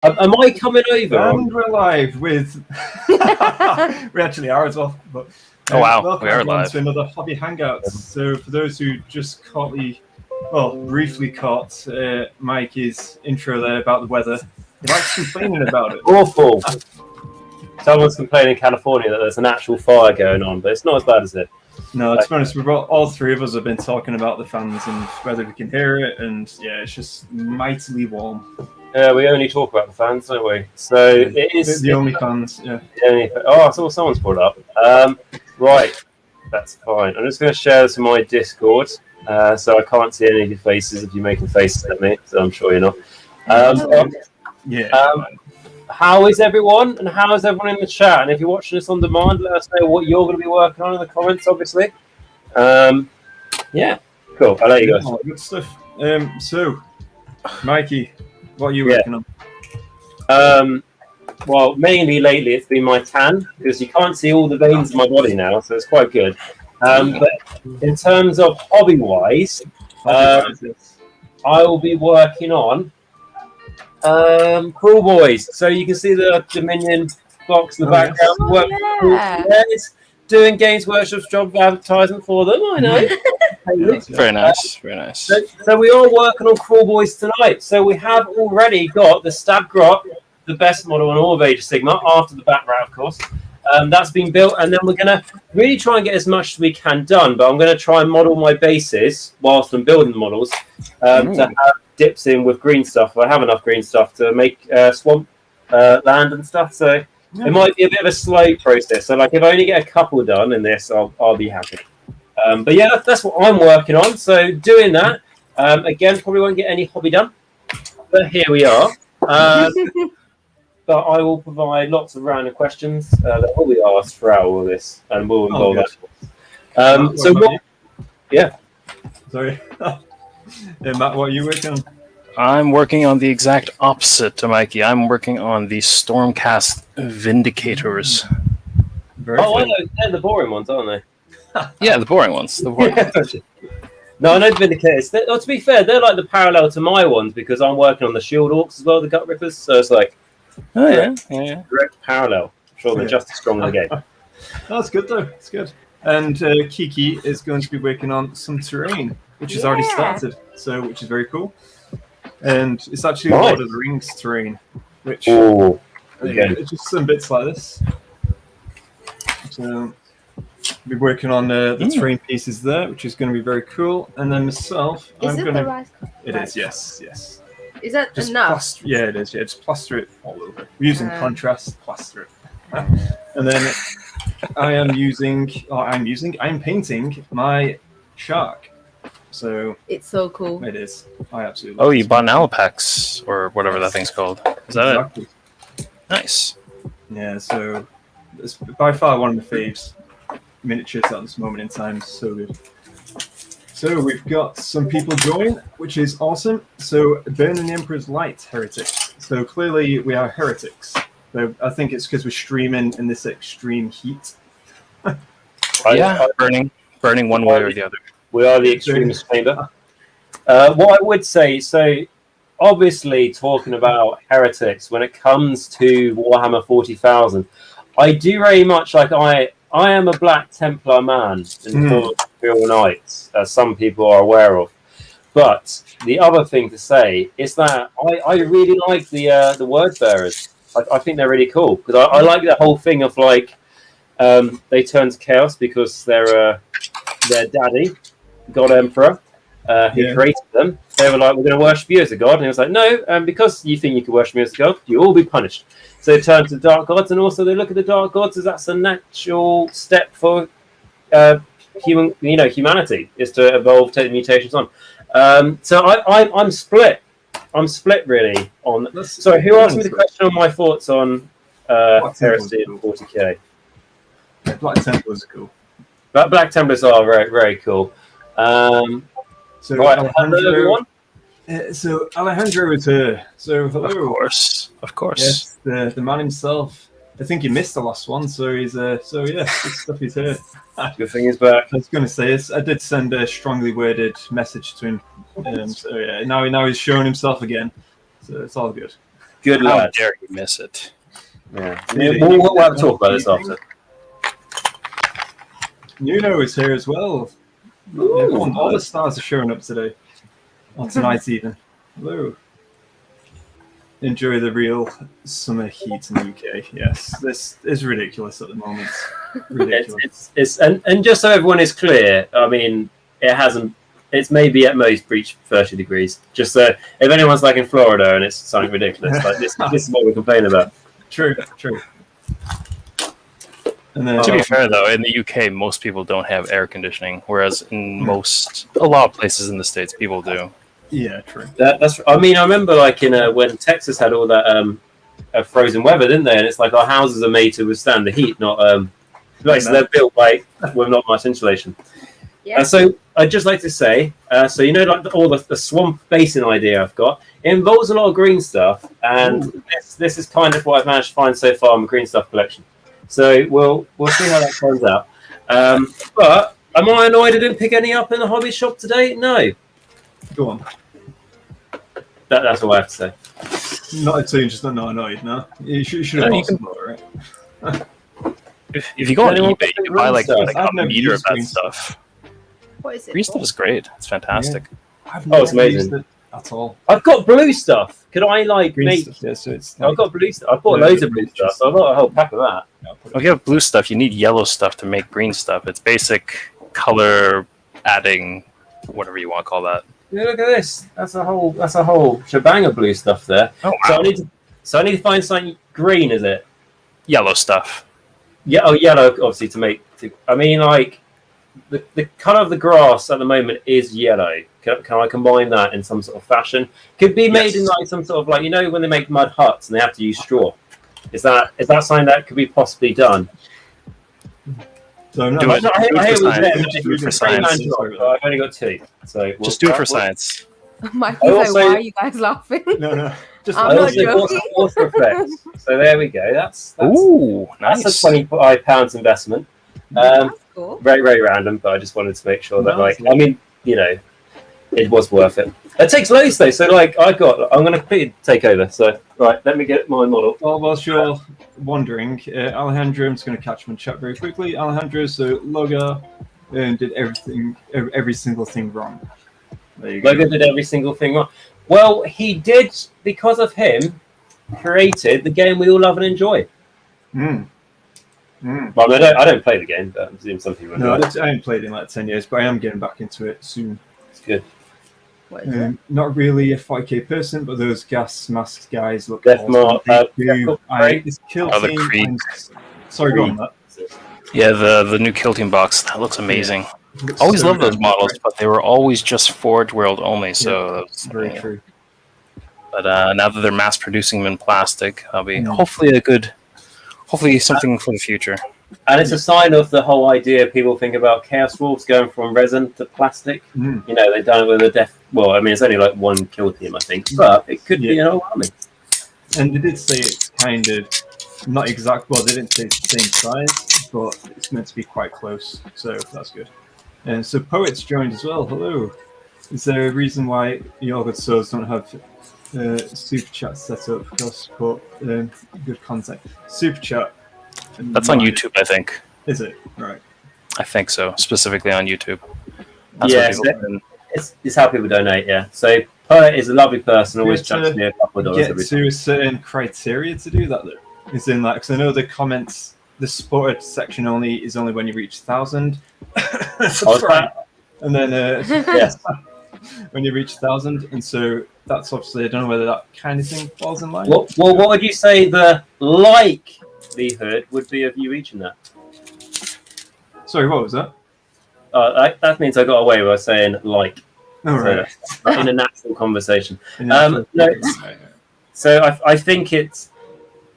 Am I coming over? And we're live with... we actually are as well. But, oh, wow. Welcome We are live. to another Hobby Hangout. So for those who just briefly caught Mikey's intro there about the weather, he likes complaining about it. Awful. Someone's complaining in California that there's an actual fire going on, but it's not as bad as it. No, to be honest, all three of us have been talking about the fans and whether we can hear it, and yeah, it's just mightily warm. Yeah, we only talk about the fans, don't we? So it is the only fans. Yeah. I saw someone's brought up. Right, that's fine. I'm just going to share this in my Discord, so I can't see any of your faces if you're making faces at me. So I'm sure you're not. How is everyone? And how is everyone in the chat? And if you're watching this on demand, let us know what you're going to be working on in the comments, obviously. Yeah, cool. I'll let you guys. Good stuff. So, Mikey, what are you working on? Well, mainly lately it's been my tan, because you can't see all the veins in my body now, so it's quite good. But in terms of hobby-wise, I will be working on Crawl Boys. So you can see the Dominion box in the background. Yes. Doing Games Workshop's job of advertisement for them, I know. Very nice, very nice. So we are working on Crawl Boys tonight. So we have already got the Stab Grot, the best model on all of Age of Sigmar, after the Bat Rat, of course. That's been built, and then we're going to really try and get as much as we can done, but I'm going to try and model my bases whilst I'm building the models to have dips in with green stuff. I have enough green stuff to make swamp land and stuff, so it might be a bit of a slow process. So, like, if I only get a couple done in this, I'll be happy. But yeah, that's what I'm working on. So doing that, again, probably won't get any hobby done, but here we are. But I will provide lots of random questions that will be asked throughout all this, and we'll involve that. Yeah. Sorry. Matt, what are you working on? I'm working on the exact opposite to Mikey. I'm working on the Stormcast Vindicators. I know. They're the boring ones, aren't they? Yeah, the boring ones. No, I know the Vindicators. To be fair, they're like the parallel to my ones, because I'm working on the Shield Orcs as well, the Gut Rippers. So it's like direct parallel. I'm sure they're just as strong in the game. That's good, though. It's good. And Kiki is going to be working on some terrain, which has already started, which is very cool. And it's actually Lord of the Rings terrain, which it's just some bits like this. So I'll be working on the terrain pieces there, which is going to be very cool. And then myself, It is, yes. Is that just enough? Yeah, it is. Yeah, just plaster it all over. We're using contrast, plaster it. And then I'm painting my shark. So it's so cool. It is. I absolutely. Oh, you bought an Alapax or whatever that thing's called. Is that it? Nice. Yeah. So it's by far one of the faves miniatures at this moment in time. So good. So we've got some people join, which is awesome. So Burning the Emperor's Light heretics. So clearly we are heretics. So I think it's because we're streaming in this extreme heat. Burning one way or the other. We are the extremist chamber. What I would say, so obviously talking about heretics, when it comes to Warhammer 40,000, I do very much like I am a Black Templar man in the Imperial Knights, as some people are aware of. But the other thing to say is that I really like the word bearers. I think they're really cool, because I like the whole thing of like they turn to chaos because their daddy, God Emperor, who created them, they were like, we're going to worship you as a god. And he was like, no, because you think you can worship me as a god, you'll all be punished. So they turn to the dark gods, and also they look at the dark gods as that's a natural step for humanity, is to evolve, take the mutations on. So I'm split. I'm split really on. Sorry, who asked me the question on my thoughts on heresy and 40k? Yeah, Black Templars are cool. Black Templars are very, very cool. So right, Alejandro, everyone. So Alejandro is here. So hello. Of course. Yes, the man himself. I think he missed the last one, so he's good stuff. He's here. Good thing he's back. I was going to say, I did send a strongly worded message to him. So yeah, now he's showing himself again. So it's all good. Good How lad. dare you miss it? Yeah. We'll have to talk about this after. Nuno is here as well. Ooh, Everyone, all the stars are showing up today. Or tonight even. Hello. Enjoy the real summer heat in the UK. Yes, this is ridiculous at the moment. Ridiculous. And just so everyone is clear, I mean, it hasn't. It's maybe at most breached 30 degrees. Just so if anyone's like in Florida and it's something ridiculous, like this is what we complain about. True. And then, To be fair, though, in the UK, most people don't have air conditioning, whereas in a lot of places in the States, people do. yeah, true. That's. I mean, I remember like in when Texas had all that frozen weather, didn't they? And it's like our houses are made to withstand the heat, not like so they're built like with not much insulation. Yeah. So I'd just like to say, so you know, like all the swamp basin idea I've got, it involves a lot of green stuff, and this is kind of what I've managed to find so far in my green stuff collection. So we'll see how that turns out. But am I annoyed I didn't pick any up in the hobby shop today? No. Go on. That's all I have to say. Not at all, just not annoyed, no? You should have asked more, right? If you go on Anyone eBay, you can buy like I've a never meter of used that green stuff. What is it? Green stuff is great. It's fantastic. I've Oh, it's never used amazing. it at all. I've got blue stuff. Could I like Green make? stuff, yeah, so it's I've got blue stuff. I've bought Yeah, loads of blue stuff. I've got a whole pack of that. If you have blue stuff, you need yellow stuff to make green stuff. It's basic color adding, whatever you want to call that. Yeah, look at this. That's a whole shebang of blue stuff there. Oh, So wow. I need to find something green. Is it? Yellow stuff. Yeah. Oh, yellow. Obviously, to make. I mean, like the color of the grass at the moment is yellow. Can I combine that in some sort of fashion? Could be made in like some sort of like, you know, when they make mud huts and they have to use straw. Is that something that could be possibly done? So I'm Do it. I hear Do it for what you're science. saying. Do it for It's a three-man science. job, but I've only got two. So Just do it for science. Michael's I like, also- why are you guys laughing? No. Just I'm I not also bought joking. some water effects. So there we go. That's Ooh, nice. that's a £25 investment. That's cool. Very, very random, but I just wanted to make sure that, Nice. like, I mean, you know, it was worth it. It takes loads though, so like, I'm going to completely take over. So right, let me get my model. Well, whilst you're wondering, Alejandro, I'm just going to catch him in chat very quickly. Alejandro, so Loga did every single thing wrong. There you go. Logan did every single thing wrong. Well, he did, because of him, created the game we all love and enjoy. Mm. Well, I don't play the game, but I presume some people No, know. I haven't played in like 10 years, but I am getting back into it soon. It's good. What is it? Not really a 5k person, but those gas masked guys look Death awesome. Mark, They do. Death I Mark, this kill Oh, the team. Creed. Sorry, go on, Matt. Yeah, the new Kill Team box, that looks amazing. Looks Always so loved those damn models, good, but they were always just Forge World only, so Yeah, that was, right? Very true. But now that they're mass producing them in plastic, that'll be Mm. hopefully something for the future. And it's a sign of the whole idea people think about Chaos Wolves going from resin to plastic. Mm. You know, they've done it with a death. Well, I mean, it's only like one kill team, I think, but it could be an whole army. And they did say it's kind of not exact. Well, they didn't say it's the same size, but it's meant to be quite close, so that's good. And so Poet's joined as well. Hello. Is there a reason why your good souls don't have super chat set up? They'll support good content. Super chat. That's on YouTube, I think. Is it right? I think so, specifically on YouTube. That's Yeah, what people do. it's how people donate, yeah. So Poet is a lovely person, always You have chucks to me a couple of dollars Get every to a certain criteria to do that, though. Is in like, because I know the comments, the supported section is only when you reach 1,000. And then Yes. when you reach 1,000, and so that's obviously, I don't know whether that kind of thing falls in line. Well, what would you say the likelihood would be of you reaching that? Sorry, what was that? That means I got away with saying like. Oh, So right. that's in a natural conversation. No, So I think it's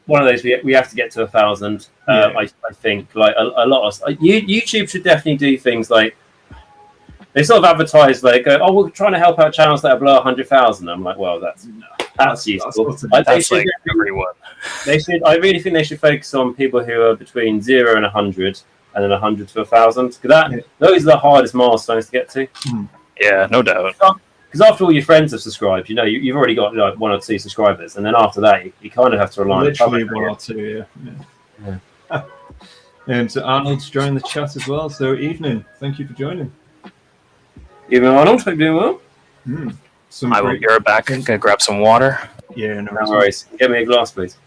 one of those we have to get to 1,000. Yeah. I think like a lot of YouTube should definitely do things like they sort of advertise. They go, "Oh, we're trying to help out channels that are below 100,000." I'm like, "Well, that's useful." That's like everyone. They should. I really think they should focus on people who are between 0 and 100, and then 100 to 1,000. Because those are the hardest milestones to get to. Yeah, no doubt. because after all your friends have subscribed, you know, you've already got like 1 or 2 subscribers, and then after that, you kind of have to rely on Literally the public. 1 or 2, yeah. So Arnold's joined the chat as well. So evening, thank you for joining. Even Arnold, hope you're doing well. Some I will great- be right back. Gonna grab some water. Yeah, no No worries. Get me a glass, please.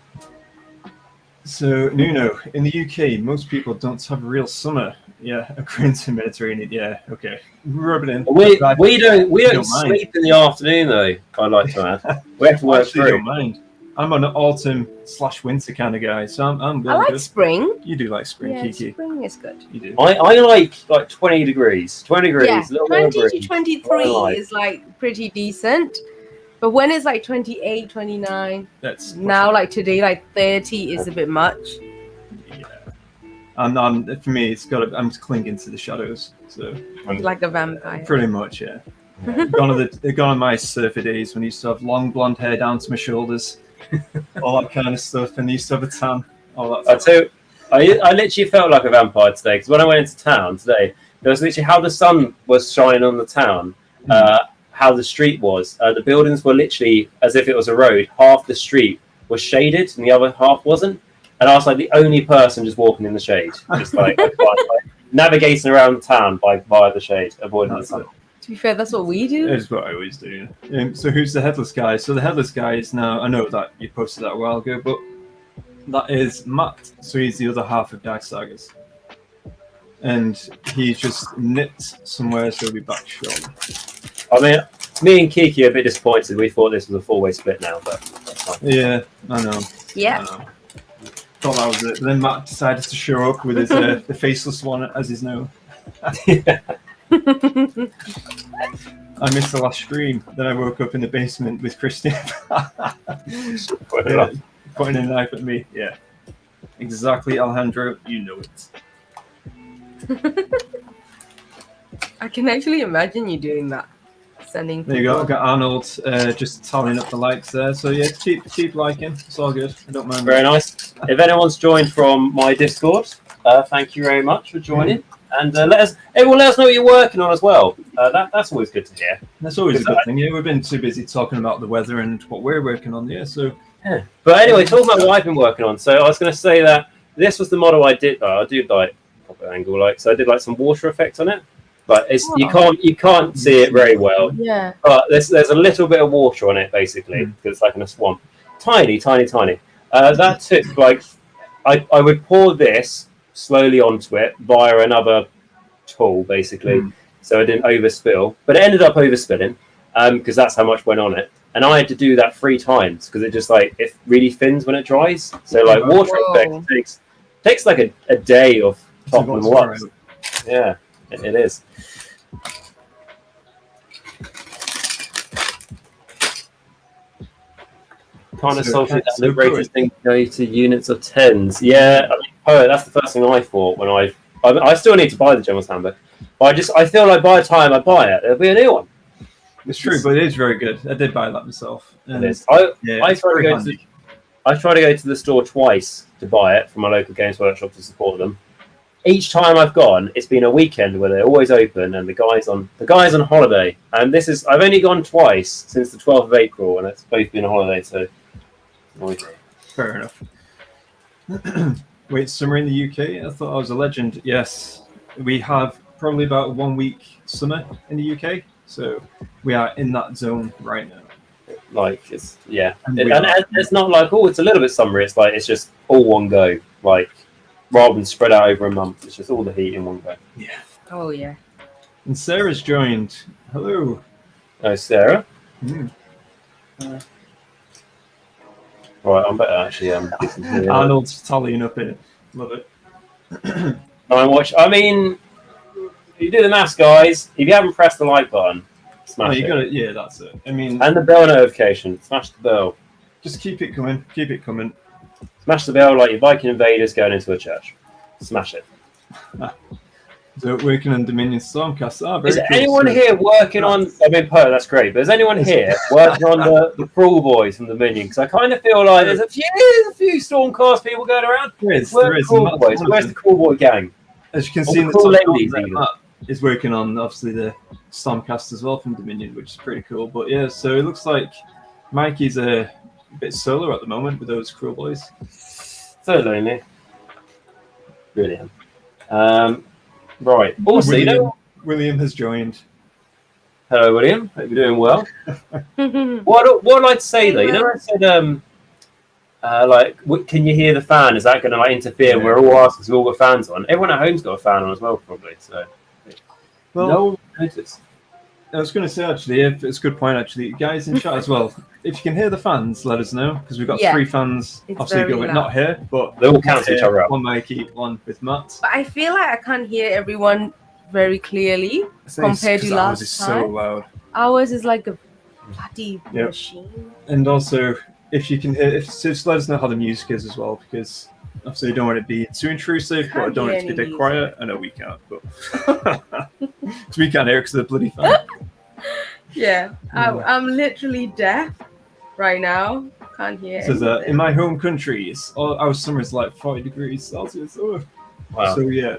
So Nuno, in the UK, most people don't have a real summer. Yeah, according to Mediterranean. Yeah, okay. Rub it in. We don't mind. sleep in the afternoon though. I'd like to add. We have to work Actually, through. don't mind. I'm an autumn/winter kind of guy, so I'm I like good. spring. You do like spring, Yeah, Kiki. spring is good. You do. I like 20 degrees. 20 degrees. Yeah, a little more 20 to breeze. 23 Alright. is like pretty decent. But when it's like 28, 29, That's now like today, like 30 is a bit much. And for me, I'm clinging to the shadows. So Like a vampire. pretty much, yeah. Gone are my surfer days when I used to have long blonde hair down to my shoulders, all that kind of stuff, and I used to have a tan, all that. I tell you, I literally felt like a vampire today because when I went into town today, there was literally how the sun was shining on the town, how the street was. The buildings were literally as if it was a road. Half the street was shaded and the other half wasn't. And I was like the only person just walking in the shade, just like navigating around town by the shade, avoiding the sun. To be fair, that's what we do. That is what I always do. Yeah. So who's the headless guy? So the headless guy is now. I know that you posted that a while ago, but that is Matt. So he's the other half of Dice Sagas, and he's just nipped somewhere, so he'll be back shortly. I mean, me and Kiki are a bit disappointed. We thought this was a 4-way split now, but that's fine. Yeah, I know. Yeah. I know. Thought that was it. But then Matt decided to show up with his the faceless one as his known. I missed the last stream. Then I woke up in the basement with Christian pointing a knife at me. Yeah, exactly, Alejandro. You know it. I can actually imagine you doing that. Sending There you go. people. I've got Arnold just tallying up the likes there. So yeah, keep liking. It's all good. I don't mind. Very nice. If anyone's joined from my Discord, thank you very much for joining. And let us know what you're working on as well. That's always good to hear. That's always a good thing. Yeah, we've been too busy talking about the weather and what we're working on. Yeah, so. Yeah. But anyway, talking about what I've been working on. So I was going to say that this was the model I did. I do like pop it angle, like so. I did like some water effect on it, but it's you can't see it very well. Yeah. But there's a little bit of water on it basically because it's like in a swamp. Tiny. That took like I would pour this slowly onto it via another tool basically, so it didn't overspill. But it ended up overspilling because that's how much went on it. And I had to do that 3 times because it just like it really thins when it dries. So like water effect takes like a day of topping them up. Yeah, it is. Kind of salty that the greatest thing to go to units of 10s. Yeah, I mean, that's the first thing I thought when I still need to buy the General's Handbook. But I feel like by the time I buy it, there'll be a new one. It's true, but it is very good. I did buy that myself. It is. I try to go to the store twice to buy it from my local Games Workshop to support them. Each time I've gone, it's been a weekend where they're always open and the guy's on holiday. And I've only gone twice since the 12th of April, and it's both been a holiday. So fair enough. Wait, summer in the UK? I thought I was a legend. Yes, we have probably about 1 week summer in the UK, so we are in that zone right now. Like it's and And it's not like it's a little bit summery. It's like it's just all one go, like rather than spread out over a month. It's just all the heat in one go. Yeah. Oh yeah. And Sarah's joined. Hello. Oh, Sarah. Mm. Right, I'm better actually. Arnold's tallying up it. Love it. I mean, you do the maths, guys. If you haven't pressed the like button, smash it. Got it. Yeah, that's it. I mean, And the bell notification. Smash the bell. just keep it coming. Keep it coming. Smash the bell like you're Viking invaders going into a church. Smash it. So working on Dominion Stormcast. Is there anyone here working on? I mean, Poe, that's great. But is anyone here working on the Crawl Boys from Dominion? Because I kind of feel like there's a few Stormcast people going around. There is. Where's the Crawl Boys? Where's the Crawl Boy gang? As you can see in the Cool top ladies, corner, even. is working on obviously the Stormcast as well from Dominion, which is pretty cool. But yeah, so it looks like Mikey's a bit solo at the moment with those Cruel Boys. So lonely. Brilliant. Right. Also, William has joined. hello, William. Hope you're doing well. What I'd say though, I said, can you hear the fan? Is that going to interfere? We're all asking because we've all got fans on. Everyone at home's got a fan on as well, probably. So, no notice. I was going to say actually, if it's a good point actually, guys in chat as well. If you can hear the fans, let us know because we've got 3 fans. It's obviously, going not here, but they all cancel each other out. One Mikey, one with Matt. But I feel like I can't hear everyone very clearly compared to last is time. so loud. Ours is like a bloody machine. And also, if you can hear, just let us know how the music is as well, because obviously, I don't want it to be too intrusive, but I don't want it to be dead quiet. I know we can't, but because we can't hear because of the bloody fan. Yeah, I'm literally deaf right now. Can't hear. It says in my home country, our summer is like 40 degrees Celsius. Oh. Wow. So yeah,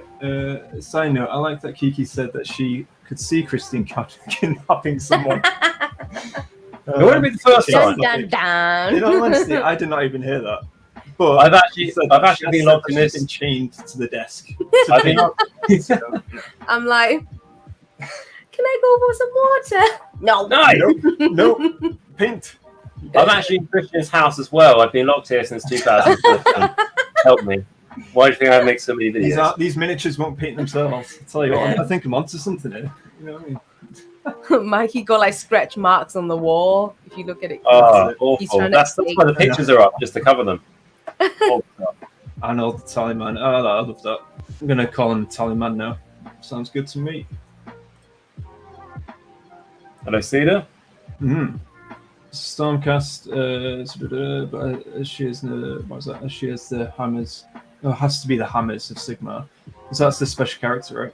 side note, I like that Kiki said that she could see Christine kidnapping someone. It wouldn't be the first time. Dun, dun, dun. In all honesty, I did not even hear that. But I've actually been locked in this. Been chained to the desk. I've been I'm like, can I go for some water? No. Nope. Pint. I'm actually in Christian's house as well. I've been locked here since 2014. Help me. Why do you think I make so many videos? These miniatures won't paint themselves. I'll tell you what, I think I'm onto something here. You know what I mean? Mikey got like scratch marks on the wall. If you look at it, awful. He's trying That's to why the pictures are up, just to cover them. I know the Tallyman. Oh, I love that. I'm gonna call him Tallyman now. Sounds good to me. Hello, Cedar. Stormcast. But she has the what was that? She has the hammers. Oh, it has to be the hammers of Sigmar. So that's the special character, right?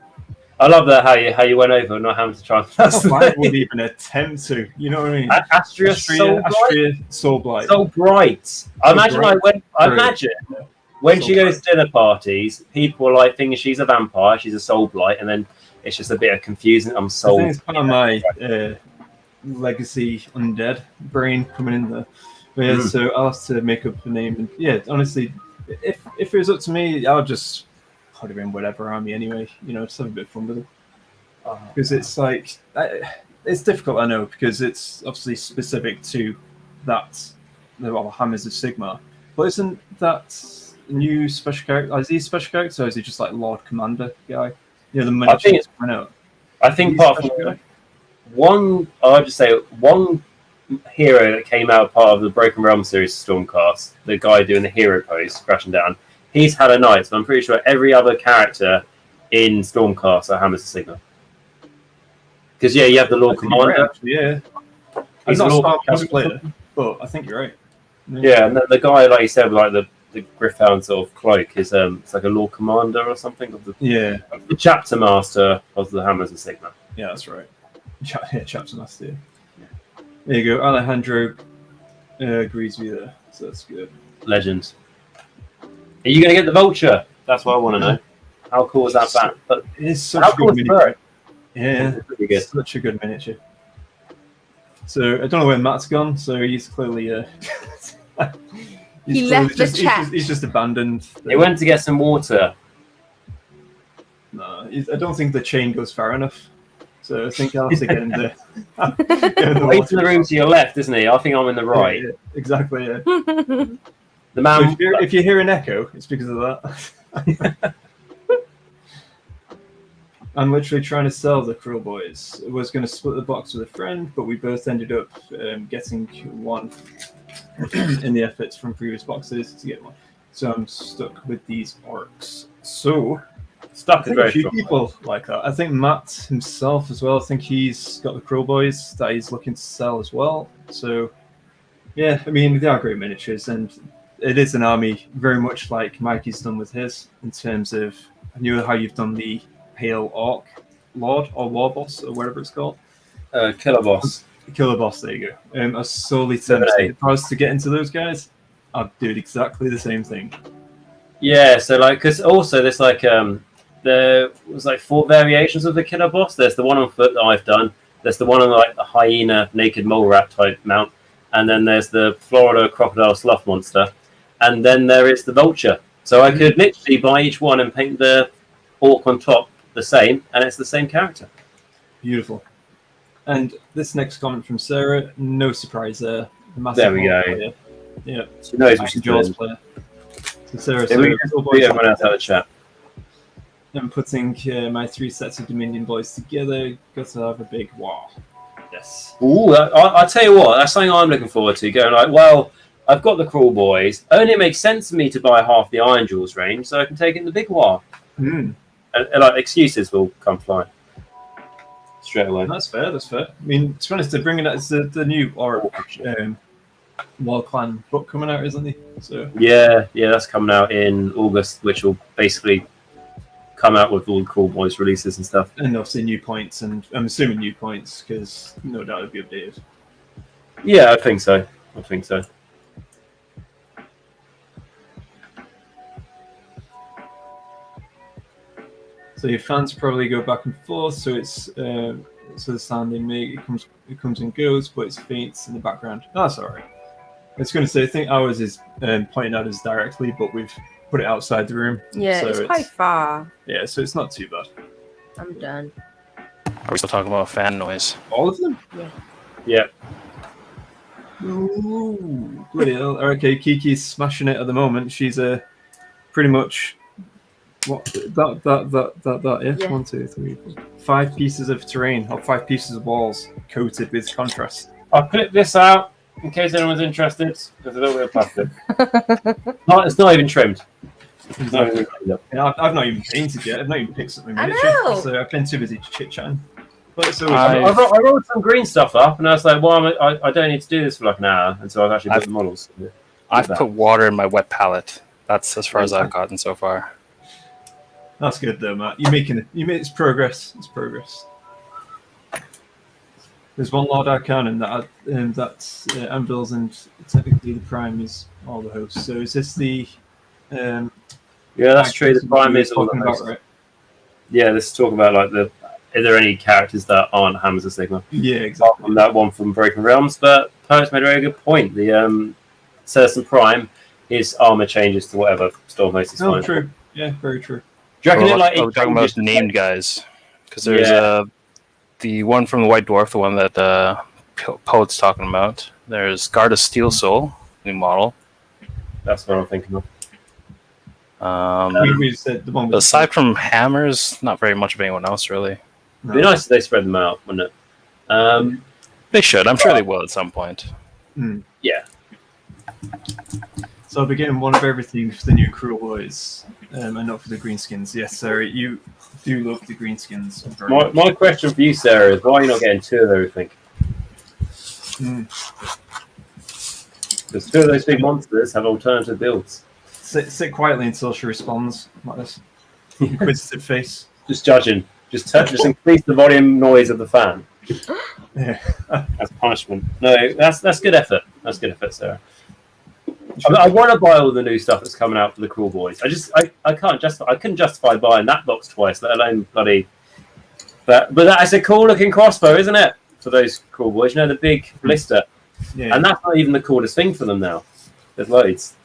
I love that how you went over not having to try and pronounce I would even attempt to. You know what I mean? Astria Soulblight. So bright. I imagine when she goes to dinner parties, people are like thinking she's a vampire, she's a soul blight, and then it's just a bit of confusing. I'm soul. I think it's part of my legacy undead brain coming in there. But yeah, so I'll have to make up a name. And yeah, honestly, if it was up to me, I'll just put her in whatever army anyway. You know, just have a bit of fun with it. Because it's like it's difficult, I know, because it's obviously specific to that the Hammers of Sigmar. But isn't that new special character? Is he a special character, or is he just like Lord Commander guy? Yeah, the miniatures. I think part of one. I'll just say one hero that came out part of the Broken Realm series Stormcast, the guy doing the hero pose, crashing down. He's had a knight, so I'm pretty sure every other character in Stormcast are Hammers of Sigmar. Because you have the Lord Commander. Right, he's not a Stormcast player, but I think you're right. Yeah, and the guy, like you said, with like the Gryph-hound sort of cloak is it's like a Lord Commander or something of the chapter master of the Hammers of Sigmar. Yeah, that's right. Chapter master. Yeah. There you go. Alejandro agrees with you there, so that's good. Legend. Are you going to get the vulture? That's what I want to know. How cool is that bat? But it is such a good miniature. Yeah, pretty good. Such a good miniature. So I don't know where Matt's gone. So he's clearly he left the chat. He's just abandoned. He went to get some water. No, I don't think the chain goes far enough. So I think I'll have to get in there. He's in the room to your left, isn't he? I think I'm in the right. Yeah, exactly. Yeah. The man. So if you hear an echo, it's because of that. I'm literally trying to sell the Cruel Boys. I was going to split the box with a friend, but we both ended up getting one in the efforts from previous boxes to get one. So I'm stuck with these orcs. So Stuck I think a few people like that. I think Matt himself as well. I think he's got the Cruel Boys that he's looking to sell as well. So yeah, I mean they are great miniatures, and it is an army very much like Mikey's done with his in terms of I knew how you've done the Pale Orc Lord or War Boss or whatever it's called. Killer Boss. Killer Boss, there you go. I was solely tempted. If I was to get into those guys, I'd do exactly the same thing. Yeah, so like, because also there's like, there was like 4 variations of the killer boss. There's the one on foot that I've done. There's the one on like the hyena naked mole rat type mount, and then there's the Florida crocodile sloth monster, and then there is the vulture. So I could literally buy each one and paint the orc on top the same, and it's the same character. Beautiful. And this next comment from Sarah, no surprise there. There we go. Player. Yeah, She knows what she's Jaws doing. player. So Sarah, Yeah, we can beat everyone else out of the chat. I'm putting my 3 sets of Dominion boys together. Got to have a big wow. Yes. Ooh, I tell you what, that's something I'm looking forward to. Going like, well, I've got the Crawl Boys. Only it makes sense to me to buy half the Iron Jewels range, so I can take it in the big war. And like excuses will come flying straight away. That's fair. That's fair. I mean, to be honest, they're bringing out the new Wild Clan book coming out, isn't it? So Yeah, that's coming out in August, which will basically come out with all the Crawl Boys releases and stuff. and obviously new points, and I'm assuming new points because no doubt it'll be updated. Yeah, I think so. So your fans probably go back and forth. So it's so the sound they make it comes and goes, but it's faint in the background. Oh, that's all right. I was going to say I think ours is pointing at us directly, but we've put it outside the room. Yeah, so it's quite far. Yeah, so it's not too bad. I'm done. Are we still talking about fan noise? All of them? Yeah. Ooh, bloody hell. Okay, Kiki's smashing it at the moment. She's pretty much what that yeah. Yeah. 1, 2, 3, 4, 5 pieces of terrain or 5 pieces of walls coated with contrast. I'll clip this out in case anyone's interested. There's a little bit of plastic. It's not even trimmed. It's not even trimmed up. Yeah, I've not even painted yet. I've not even picked up my I miniature. know. So I've been too busy chit chatting. But it's always I rolled some green stuff up, and I was like, well, I don't need to do this for like an hour until I've actually built the models. I've put water in my wet palette. That's as far as I've gotten so far. That's good though, Matt. You're making it. It's progress. It's progress. There's one Lord Arcanon that's Anvils, and technically the Prime is all the hosts. So is this the? Yeah, that's true. The Prime is all the about, hosts. right? Yeah, let's talk about like the. Are there any characters that aren't Hammers of Sigmar? Yeah, exactly. On that one from Broken Realms, but Poet's made a very good point. The Certain Prime, his armor changes to whatever Stormhost is Oh, fine. true. Yeah, very true. Do you reckon it like we're talking about named guys, because there's the one from the White Dwarf, the one that Poet's talking about. There's Guard of Steel Soul, new model. That's what I'm thinking of. We said the one with Aside from Hammers, not very much of anyone else really. It'd be nice if they spread them out, wouldn't it? They should. I'm sure they will at some point. Yeah. So I'll be getting one of everything for the new Cruel Boys, and not for the greenskins. Yes, Sarah, you do love the greenskins. My question for you, Sarah, is why are you not getting 2 of everything? Because 2 of those big monsters have alternative builds. Sit quietly until she responds like this. Inquisitive face. Just judging. Just increase the volume noise of the fan. Yeah. As punishment. No, that's good effort. That's good effort, Sarah. I want to buy all the new stuff that's coming out for the Cruel Boys. I couldn't justify buying that box twice, let alone bloody. But that is a cool looking crossbow, isn't it? For those Cruel Boys, you know, the big blister. Yeah. And that's not even the coolest thing for them now. There's loads.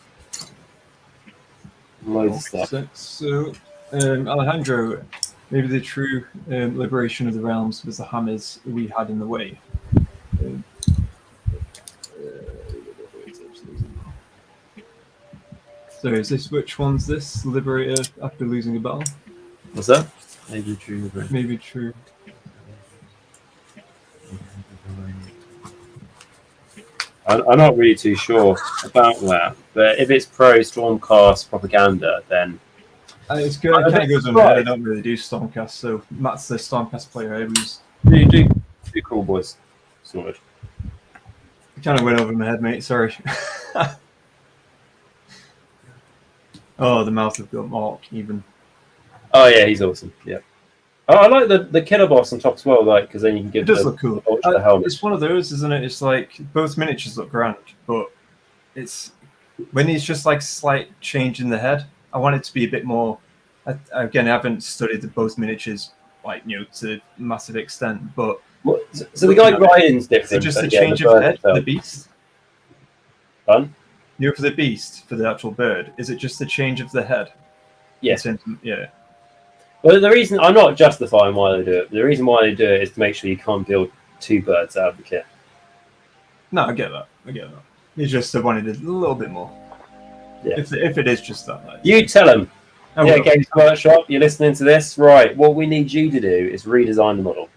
Loads of stuff. So Alejandro, maybe the true liberation of the realms was the hammers we had in the way. So is this, which one's this? Liberator after losing a battle? What's that? Maybe true. Maybe true. I'm not really too sure about that, but if it's pro Stormcast propaganda, then It's good. It kind of goes on my head. I don't really do Stormcast, so Matt's the Stormcast player. Who's do Cruel Boys, sorted. it kind of went over my head, mate. Sorry. Oh, the mouth of Mark, even. Oh yeah, he's awesome. Yeah. Oh, I like the killer boss on top as well, like because then you can give It does the look cool. vulture the helmet. It's one of those, isn't it? It's like both miniatures look grand, but it's when it's just like slight change in the head. I want it to be a bit more Again, I haven't studied both miniatures to massive extent, but so the guy Ryan's different. is it just but the again, change the of bird head for the itself. beast? Fun? For the beast, for the actual bird, is it just the change of the head? Yes. Yeah. Well, the reason I'm not justifying why they do it. The reason why they do it is to make sure you can't build two birds out of the kit. No, I get that. It's just I wanted a little bit more. Yeah. If it is just that. Like, You tell them. I Yeah, will. Games Workshop, you're listening to this, right? What we need you to do is redesign the model.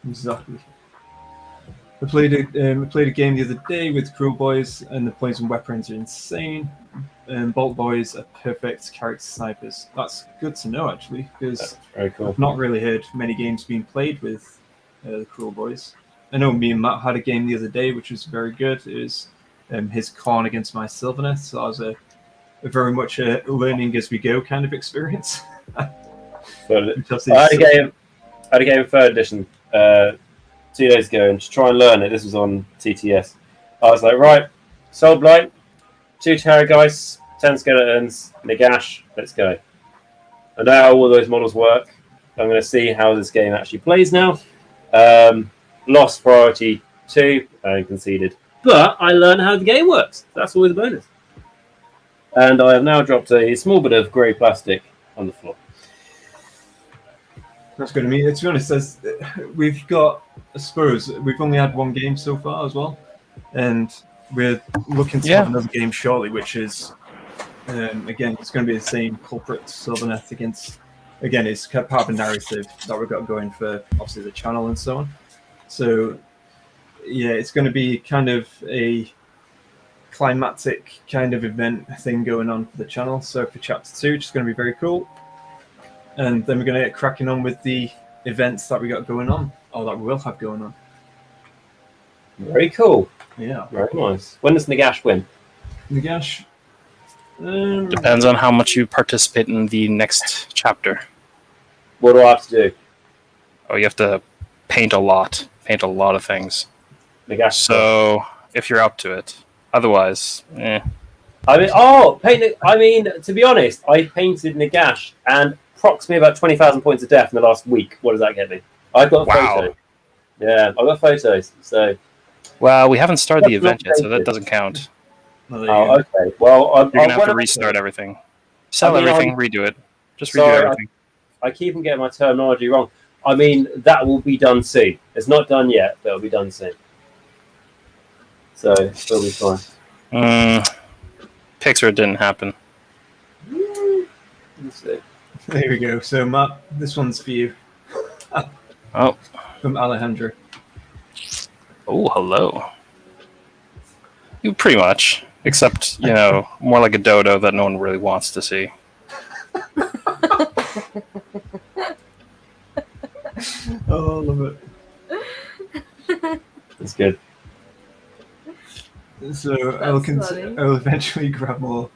Exactly. I played a game the other day with Cruel Boys, and the poison weapons are insane. And Bolt Boys are perfect character snipers. That's good to know, actually, because That's very cool. I've not really heard many games being played with the Cruel Boys. I know me and Matt had a game the other day, which was very good. It was his Khorne against my Sylvaneth, so that was a very much a learning as we go kind of experience. I had a game 3rd edition 2 days ago, and to try and learn it, this was on TTS. I was like, right, Soul Blight, 2 Terrorgeists, 10 Skeletons, Nagash, let's go. I know how all those models work. I'm going to see how this game actually plays now. Lost priority 2 and conceded. But I learned how the game works. That's always a bonus. And I have now dropped a small bit of grey plastic on the floor. That's good. I mean, to be honest, we've got, I suppose, we've only had one game so far as well. And we're looking to have another game shortly, which is, again, it's going to be the same culprit Sylvaneth against, again, it's part of a narrative that we've got going for, obviously, the channel and so on. So, yeah, it's going to be kind of a climactic kind of event thing going on for the channel. So for Chapter 2, which is going to be very cool. And then we're going to get cracking on with the events that we got going on, or that we will have going on. Very cool. Yeah. Very nice. When does Nagash win? Nagash? Depends on how much you participate in the next chapter. What do I have to do? Oh, you have to paint a lot of things. Nagash. So if you're up to it, otherwise, to be honest, I painted Nagash and procs me about 20,000 points of death in the last week. What does that get me? I've got a photo. Yeah, I've got photos. So, well, we haven't started the event yet, so that doesn't count. Oh, okay. Well, you're gonna have to restart everything, sell everything, redo it. Just redo everything. I keep on getting my terminology wrong. I mean, that will be done soon. It's not done yet, but it'll be done soon. So it'll be fine. Pixar didn't happen. Let's see. There we go. So, Matt, this one's for you. Oh. From Alejandro. Oh, hello. You pretty much, except, more like a dodo that no one really wants to see. Oh, I love it. That's good. So I'll eventually grab more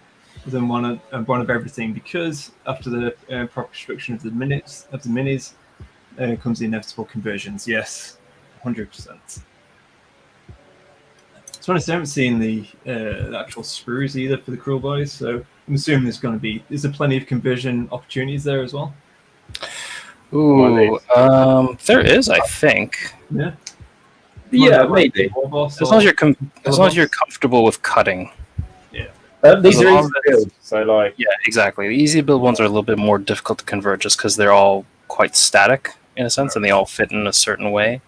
than one of everything, because after the proper construction of the minis comes the inevitable conversions. Yes, 100%. To be honest, I haven't seen the actual sprues either for the Cruel Boys, so I'm assuming is there plenty of conversion opportunities there as well? Ooh, there is, I think. Yeah. Yeah, maybe. As long as you're comfortable with cutting. Yeah. These are easy builds, so yeah, exactly. The easy build ones are a little bit more difficult to convert, just because they're all quite static in a sense, and they all fit in a certain way.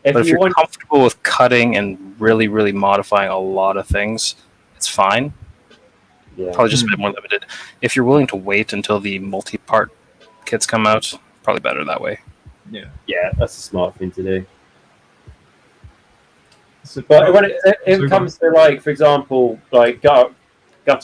But if you're comfortable with cutting and really, really modifying a lot of things, it's fine. Yeah. Probably just a bit more limited. If you're willing to wait until the multi-part kits come out, probably better that way. Yeah. Yeah, that's a smart thing to do. But when it comes to, like, for example, like Gutter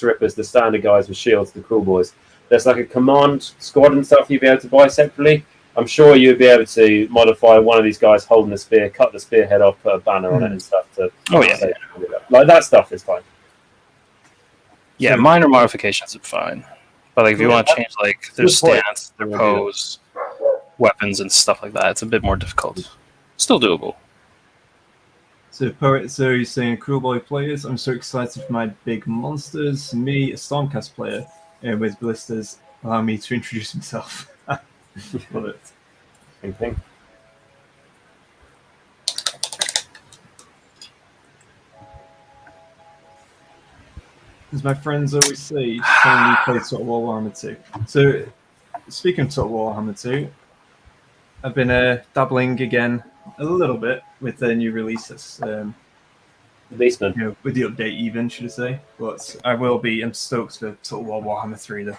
Rippers, the standard guys with shields, the Cruel Boys, there's like a command squad and stuff you'd be able to buy separately. I'm sure you'd be able to modify one of these guys holding the spear, cut the spearhead off, put a banner on it and stuff. Like that stuff is fine. Yeah, minor modifications are fine. But like if you want to change like their stance, their pose, weapons and stuff like that, it's a bit more difficult. Still doable. So you're saying Cruel Boy players, I'm so excited for my big monsters. Me, a Stormcast player with blisters, allow me to introduce himself. Love it. Same thing. As my friends always say, each time we play Total War Warhammer 2. So, speaking of Total War Warhammer 2, I've been dabbling again a little bit with the new releases. Beastman. You know, with the update even, should I say. But I'm stoked for Total War Warhammer 3, though.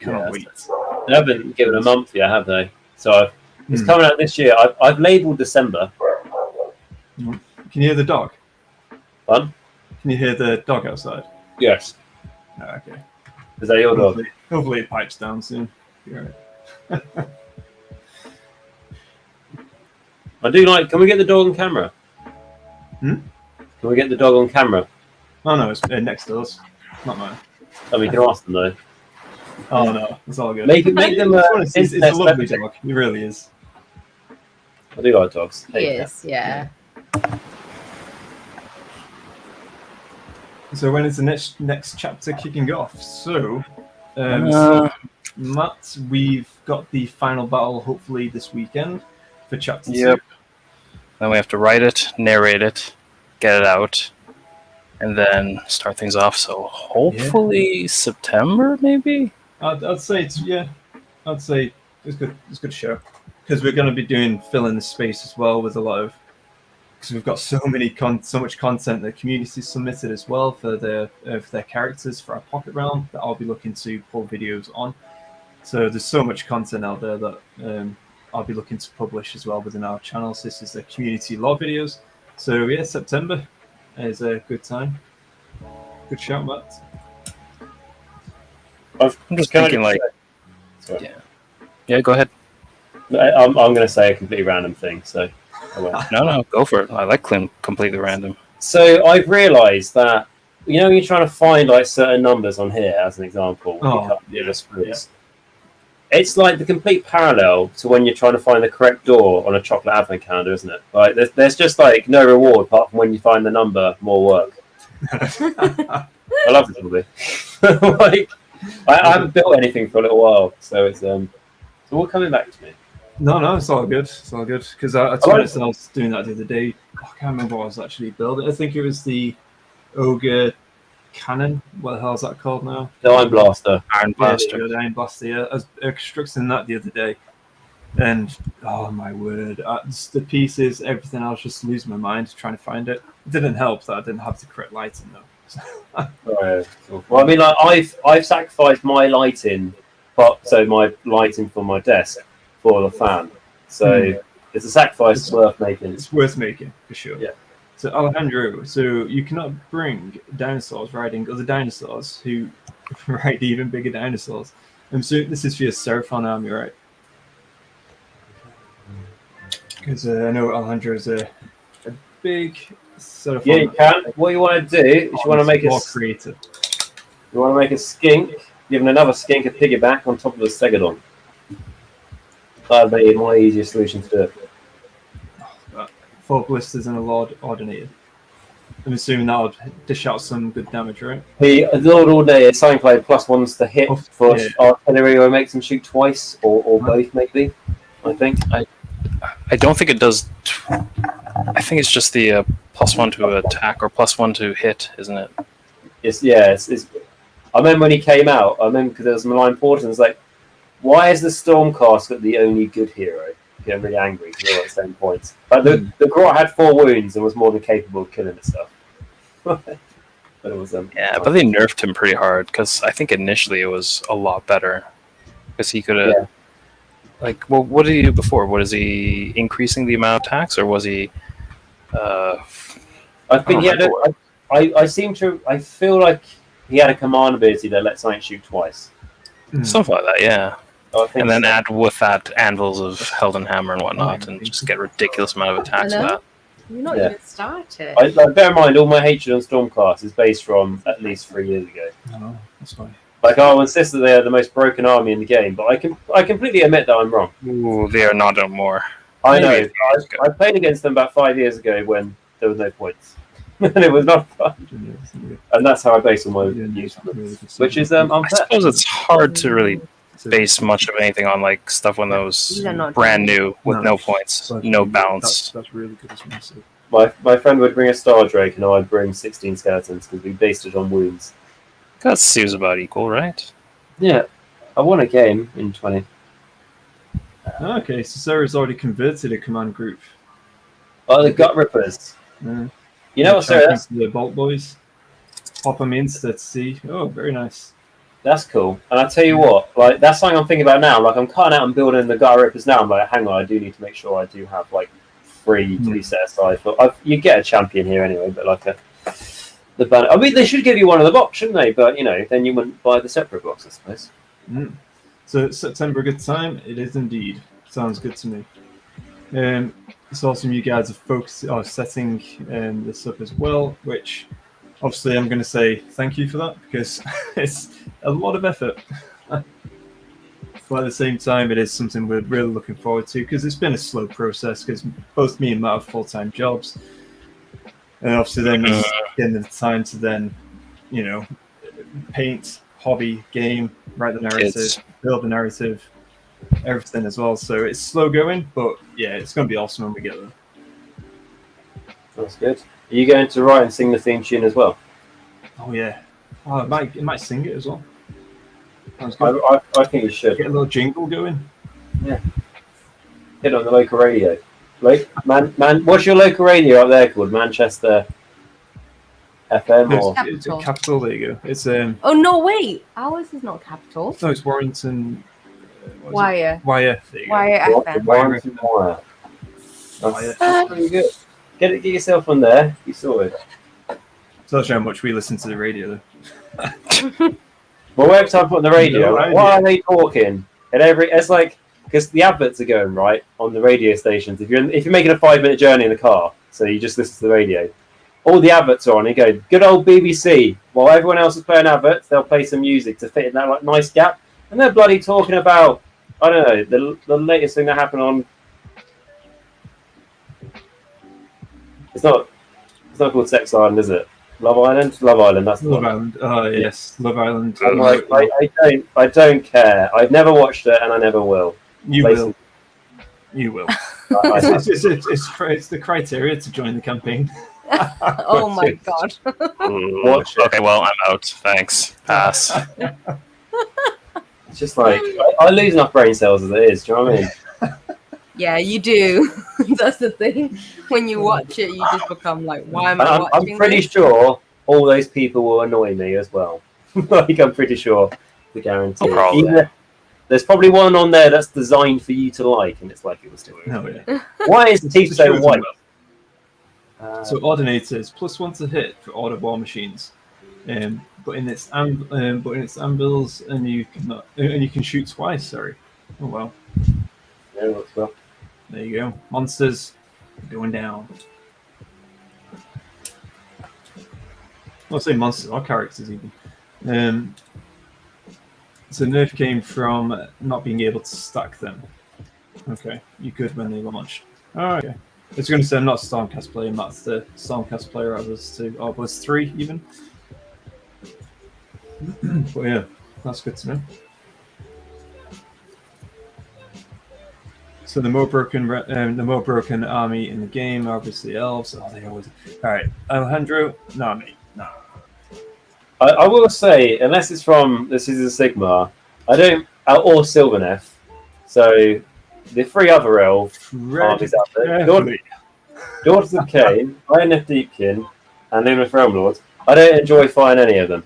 Cannot wait. They haven't given a month yet, have they? So it's coming out this year. I've labelled December. Can you hear the dog? Fun? Can you hear the dog outside? Yes. Oh, okay. Is that your dog? Hopefully it pipes down soon. You're right. I do like. Can we get the dog on camera? Can we get the dog on camera? Oh no, it's next to us. Not mine. Oh, we can ask them though. Oh no, it's all good. Make them. It's a lovely dog. It really is. I do like dogs. Yes, yeah. So when is the next chapter kicking off? So, Matt, we've got the final battle hopefully this weekend for chapter 2. Then we have to write it, narrate it, get it out, and then start things off. So hopefully September, maybe. I'd say it's I'd say it's good. It's a good show because we're going to be doing fill in the space as well with a lot of. Because we've got so much content that the community submitted as well for their characters for our pocket realm that I'll be looking to pull videos on. So there's so much content out there that I'll be looking to publish as well within our channels. This is the community lore videos. So yeah, September is a good time. Good shout, Matt. I'm just thinking yeah, go ahead. I'm going to say a completely random thing. So. No, go for it. I like completely random. So I've realised that when you're trying to find like certain numbers on here, as an example, it's like the complete parallel to when you're trying to find the correct door on a chocolate advent calendar, isn't it? Like there's just like no reward apart from when you find the number, more work. I love this movie. Like I haven't built anything for a little while, so it's all coming back to me. No, it's all good. It's all good. Because I was doing that the other day. I can't remember what I was actually building. I think it was the Ogre Cannon. What the hell is that called now? The Iron Blaster. Iron Blaster. Yeah, the Iron Blaster, yeah. I was constructing that the other day. And, oh my word. The pieces, everything else, just losing my mind trying to find it. It didn't help that I didn't have the correct lighting, though. Well, I mean, like I've sacrificed my lighting, so my lighting for my desk, for the fan. So it's a sacrifice it's worth making. It's worth making, for sure. Yeah. So Alejandro, you cannot bring dinosaurs riding other dinosaurs who ride even bigger dinosaurs. So this is for your Seraphon army, right? Because I know Alejandro is a big Seraphon. Yeah, you can. What you want to do is you want to make more creative. You want to make a skink, giving another skink a piggyback on top of the Stegodon. That'd be my easiest solution to do it. 4 blisters and a Lord Ordinator. I'm assuming that would dish out some good damage, right? The Lord Ordinator sign play +1s to hit for artillery, or makes them shoot twice, or both, maybe. I think. I don't think it does. I think it's just the +1 to attack or +1 to hit, isn't it? It's. I remember when he came out. I remember because there was malign portents. It's like, why is the Stormcast the only good hero? Getting really angry because they're all at the same points. Like the Grot had 4 wounds and was more than capable of killing itself. But it was but they nerfed him pretty hard because I think initially it was a lot better because he could have. Like, well, what did he do before? Was he increasing the amount of attacks, or was he? I think he had. I feel like he had a command ability that lets something shoot twice. Something like that, yeah. And then so. add with that anvils of Heldenhammer and whatnot, and just get a ridiculous amount of attacks with that. You're not even started. Bear in mind, all my hatred on Stormcast is based from at least 3 years ago. Oh, that's fine. Like, I'll insist that they are the most broken army in the game, but I completely admit that I'm wrong. Ooh, they are not no more. I know. I played against them about 5 years ago when there was no points. And it was not fun. And that's how I base all my use, which is unfair. I suppose it's hard to really base much of anything on like stuff when those These are not brand new with No. no points, no bounce. That's really good as well. So. My friend would bring a Star Drake, and I'd bring 16 skeletons because we based it on wounds. That seems about equal, right? Yeah, I won a game in 20. Okay, so Sarah's already converted a command group. Oh, the Gut Rippers. Yeah. You know what, Sarah? That's, The Bolt Boys. Pop them insta to see. Oh, very nice. that's cool. And I tell you what, like that's something I'm thinking about now. Like I'm cutting out and building the Gut Rippers now. I'm like, hang on, I do need to make sure I do have like 3 to be set aside for. You get a champion here anyway, but like the banner. I mean, they should give you one of the box, shouldn't they? But you know, then you wouldn't buy the separate box, I suppose. Mm. So September a good time? It is indeed. Sounds good to me. It's awesome you guys are setting this up as well, which obviously I'm going to say thank you for that because it's a lot of effort. But at the same time, it is something we're really looking forward to because it's been a slow process because both me and Matt have full-time jobs. And obviously then it's getting the time to then, you know, paint, hobby, game, write the narrative, build the narrative, everything as well. So it's slow going, but yeah, it's going to be awesome when we get there. That's good. Are you going to write and sing the theme tune as well? Oh yeah. Oh, it might sing it as well. I think you should. Get a little jingle going. Yeah. Get on the local radio. Man, what's your local radio up there called? Manchester FM or It's Capital. There you go. It's Oh no, wait. Ours is not Capital. no, it's Warrington. Wire. Wire. There you go. Wire FM. Warrington Wire. That's pretty good. Get yourself on there. You sorted. Tells you how much we listen to the radio. Well, every time I put on the radio, No, why are they talking? And it's like because the adverts are going right on the radio stations. If you're making a 5-minute journey in the car, so you just listen to the radio, all the adverts are on. You go, good old BBC. While everyone else is playing adverts, they'll play some music to fit in that like nice gap, and they're bloody talking about I don't know the latest thing that happened on. It's not called Sex Island, is it? Love Island? Love Island, that's the Love one. Island. Oh yes, Love Island. I'm like, I don't care. I've never watched it, and I never will. You Basically. will. You will. It's the criteria to join the campaign. Oh my god. Watch it. Okay, well, I'm out. Thanks. Pass. It's just like I lose enough brain cells as it is. Do you know what I mean? Yeah, you do. That's the thing. When you watch it, you just become like, why am I watching I'm pretty this? sure all those people will annoy me as well. Like I'm pretty sure, the guarantee. Oh, probably. There's probably one on there that's designed for you to like, and it's like it was still. No, yeah. Why is the teeth so white? So ordinators +1 to hit for order war machines, but in its anvils and you can shoot twice. Sorry. Oh well. Yeah, looks well. There you go. Monsters going down. I'll say monsters or characters even. So nerf came from not being able to stack them. Okay, you could when they launched. Oh, okay. I was going to say I'm not a Stormcast player, Matt's the Stormcast player out of us two, or was 3 even. But yeah, that's good to know. So the more broken army in the game are obviously elves. Oh, they always. All right, Alejandro, Nami. No. I will say, unless it's from this is a Sigmar, I don't or Sylvaneth. So the 3 other elf armies out there, Daughters of Cain, Ironeth Deepkin, and Luminous Realm Lords. I don't enjoy fighting any of them.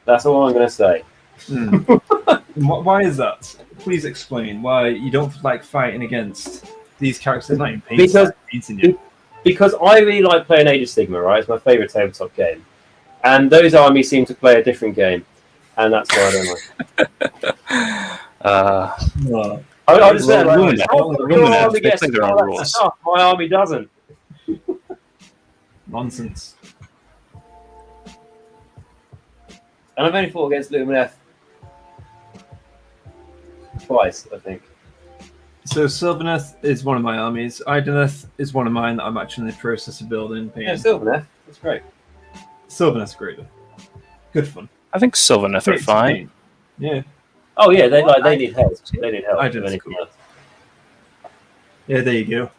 That's all I'm going to say. Why is that? Please explain why you don't like fighting against these characters. Not even painting you. Because I really like playing Age of Sigmar, right? It's my favourite tabletop game. And those armies seem to play a different game. And that's why I don't like I just said, like, they play their own rules. My army doesn't. Nonsense. And I've only fought against Lumineth twice, I think. So Sylvaneth is one of my armies. Ideneth is one of mine that I'm actually in the process of building. Yeah, Sylvaneth. That's great. Sylvaneth's great. Good fun. I think Sylvaneth are fine. Yeah. Oh yeah, they need help. They need help. I With did. anything Cool. else. Yeah, there you go.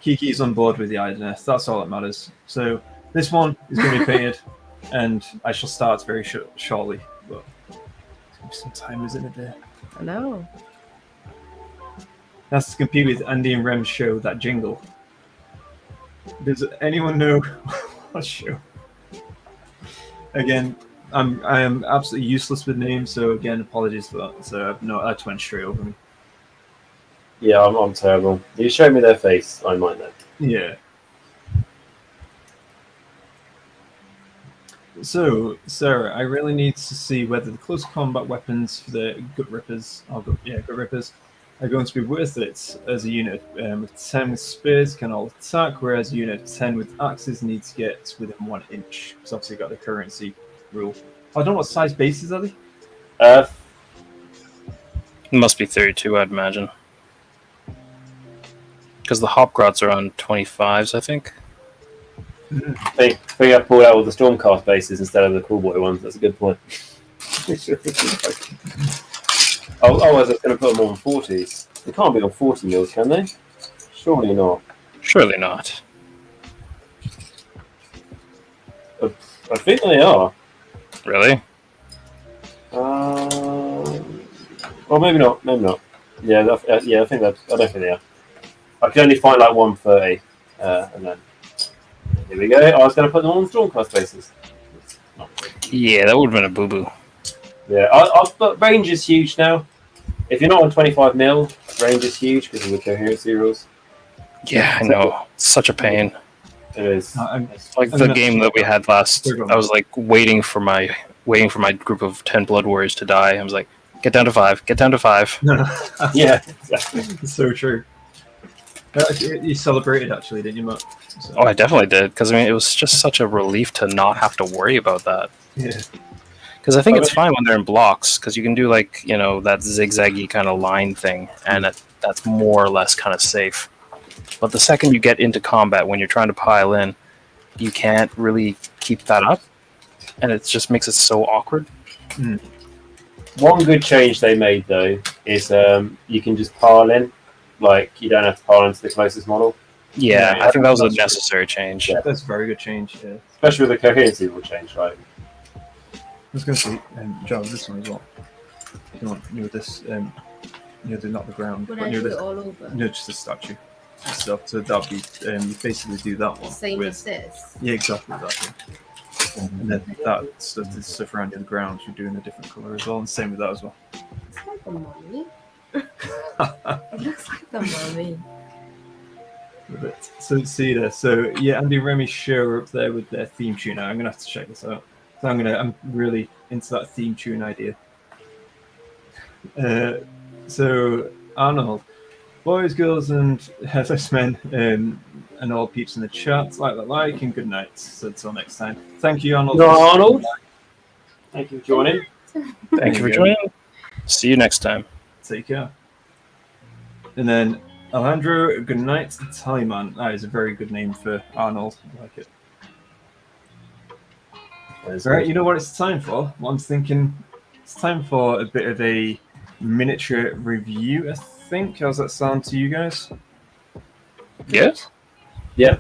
Kiki's on board with the Idoneth. That's all that matters. So this one is going to be painted, and I shall start very shortly. But it's going to be some time, isn't it? There. I know. That's to compete with Andy and Rem's show, that jingle. Does anyone know what show? Again, I am absolutely useless with names, so again, apologies for that. So no, that went straight over me. Yeah, I'm terrible. You show me their face, I might know. Yeah. So, Sarah, I really need to see whether the close combat weapons for the Gut Rippers, Gut Rippers, are going to be worth it as a unit. With 10 with spears can all attack, whereas a unit of 10 with axes needs to get within 1 inch. It's obviously got the currency rule. I don't know what size bases are they? It must be 32, I'd imagine. Because the Hopgrots are on 25s, I think. I think I pulled out all the Stormcast bases instead of the Cool Boy ones. That's a good point. I was going to put them on 40s. They can't be on 40 mils, can they? Surely not. Surely not. I think they are. Really? Or maybe not. Maybe not. Yeah, I think that. I don't think they are. I can only find like 130, and then here we go. I was going to put them on Stormcast bases. Yeah, that would have been a boo-boo. Yeah, but range is huge now. If you're not on 25 mil, range is huge because of the coherency rules. Yeah, I know. It's such a pain. It is. Like the game that we had last, I was like waiting for my group of 10 Blood Warriors to die. I was like, get down to 5, get down to 5. Yeah, exactly. It's so true. You celebrated actually, didn't you, Matt? So. Oh, I definitely did, because I mean, it was just such a relief to not have to worry about that. Yeah. Because I think it's fine when they're in blocks, because you can do like, you know, that zigzaggy kind of line thing, and that's more or less kind of safe. But the second you get into combat, when you're trying to pile in, you can't really keep that up, and it just makes it so awkward. Mm. One good change they made though is you can just pile in, like you don't have to pile into the closest model. Yeah, I think that was a necessary change. Yeah, that's a very good change. Yeah. Especially with the coherency rule change, right? I was going to say, John, this one as well. You want near this, not the ground, Would but I near do this, it all over? no, just the statue stuff. So that'd be you basically do that one. Same with, as this. Yeah, exactly that. Yeah. And then that stuff, the stuff around the ground, you're doing a different color as well, and same with that as well. It's like a mummy. It looks like the mummy. So see there. So yeah, Andy and Remy show are up there with their theme tune. Now I'm gonna have to check this out. So I'm really into that theme tune idea. So Arnold, boys, girls, and headless men, and all peeps in the chat, like, and good night. So until next time. Thank you, Arnold. No, Arnold. Thank you for joining. Thank you for joining. See you next time. Take care. And then Alejandro, good night, Tallyman. That is a very good name for Arnold. I like it. Right, you know what it's time for? Well, I'm thinking it's time for a bit of a miniature review, I think. How's that sound to you guys? Yes. Yeah.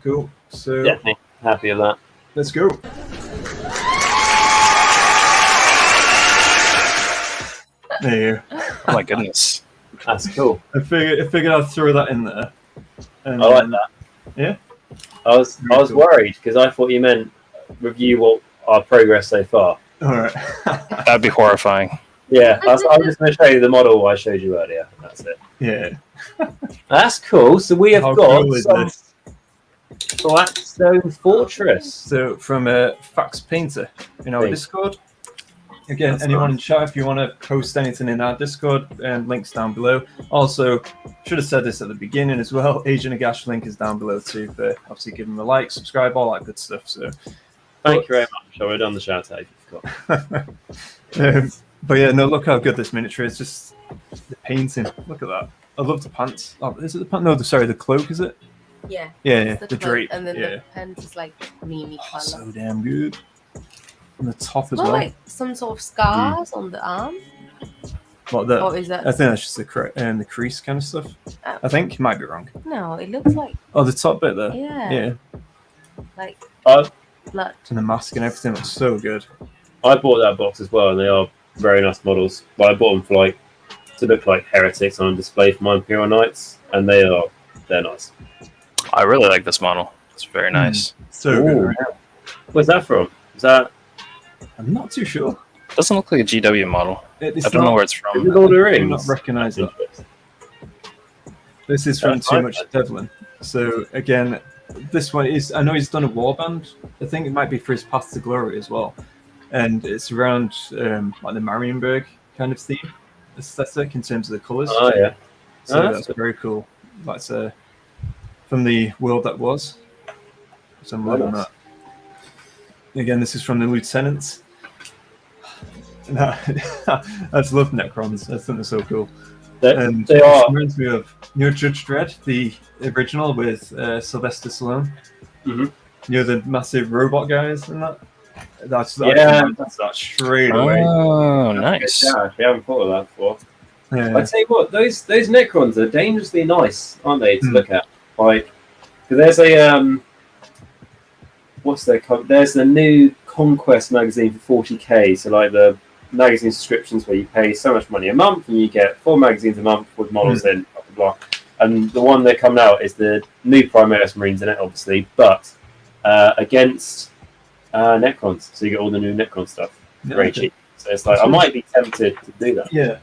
Cool. So Definitely happy with that. let's go. There you go. Oh my goodness. That's cool. I figured I'd throw that in there. And, I like that. Yeah? I was Very cool. worried because I thought you meant review what our progress so far. Alright. That'd be horrifying. Yeah, I'm just going to show you the model I showed you earlier. That's it. Yeah. That's cool. So we have How got cool is some this? Blackstone Fortress. So from Fax Painter in our Thanks. Discord. Again, That's anyone in nice. chat, if you want to post anything in our Discord, links down below. Also, should have said this at the beginning as well. Agent Nagash link is down below too. For obviously, give them a like, subscribe, all that good stuff. So, Thank you very much. I would have done the shout out if you forgot. but yeah, no, look how good this miniature is. Just the painting. Look at that. I love the pants. Oh, is it the pants? No, sorry, the cloak. Is it? Yeah. Yeah, It's the cloak, drape. and then Yeah. the pants is like creamy Oh, color. so damn good. And the top as Well, well. like some sort of scars on the arm. What the? Or is that? I think that's just the crease kind of stuff. Oh. I think might be wrong. No, it looks like. Oh, the top bit there. Yeah. Like blood. And the mask and everything looks so good. I bought that box as well, and they are very nice models. But I bought them for to look like heretics on display for my Imperial Knights, and they're nice. I really like this model. It's very nice. So good. Right? Where's that from? Is that? I'm not too sure. Doesn't look like a GW model. I don't know where it's Is from. it Lord of the I Rings? do not recognise that. This is from Too Much Devlin. So again, this one is. I know he's done a warband. I think it might be for his Path to Glory as well, and it's around like the Marienburg kind of theme aesthetic in terms of the colours. Oh yeah. So Oh, that's very cool. That's from the world that was. So I'm loving that. Again, this is from the Lieutenants. I just love Necrons. I think they're so cool. They are. It reminds me of Judge Dredd, the original with Sylvester Stallone. Mm-hmm. The massive robot guys and that. That's that straight away. Oh, nice. Yeah, we haven't thought of that before. Yeah. I tell you what, those Necrons are dangerously nice, aren't they, to look at? Like, 'cause there's a there's the new Conquest magazine for 40k. So like the magazine subscriptions where you pay so much money a month and you get 4 magazines a month with models in, blah, blah, blah. And the one they're coming out is the new Primaris Marines in it, obviously, but against Necrons. So you get all the new Necron stuff. Very cheap. So it's like, I might be tempted to do that. Yeah.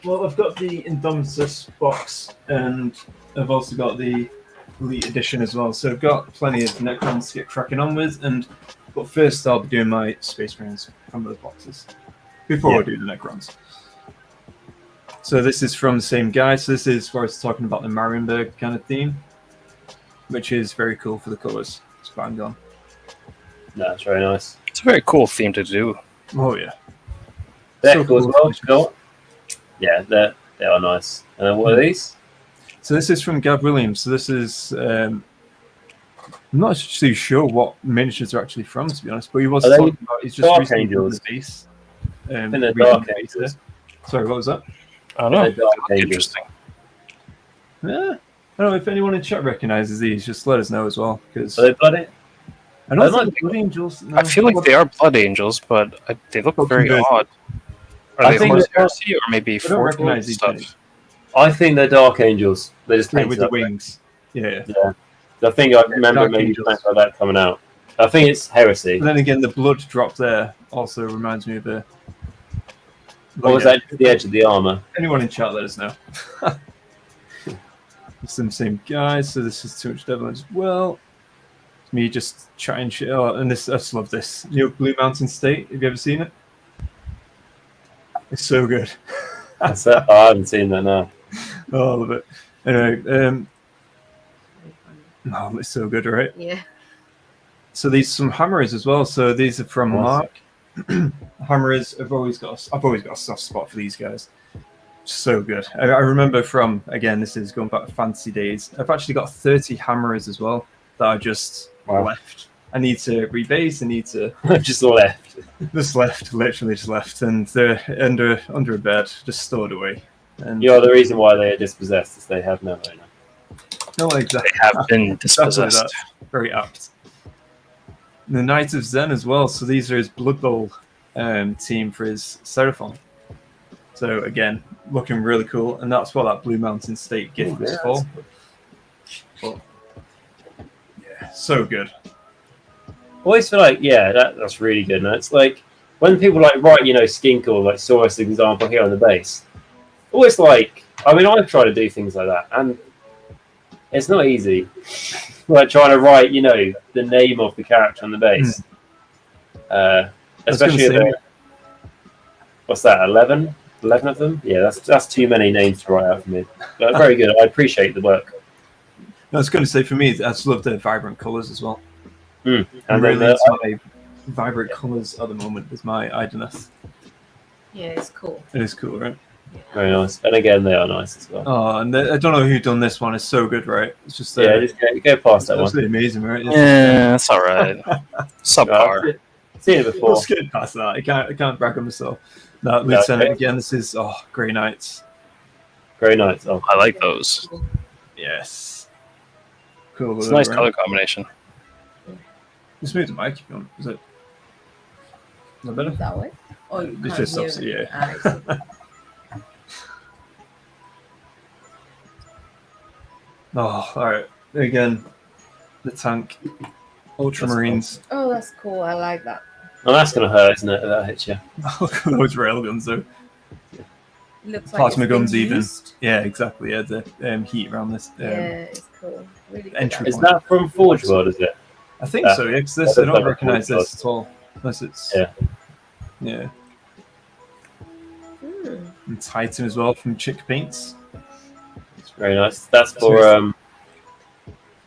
Well, I've got the Indomitus box, and I've also got the Elite Edition as well. So I've got plenty of Necrons to get cracking on with. But first, I'll be doing my Space Marines from those boxes before I do the Necrons. So this is from the same guy. So this is where I was talking about the Marienburg kind of theme, which is very cool for the colours. It's bang on. No, it's very nice. It's a very cool theme to do. Oh yeah. They're So cool as cool. well. Scott. Yeah, they are nice. And then what are these? So this is from Gav Williams. So this is I'm not actually sure what miniatures are actually from, to be honest. But he was talking about he's just Dark recently done Angels? the base. I think they're Dark redone the base there. Angels. Sorry, what was that? I don't know. They're Dark Angels. Interesting. Yeah. I don't know if anyone in chat recognizes these. Just let us know as well, because Are they bloody? I don't They're think Blood Angels. No. I feel like they are Blood Angels, but they look very converted. odd. Are I they think Horus they're- Heresy or maybe I don't Forge recognize these stuff? things. I think they're Dark Angels. They just Yeah, painted with the up. wings. Yeah. Yeah. I think I remember Dark maybe Angels. something like that coming out. I think it's Heresy. But then again, the blood drop there also reminds me of a. Or was that the edge of the armor? Anyone in chat, let us know. It's the same guys, so this is Too Much Devil as well. It's me just chatting shit. Oh, and this, I just love this. Blue Mountain State. Have you ever seen it? It's so good. That's it. Oh, I haven't seen that now. Oh, I love it. Anyway, it's so good, right? Yeah. So these some hammers as well. So these are from Awesome. Mark. Hammers. I've always got a soft spot for these guys. So good. I remember from, again, this is going back to fantasy days. I've actually got 30 hammers as well that I just left. I need to rebase. I need to Just left. literally just left, and they're under a bed, just stored away. And You're the reason why they are dispossessed, is they have no owner. no, exactly. They have been Exactly dispossessed. that. Very apt. The Knight of Zen as well. So these are his Blood Bowl team for his Seraphon. So again, looking really cool, and that's what that Blue Mountain State gift was for. But, yeah, so good. I always feel like, that's really good. And it's like, when people write, Skink or Saurus, as an example, here on the base, always I've tried to do things like that, and it's not easy. Like trying to write, the name of the character on the base. Especially what's that, 11? 11 of them? Yeah, that's too many names to write out for me. But very good. I appreciate the work. I was going to say, for me, I just love the vibrant colours as well. And I'm really then into my vibrant colours at the moment with my Idoneth. Yeah, it's cool. It is cool, right? very nice. And again, they are nice as well. Oh, and I don't know who done this one. It's so good, right? It's just Yeah, just go past that one. absolutely amazing, right? Yeah, that's all right. Subpar. Seen it before. Let's get past that. I can't brag on myself. No, Lieutenant again. This is Grey Knights. Grey Knights. Oh, I like those. Yes. Cool. It's a nice color combination. Just move the mic if you want. Is that better? That way? Oh, It's just obviously, yeah. Oh, all right. Again, the tank, Ultramarines. Oh, that's cool. I like that. well, that's gonna hurt, isn't it? If that hits you. Look at those railguns, though. Looks like Plasma it's been guns, even. used. Yeah, exactly. Yeah, the heat around this. Yeah, it's cool. Really good. Entry Is that from Forge World? Is it? I think so. Yeah, because I don't recognize this at all, unless it's yeah. And Titan as well from Chick Paints. It's very nice. That's for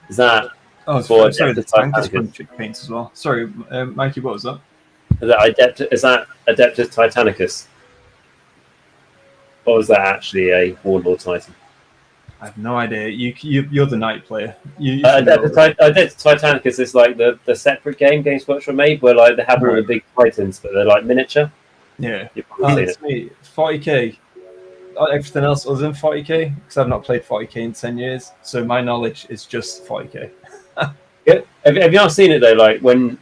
Is that? Oh, For sorry, the Adeptus tank is Titanicus. from Chick Paints as well. Sorry, Mikey, what was that? Is that Adeptus Titanicus? Or is that actually a Warlord Titan? I have no idea. You're the knight player. Adeptus Titanicus is like the separate game Games Workshop made, where like they have all the big Titans, but they're like miniature. Yeah. You've probably seen it. Me, 40k. Everything else other than 40k, because I've not played 40k in 10 years, so my knowledge is just 40k. Yeah. Have you not seen it though? Like when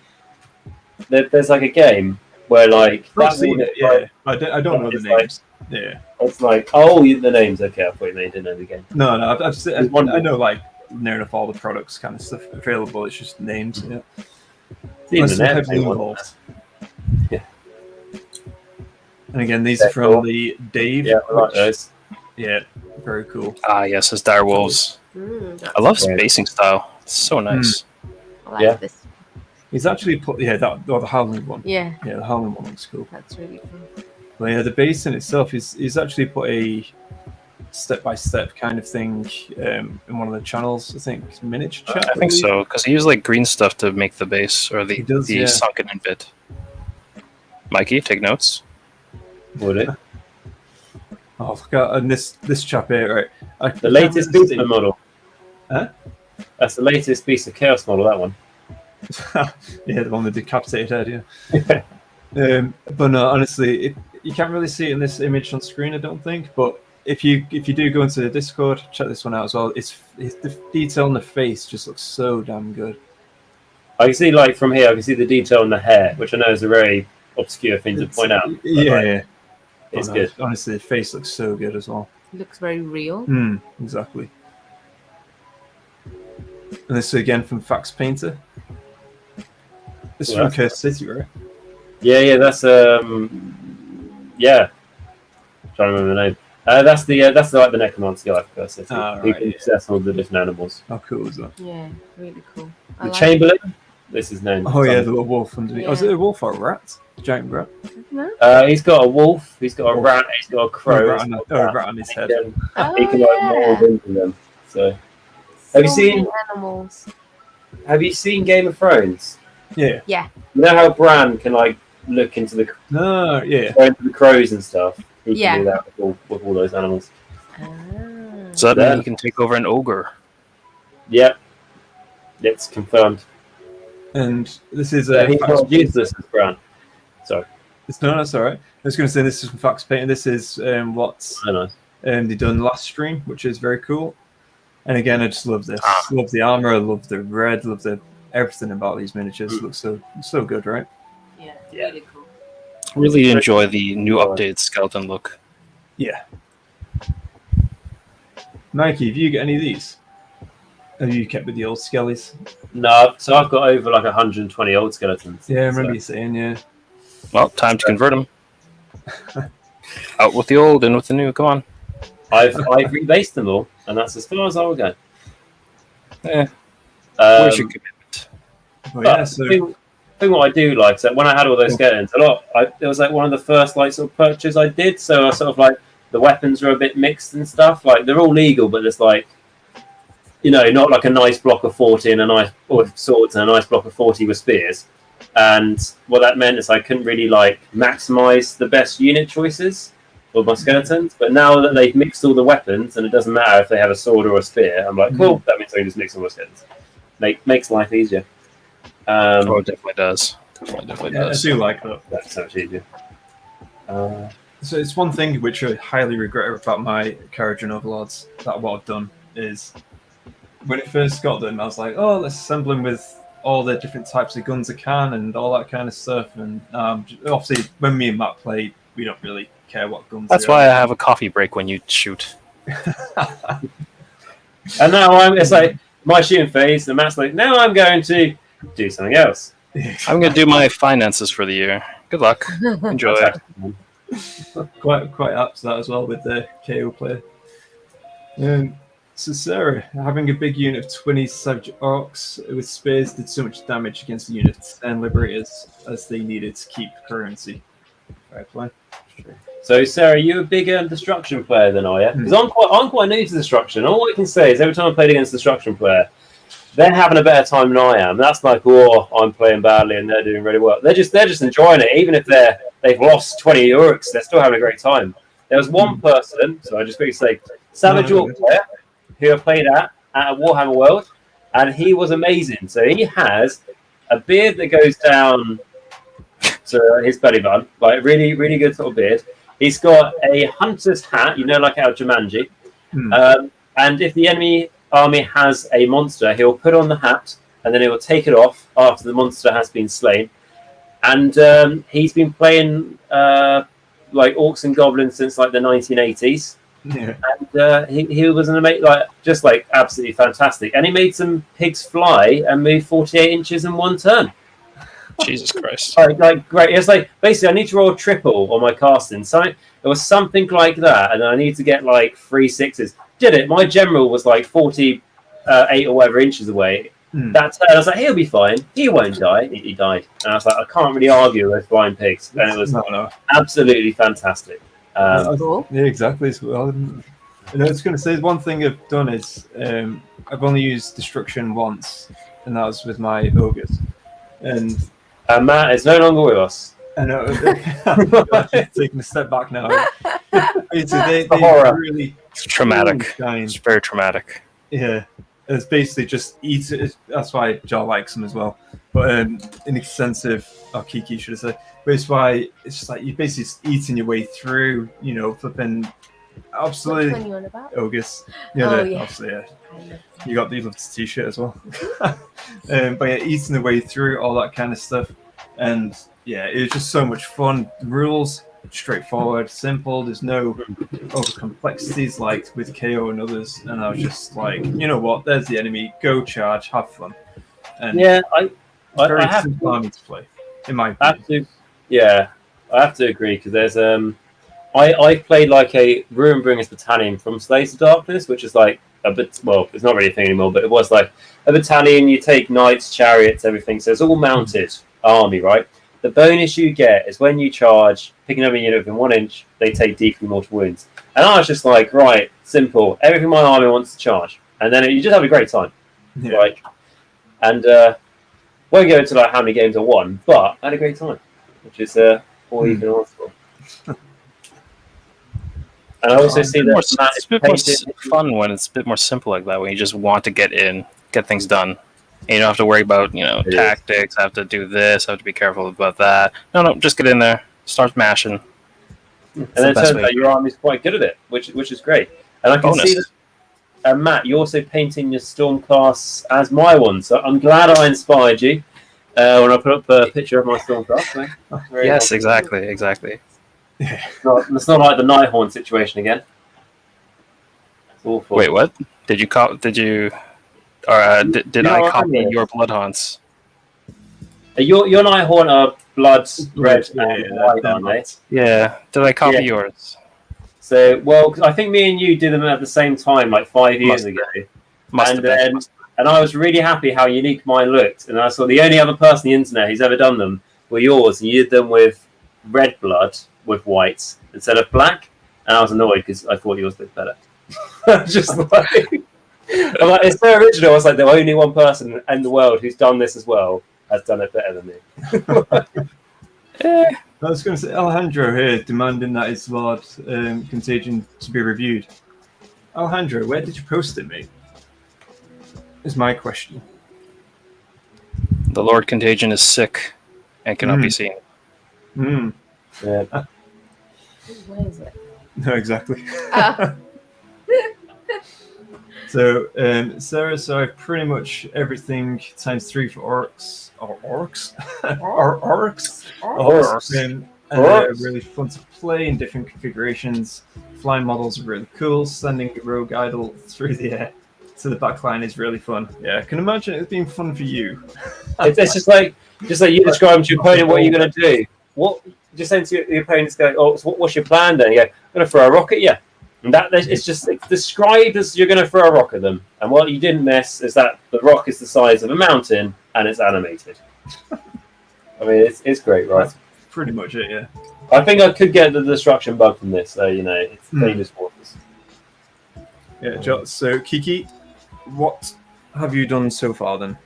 there's like a game where like I've seen it, yeah. like, I don't know the it's like- names. Yeah. it's like the names. Okay, I thought you didn't know the game. No, I've seen, There's one- I know like near enough all the products kind of stuff available. It's just names. Yeah. It's even Unless an they're airplane heavily one. involved. Yeah. And again, these Yeah, are from cool. the Dave. Yeah, I like which- those. Yeah, very cool. Ah, yes, it's Dire Wolves. I love his Right. basing style. It's so nice. I like Yeah. this. He's actually put the Howling one. Yeah, Yeah, the Howling one looks cool. that's really cool. But yeah, the base in itself he's actually put a step-by-step kind of thing in one of the channels. I think miniature chat. I think so, because he used like green stuff to make the base or He does, the yeah. sunken in bit. Mikey, take notes. Would it? Oh, look at and this chap here, right? The latest Beastman model. Huh? That's the latest Beast of Chaos model. That one. Yeah, the one with the decapitated head. Yeah. But no, honestly, you can't really see it in this image on screen, I don't think. But if you do go into the Discord, check this one out as well. It's the detail on the face just looks so damn good. I can see like from here. I can see the detail on the hair, which I know is a very obscure thing to point out. but, Yeah, like, yeah. it's But no, good. Honestly, the face looks so good as well. Looks very real. Exactly. And this is again from Fax Painter. This is Well, from Cursed City, right? Yeah. That's yeah. Trying to remember the name. That's like the Necromancer guy for Cursed City. Ah, He right, can yeah. possess all the different animals. How cool is that? Yeah, really cool. I The like Chamberlain. This is known. Oh yeah, the little wolf underneath. Yeah. Oh, is it a wolf or a rat? Giant rat. it. No? He's got a wolf. He's got a Wolf. rat. He's got a Oh, crow. a rat, he's on, got oh, a that. rat on his head. He can like mold into them. So, Have you So seen- many animals? have you seen Game of Thrones? Yeah. Yeah. You know how Bran can like look into the No, yeah. go into the crows and stuff. He can Yeah. do that with all those animals. Ah. So that Yeah. means he can take over an ogre. Yep, it's confirmed. And this is He's Fax not useless as Bran. Sorry, No, that's all right. I was going to say this is from Fax Painter. This is what I know. they done last stream, which is very cool. And again, I just love this. Ah. Love the armor. I love the red. Love the everything about these miniatures. Looks so good, right? Yeah, Yeah. really cool. Really enjoy the new updated skeleton look. Yeah. Mikey, have you got any of these? Have you kept with the old skellies? No, so I've got over like 120 old skeletons. Yeah, I remember So- you saying, yeah. Well, time to convert them. Out with the old, in with the new. Come on. I've rebased them all, and that's as far as I will go. Eh, where's your Um, commitment? Well, yeah, but so the thing what I do like, so when I had all those skeletons, it was like one of the first like sort of purchases I did. So I sort of like the weapons were a bit mixed and stuff. Like they're all legal, but it's like, you know, not like a nice block of 40 and a nice or swords and a nice block of 40 with spears. And what that meant is I couldn't really like maximize the best unit choices for my skeletons. But now that they've mixed all the weapons, and it doesn't matter if they have a sword or a spear, I'm like, cool. That means I can just mix all my skeletons. Makes life easier. Oh, it definitely does. definitely Yeah, I does. do like that. That's so much easier. So it's one thing which I highly regret about my Karajan Overlords, that what I've done is, when I first got them, I was like, oh, let's assemble them with all the different types of guns I can and all that kind of stuff. And obviously, when me and Matt play, we don't really care what guns That's why I have a coffee break when you shoot. And now it's like my shooting phase, and Matt's like, now I'm going to do something else. I'm going to do my finances for the year. Good luck. Enjoy. Quite apt to that as well with the KO player. So Sarah, having a big unit of 20 Savage Orcs with spears did so much damage against the unit of 10 Liberators as they needed to keep currency. Fair play. So Sarah, you a bigger destruction player than I am? Because I'm quite new to destruction. All I can say is every time I played against a destruction player, they're having a better time than I am. That's like, oh, I'm playing badly and they're doing really well. They're just enjoying it. Even if they've lost 20 orcs, they're still having a great time. There was one person, so I just quickly say, Savage Orc player, who I played at a Warhammer World, and he was amazing. So he has a beard that goes down to his belly button, like really, really good sort of beard. He's got a hunter's hat, like out of Jumanji. And if the enemy army has a monster, he'll put on the hat, and then he will take it off after the monster has been slain. And he's been playing like orcs and goblins since like the 1980s. Yeah. And he was an amazing, just absolutely fantastic. And he made some pigs fly and move 48 inches in one turn. Jesus Christ! Great. It's like basically I need to roll a triple on my casting. So it was something like that, and I need to get 3 6s. Did it? My general was 48 or whatever inches away. That turn, I was like, he'll be fine. He won't die. He died, and I was like, I can't really argue with flying pigs. And it was absolutely fantastic. Yeah, exactly. Well, I was going to say one thing I've done is I've only used destruction once, and that was with my ogres. And Matt is no longer with us. I know. Taking a step back now. They really it's traumatic. It's very traumatic. Yeah, it's basically just eat it. That's why Jar likes them as well. But in the sense of Kiki, should I say? But it's why it's just like you're basically just eating your way through. Flipping absolutely ogres. Obviously, yeah. You got the t-shirt as well. But yeah, eating the way through all that kind of stuff, and yeah, it was just so much fun. Rules straightforward, simple. There's no over complexities like with KO and others. And I was just like, you know what? There's the enemy. Go charge, have fun. And yeah, very simple army to play. In my opinion. I have to agree because there's I played a Ruinbringers battalion from Slaves of Darkness, which is a bit, well, it's not really a thing anymore, but it was a battalion. You take knights, chariots, everything. So it's all mounted army, right? The bonus you get is when you charge, picking up a unit within 1 inch, they take deeply mortal wounds. And I was just like, right, simple. Everything my army wants to charge, and then you just have a great time. Yeah. And won't go into how many games I won, but I had a great time, which is all you can ask for. And I also see that it's a bit more fun when it's a bit more simple like that, when you just want to get things done. And you don't have to worry about, tactics, I have to do this, I have to be careful about that. No, just get in there, start mashing. And then it turns out your army's quite good at it, which is great. And I can see that, Matt, you're also painting your storm class as my one, so I'm glad I inspired you when I put up a picture of my storm class. Yes, exactly. It's not like the Nighthorn situation again. It's awful. Wait, what? Did I copy your Bloodhounds? Your Nighthorn are blood red and white, aren't they? Yeah. Did I copy yours? So, I think me and you did them at the same time, 5 years ago. And I was really happy how unique mine looked. And I saw the only other person on the internet who's ever done them were yours. And you did them with red blood with whites instead of black. And I was annoyed because I thought yours looked better. Just it's so original. I was like, the only one person in the world who's done this as well has done it better than me. I was going to say, Alejandro here demanding that his Lord Contagion to be reviewed. Alejandro, where did you post it, mate? Is my question. The Lord Contagion is sick. and cannot be seen. Yeah. Where is it? No, exactly. Ah. So, Sarah, so I've pretty much everything ×3 for orcs. Or orcs? Orcs? Orcs. And they're really fun to play in different configurations. Flying models are really cool. Sending a rogue idol through the air to the backline is really fun. Yeah, I can imagine it being fun for you. It's just like you describe to your opponent what you're going to do. What just saying to your opponents, go, oh, so what's your plan then? You go, I'm going to throw a rock at you. And it's just described as you're going to throw a rock at them. And what you didn't miss is that the rock is the size of a mountain and it's animated. I mean, it's great, right? That's pretty much it, yeah. I think I could get the destruction bug from this, so, you know, it's dangerous waters. Yeah, so Kiki, what have you done so far then?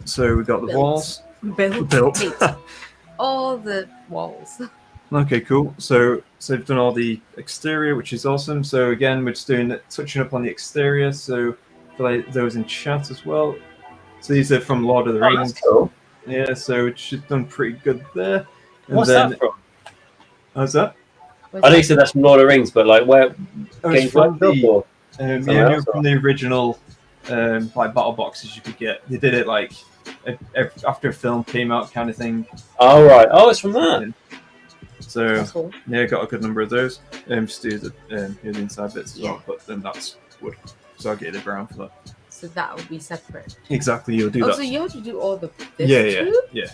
So we've got the walls. Built. All the walls. Okay, cool. So they've done all the exterior, which is awesome. So again, we're just touching up on the exterior. So for those in chat as well. So these are from Lord of the Rings. That's cool. Yeah, so it's done pretty good there. And What's that from? How's that? I know you said that's from Lord of the Rings, but like where? It's from the from the original like battle boxes you could get. They did it like after a film came out, kind of thing. Oh right. Oh, it's from that. So Cool. yeah, got a good number of those. Just do the inside bits as well, but then that's wood. So I'll get the brown for that. So that will be separate. Exactly, you'll do Oh, that. so you have to do all the this Yeah.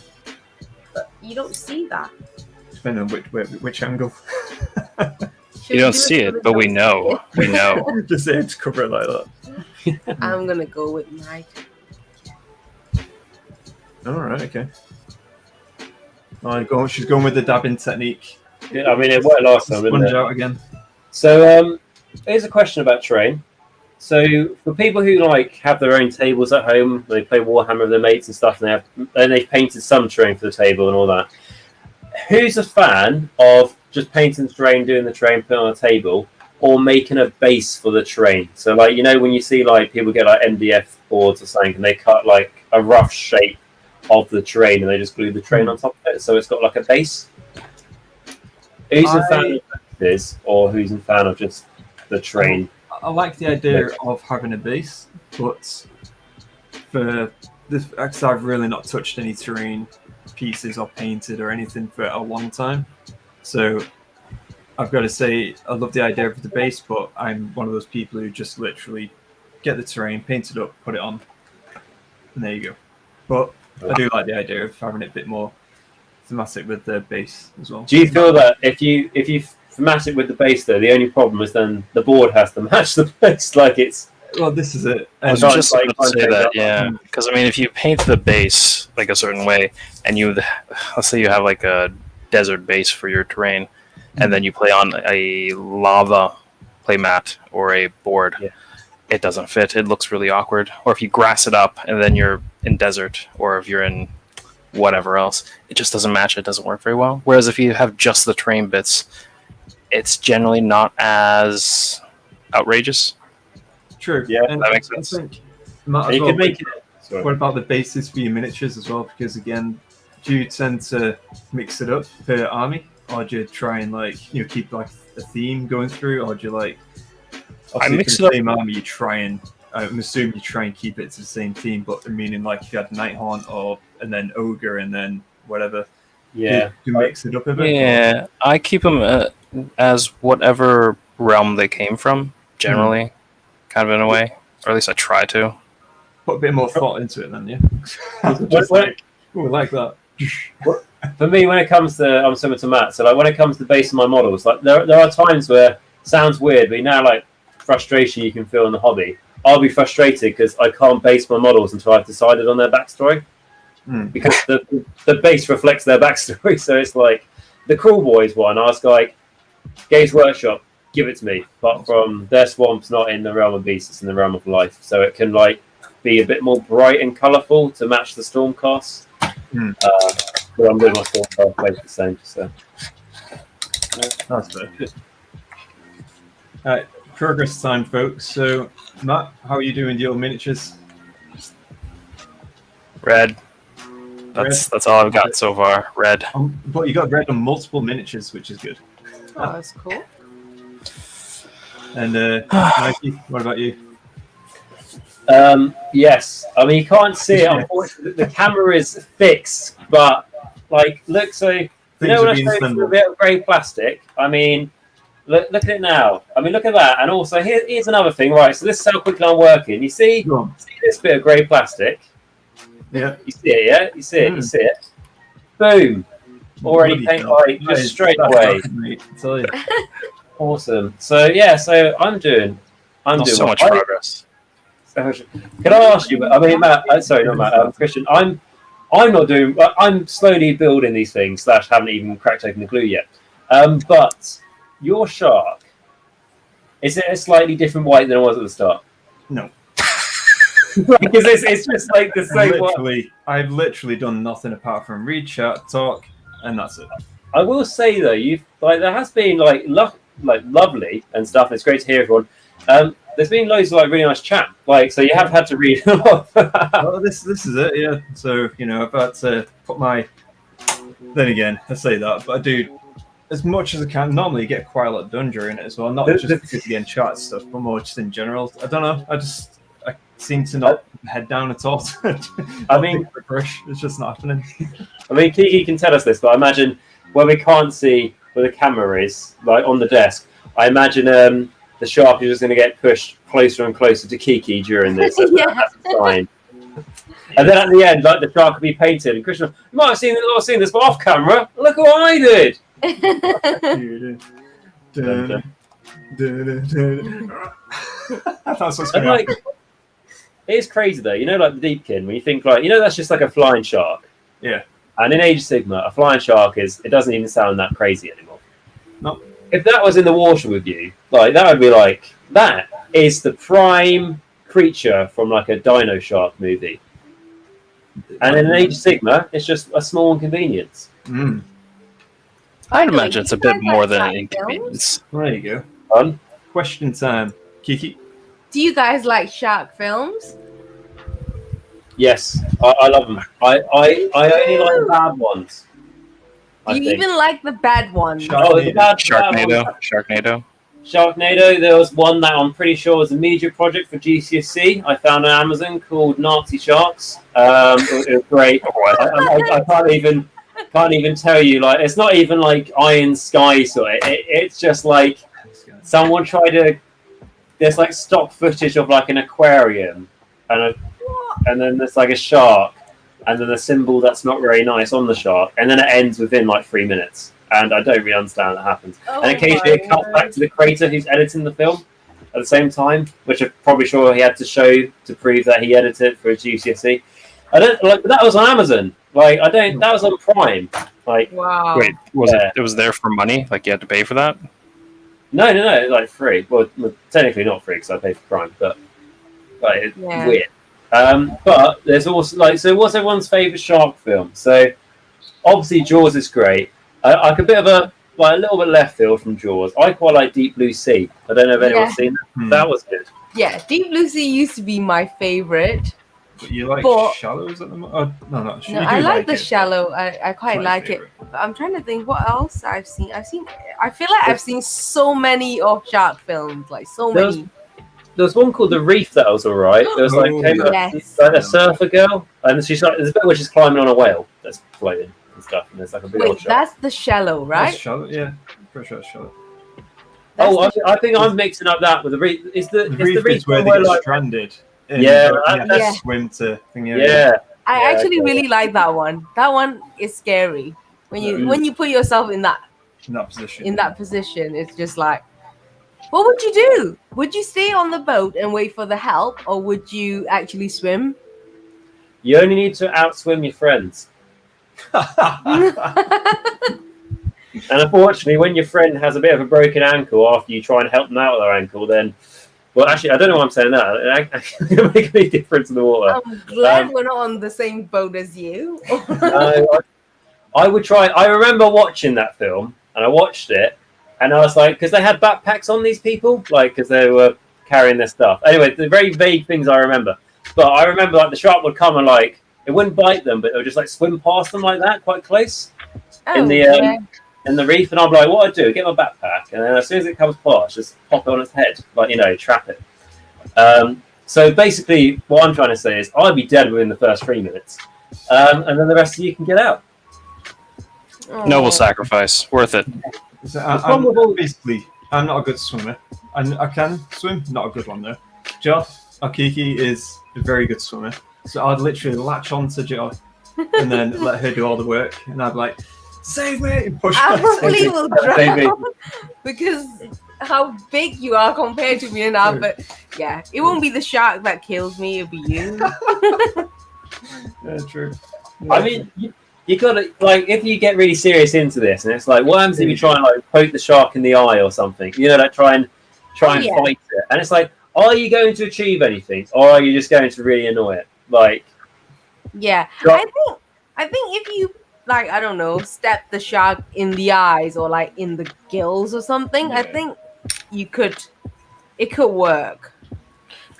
But you don't see that. Depending on which angle. Should You don't do see from it, but we top? know. We know. Just say to cover it like that. I'm gonna go with my. All right, okay. She's going with the dabbing technique. Yeah, I mean, it worked last time, didn't Sponge it? out again. So, here's a question about terrain. So, for people who like have their own tables at home, they play Warhammer with their mates and stuff, and they've painted some terrain for the table and all that. Who's a fan of just painting the terrain, doing the terrain, putting on a table, or making a base for the terrain? So, like, you know, when you see like people get like MDF boards or something, and they cut like a rough shape of the terrain, and they just glue the terrain on top of it, so it's got like a base. Who's a fan of this, or who's a fan of just the terrain? I like the idea of having a base, but for this, because I've really not touched any terrain pieces or painted or anything for a long time. So I've got to say, I love the idea of the base, but I'm one of those people who just literally get the terrain, paint it up, put it on, and there you go. But I do like the idea of having it a bit more thematic with the base as well. Do you feel that if you thematic with the base, though, the only problem is then the board has to match the base? Like it's. Well, this is it. I was just going to say that, yeah. Because, I mean, if you paint the base like a certain way, and let's say you have like a desert base for your terrain, and then you play on a lava playmat or a board, it doesn't fit. It looks really awkward. Or if you grass it up, and then you're in desert, or if you're in whatever else, it just doesn't match. It doesn't work very well. Whereas if you have just the terrain bits, it's generally not as outrageous. True. Yeah, and that makes sense. I think might as You well can make it. What about the bases for your miniatures as well? Because again, do you tend to mix it up per army, or do you try and keep like a theme going through, or do you like? I mix for it the same army, you try and I'm assuming you try and keep it to the same theme, but meaning like if you had Nighthaunt and then Ogre and then whatever. Yeah, do you mix it up a bit? Yeah, I keep them as whatever realm they came from, generally, kind of in a way, or at least I try to. Put a bit more thought into it then, yeah. Like that. For me, when it comes to, I'm similar to Matt. So, like, when it comes to basing my models, like there are times where it sounds weird, but like frustration you can feel in the hobby. I'll be frustrated because I can't base my models until I've decided on their backstory, because the base reflects their backstory. So it's like the Cruel Boys one. I was like, Games Workshop, give it to me. But from their swamp's not in the realm of beasts; it's in the realm of life. So it can be a bit more bright and colourful to match the Stormcast. But I'm doing my Stormcast place the same. So that's fair. All right, progress time, folks. So, Matt, how are you doing with your miniatures? Red. That's all I've got so far. Red. But you got red on multiple miniatures, which is good. Oh, that's cool. And Mikey, what about you? Yes, I mean you can't see it. Unfortunately, the camera is fixed, but like, look. So you know when I showed you a bit of grey plastic. I mean, look at it now. I mean, look at that. And also, here's another thing. Right. So this is how quickly I'm working. You see this bit of grey plastic? Yeah. You see it? Yeah. You see it? You see it? Boom. Already paint like just straight away. Awesome. So yeah. So I'm doing so much progress. Can I ask you? I mean, Matt. Sorry, not Matt. Christian. I'm not doing. I'm slowly building these things. / haven't even cracked open the glue yet. But your shark, is it a slightly different white than it was at the start? No. Because it's just like the same white. I've literally done nothing apart from read, chat, talk, and that's it. I will say though, there has been lovely and stuff. It's great to hear everyone. There's been loads of really nice chat. So you have had to read a lot. Well, this is it, yeah. So I've had to put my. Then again, I say that, but I do as much as I can. Normally, you get quite a lot done during it as well. Not just because you get chat stuff, but more just in general. I don't know. I seem to not head down at all. I mean, it's just not happening. I mean, Kiki can tell us this, but I imagine where we can't see where the camera is, on the desk. I imagine the shark is just going to get pushed closer and closer to Kiki during this. That's a sign. And then at the end, the shark will be painted. And Christian, you might have seen this, but off camera. Look what I did. That's what's going on. It is crazy though, the Deepkin, when you think that's just like a flying shark. Yeah. And in Age of Sigmar, a flying shark it doesn't even sound that crazy anymore. No. If that was in the water with you, that would be that is the prime creature from a Dino Shark movie. And in Age of Sigmar, it's just a small inconvenience. I'd imagine it's a bit more than an inconvenience. There you go. Fun. Question time. Kiki? Do you guys like shark films? Yes, I love them. I only like the bad ones. Do you even like the bad ones? Sharknado. Sharknado. There was one that I'm pretty sure was a media project for GCSE. I found on Amazon called Nazi Sharks. It was great. I can't even tell you. It's not even Iron Sky sort of. It's just someone tried to. There's stock footage of an aquarium, and then there's a shark, and then a symbol that's not very nice on the shark, and then it ends within 3 minutes. And I don't really understand that happens. And occasionally it cuts back to the creator who's editing the film at the same time, which I'm probably sure he had to show to prove that he edited for a GCSE. I don't that was on Amazon. That was on Prime. Wow. Wait, it was there for money? You had to pay for that? No, free. Well, technically not free because I pay for Prime, but it's weird. But there's also so what's everyone's favourite shark film? So obviously Jaws is great. A bit of a little bit left field from Jaws. I quite like Deep Blue Sea. I don't know if anyone's seen that. That was good. Yeah, Deep Blue Sea used to be my favourite. But you Shallows at the moment? Oh, no. I like the Shallow. I quite like it. But I'm trying to think what else I've seen. I feel like I've seen so many of shark films. Many. There was one called The Reef that was alright. There was a surfer girl, and there's a bit where she's climbing on a whale that's floating and stuff, and there's a big old shark. That's the Shallow, right? That's Shallow, yeah. I'm pretty sure it's Shallow. I think I'm mixing up that with The Reef. The Reef is where they get stranded. Swim to thing. I actually really like that one. That one is scary. When you put yourself in that position, it's just what would you do? Would you stay on the boat and wait for the help, or would you actually swim? You only need to outswim your friends. And unfortunately, when your friend has a bit of a broken ankle after you try and help them out with their ankle, then... Well, actually, I don't know why I'm saying that. It doesn't make any difference in the water. I'm glad we're not on the same boat as you. I would try... I remember watching that film, and I watched it, and I was because they had backpacks on these people, because they were carrying their stuff. Anyway, the very vague things I remember. But I remember the shark would come and it wouldn't bite them, but it would just like swim past them like that, quite close in the reef. And I'm like, what I do? Get my backpack, and then as soon as it comes past, just pop it on its head, like trap it. So basically, what I'm trying to say is, I'd be dead within the first 3 minutes, and then the rest of you can get out. Noble sacrifice, worth it. So basically, I'm not a good swimmer. I can swim, not a good one though. Joe, our Kiki, is a very good swimmer. So I'd literally latch onto Jo and then let her do all the work, and I'd be like, save me! And push I her. probably will drown because how big you are compared to me now. But yeah, it won't be the shark that kills me; it'll be you. Yeah, true. I mean, you gotta, like, if you get really serious into this, and it's like, what happens if you try and like poke the shark in the eye or something? Like try and fight it, and it's like, are you going to achieve anything, or are you just going to really annoy it? Like, yeah, I think if you like, I don't know, step the shark in the eyes or like in the gills or something, I think it could work.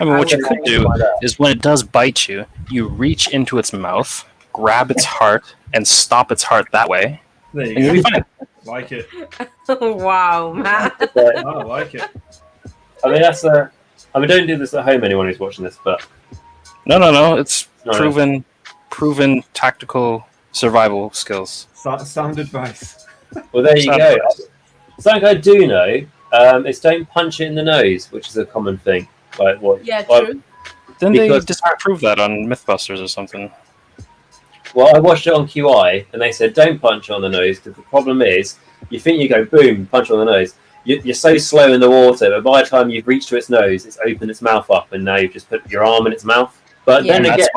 I mean, what you could do is when it does bite you, you reach into its mouth, grab its heart, and stop its heart that way. There And you'll you be go. fine. Like it. Wow, man. I like it. I mean, I mean, don't do this at home, anyone who's watching this, but No. It's No. proven tactical survival skills. Sound advice. well, there you Sound go. advice. Something I do know is don't punch it in the nose, which is a common thing. Like what? Yeah, like, true. Didn't they Because- disprove that on Mythbusters or something? Well, I watched it on QI, and they said don't punch on the nose, because the problem is you think you go boom, punch on the nose. You're so slow in the water, but by the time you've reached to its nose, it's opened its mouth up, and now you've just put your arm in its mouth. But then And again, that's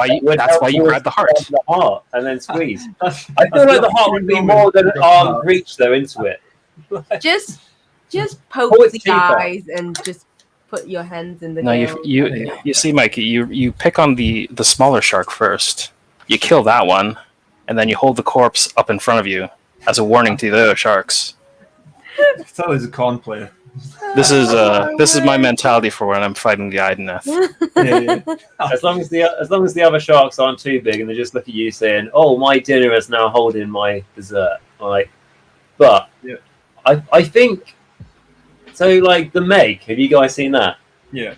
why you grab the heart. the heart and then squeeze. I feel like the heart would be more than an arm's reach though into it. Just poke Pull its the teeth out. eyes and just put your hands in the No, gills. you see, Mikey, you pick on the smaller shark first. You kill that one, and then you hold the corpse up in front of you as a warning to the other sharks. It's always a con player. This is my mentality for when I'm fighting the Ideneth. Yeah. As long as the other sharks aren't too big and they just look at you saying, "Oh, my dinner is now holding my dessert." Like, but Yeah. I think so. Like the Meg, have you guys seen that? Yeah.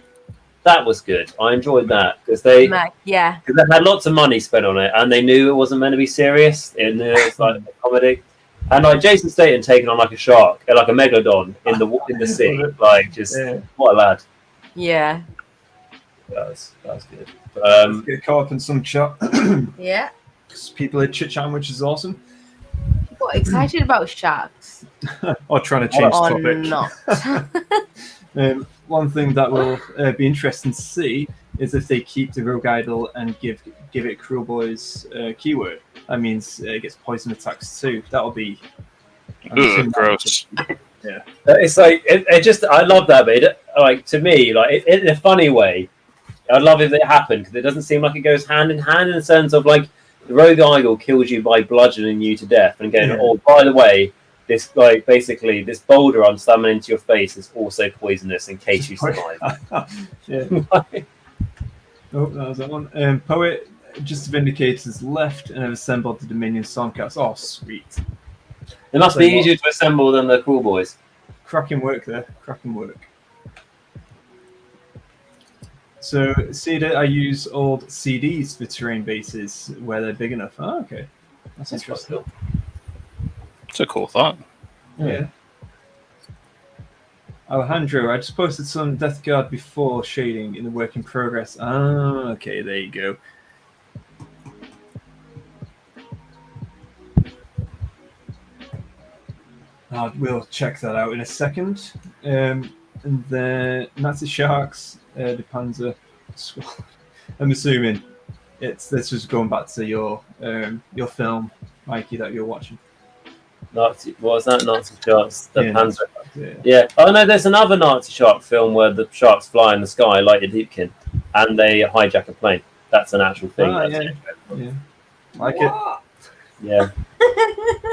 That was good. I enjoyed that because they Yeah. had lots of money spent on it and they knew it wasn't meant to be serious. It was like a comedy. And like Jason Statham taking on like a shark, like a megalodon in the sea, like just what a lad. Yeah. That was good. Let's get caught up in some chat. Yeah. People are chit-chatting, which is awesome. People are excited about sharks. Or trying to change Or topic. not. One thing that will be interesting to see is if they keep the rogue idol and give it Cruel Boy's keyword. That means it gets poison attacks too. That'll be Gross. Yeah. It's like it just I love that bit. Like to me, like in a funny way, I'd love if it happened because it doesn't seem like it goes hand in hand in the sense of like the rogue idol kills you by bludgeoning you to death and going, oh, by the way, this like basically this boulder I'm slamming into your face is also poisonous in case you survive. Yeah. Oh, that was that one. Poet just vindicates his left and have assembled the Dominion Songcast. Oh, sweet. It must be easier to assemble than the Cool Boys. Cracking work there. Cracking work. So, Cedar, I use old CDs for terrain bases where they're big enough. Oh, okay. That's interesting. It's a cool thought. Yeah. Alejandro, I just posted some Death Guard before shading in the work in progress. Ah, okay, there you go. We'll check that out in a second. And then Nazi Sharks, the Panzer Squad. I'm assuming this was going back to your film, Mikey, that you're watching. Nazi, what was that? Nazi Sharks, the Panzer. Yeah. Yeah. Oh no, there's another Nazi shark film where the sharks fly in the sky like a deepkin, and they hijack a plane. That's an actual thing. Yeah. Like it. Yeah.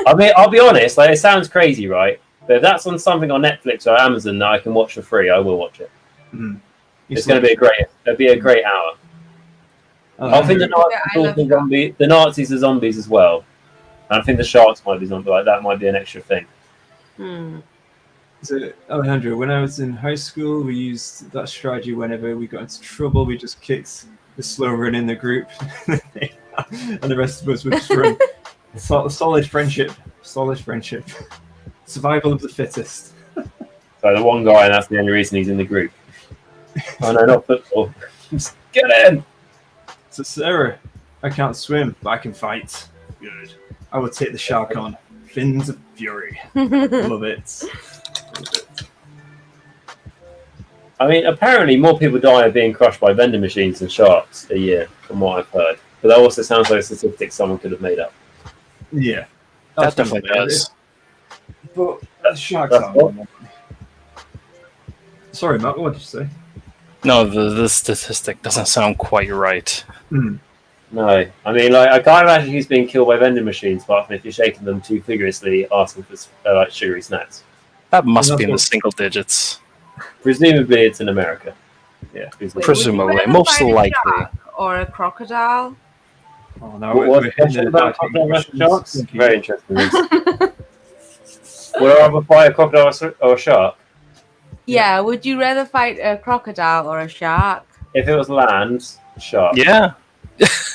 I mean, I'll be honest. Like, it sounds crazy, right? But if that's on something on Netflix or Amazon that I can watch for free, I will watch it. Mm. It's going to be a great. It'll be a great hour. I think the Nazis are zombies as well. And I think the sharks might be zombies. Like that might be an extra thing. So, Alejandro, when I was in high school, we used that strategy whenever we got into trouble. We just kicked the slow run in the group, and the rest of us would just run. Solid friendship. Survival of the fittest. So the one guy, and that's the only reason he's in the group. Oh no, not football. Just get in! So, Sarah, I can't swim, but I can fight. Good. I will take the shark on. Fins of fury. Love it. I mean, apparently more people die of being crushed by vending machines than sharks a year, from what I've heard. But that also sounds like a statistic someone could have made up. Yeah. That definitely does. But sharks are. Sorry, Matt, what did you say? No, the statistic doesn't sound quite right. No, I mean, like, I can't imagine he's being killed by vending machines, apart from if you're shaking them too vigorously, asking for like sugary snacks. That must be in the single digits. Presumably, it's in America. Yeah, presumably, most likely. Or a crocodile. Oh no, we're hitting about sharks. Very interesting. Would I rather fight a crocodile or a shark? Yeah, would you rather fight a crocodile or a shark? If it was land, shark. Yeah.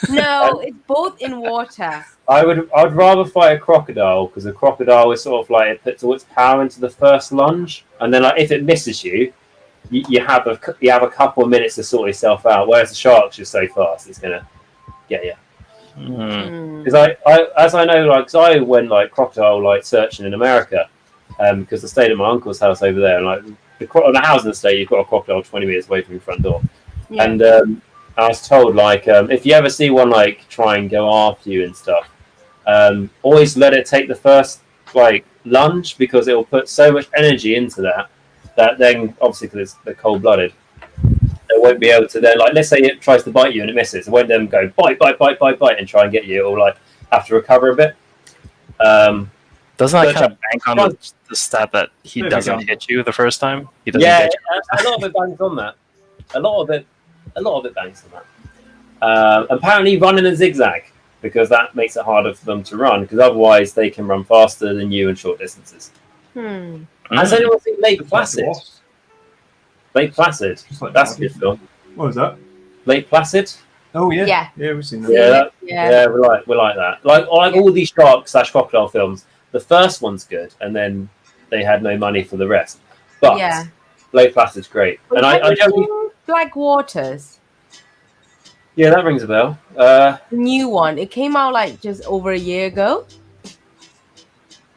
No, it's both in water. I'd rather fight a crocodile because a crocodile is sort of like it puts all its power into the first lunge, and then like if it misses you, you have a couple of minutes to sort yourself out. Whereas the shark's just so fast, it's gonna get you. Because as I know, like, cause I went like crocodile like searching in America, because I stayed at my uncle's house over there, and like the housing estate, you've got a crocodile 20 meters away from your front door, and I was told like if you ever see one like try and go after you and stuff, always let it take the first like lunge because it will put so much energy into that then obviously because they're cold blooded, they won't be able to then like let's say it tries to bite you and it misses, it won't then go bite and try and get you, or like have to recover a bit. Doesn't that kind of bank on the stat that he doesn't hit you the first time? He doesn't get you. A lot of it banks on that. A lot of it banks on that. Apparently run in a zigzag because that makes it harder for them to run, because otherwise they can run faster than you in short distances. Has anyone seen Lake Placid? Lake Placid. Like that's a good film. What was that? Lake Placid. Oh yeah, we've seen that. Yeah, we like that. Like all these shark/crocodile films. The first one's good, and then they had no money for the rest. But Lake Placid's great. But and I don't Black Waters. Yeah, that rings a bell. The new one. It came out like just over a year ago.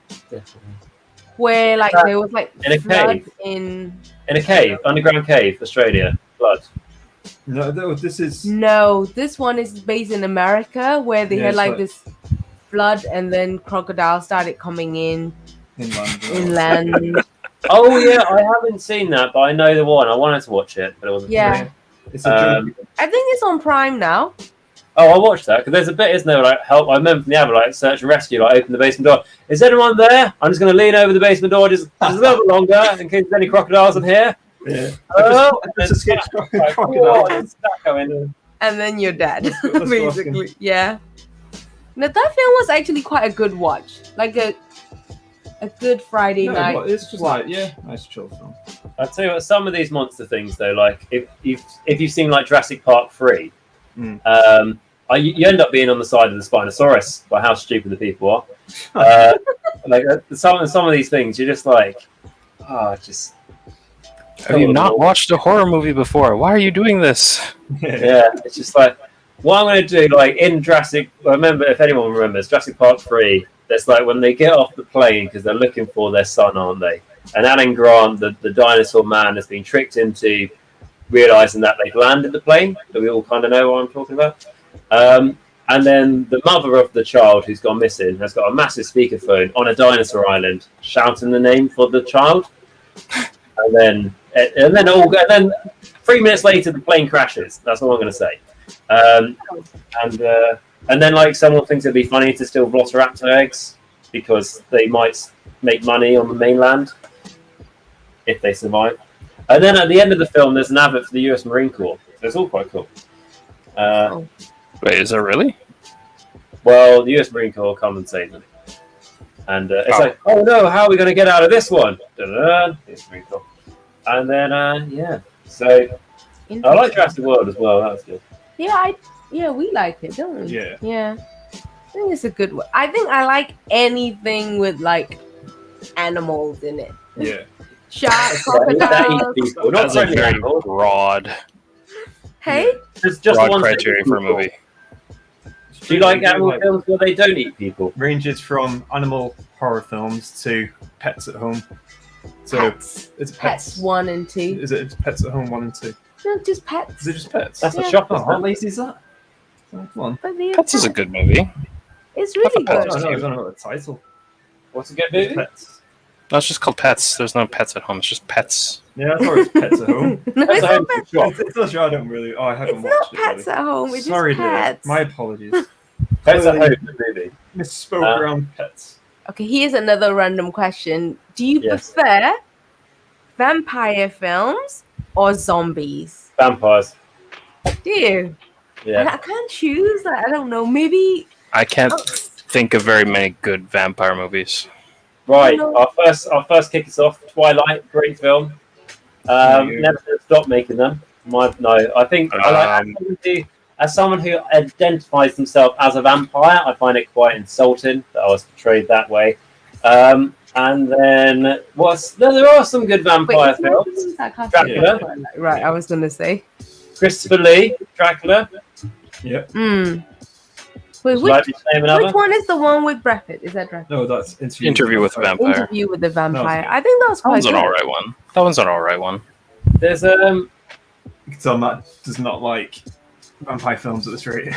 Definitely. Where like there was like in a cave. In a cave, underground cave, Australia, flood. No, this one is based in America, where they had like this flood, and then crocodiles started coming inland. Oh yeah, I haven't seen that, but I know the one. I wanted to watch it, but it wasn't. Yeah, it's a I think it's on Prime now. Oh, I'll watch that because there's a bit, isn't there? Like help. I remember from the other, like search and rescue. Like open the basement door. Is anyone there? I'm just going to lean over the basement door just a little bit longer in case there's any crocodiles in here. Yeah. Oh, and then you're dead, basically. Yeah. Now that film was actually quite a good watch, like a good Friday night. It's just watch. Nice chill film. I'll tell you what, some of these monster things though, like if you've seen like Jurassic Park 3, you end up being on the side of the Spinosaurus by how stupid the people are. Like some of these things, you're just like, just. Have you not watched a horror movie before? Why are you doing this? Yeah, it's just like what I'm going to do. Like in Jurassic, I remember if anyone remembers Jurassic Park 3. That's like when they get off the plane because they're looking for their son, aren't they? And Alan Grant, the dinosaur man, has been tricked into realizing that they've landed the plane. So we all kind of know what I'm talking about. And then the mother of the child who's gone missing has got a massive speakerphone on a dinosaur island, shouting the name for the child. And then 3 minutes later, the plane crashes. That's all I'm going to say. And then like someone thinks it'd be funny to steal velociraptor eggs because they might make money on the mainland if they survive. And then at the end of the film, there's an advert for the US Marine Corps. So it's all quite cool. Wait, is that really? Well, the US Marine Corps come and save them. And it's like, oh no, how are we going to get out of this one? Da-da-da, US Marine Corps. And then, yeah. So, I like Jurassic World as well. That was good. Yeah, we like it, don't we? Yeah. Yeah. I think it's a good one. I think I like anything with like animals in it. Yeah. Sharks, crocodiles. That's a very broad, Hey? Just broad criteria for a movie. Do you like animal films where they don't eat people? Ranges from animal horror films to pets at home. So it's Pets 1 and 2. Is it Pets at Home 1 and 2? No, just pets. Is it just Pets? That's a shocker. How lazy is that? Come on. Pets is a good movie. It's really Pets good. I don't know the title. What's a good movie? Pets. No, it's just called Pets. There's no pets at home. It's just Pets. Yeah, I thought it was Pets at Home. No, it's not pets. It's not sure. I don't really. Oh, I haven't It's watched not it. pets really. at home. It's Sorry, just dear. pets. My apologies. Pets at Home, the movie. Misspoke around pets. Okay, here's another random question. Do you Yes. prefer vampire films or zombies? Vampires. Do you? Yeah. I can't choose. Like, I don't know. Maybe. I can't think of very many good vampire movies. Right. No. Our first kick us off. Twilight, great film. Never stop making them. I think I like as someone who identifies himself as a vampire, I find it quite insulting that I was portrayed that way. And then there are some good vampire films. Dracula. Right, I was gonna say. Christopher Lee, Dracula. Yeah. Wait, Like to name another? which one is the one with Brad Pitt? Is that Dracula? No, that's Interview with a Vampire. Interview with the Vampire. good. I think that was That quite one's good. an alright one. That one's an alright one. There's You can tell Matt does not like vampire films at this rate.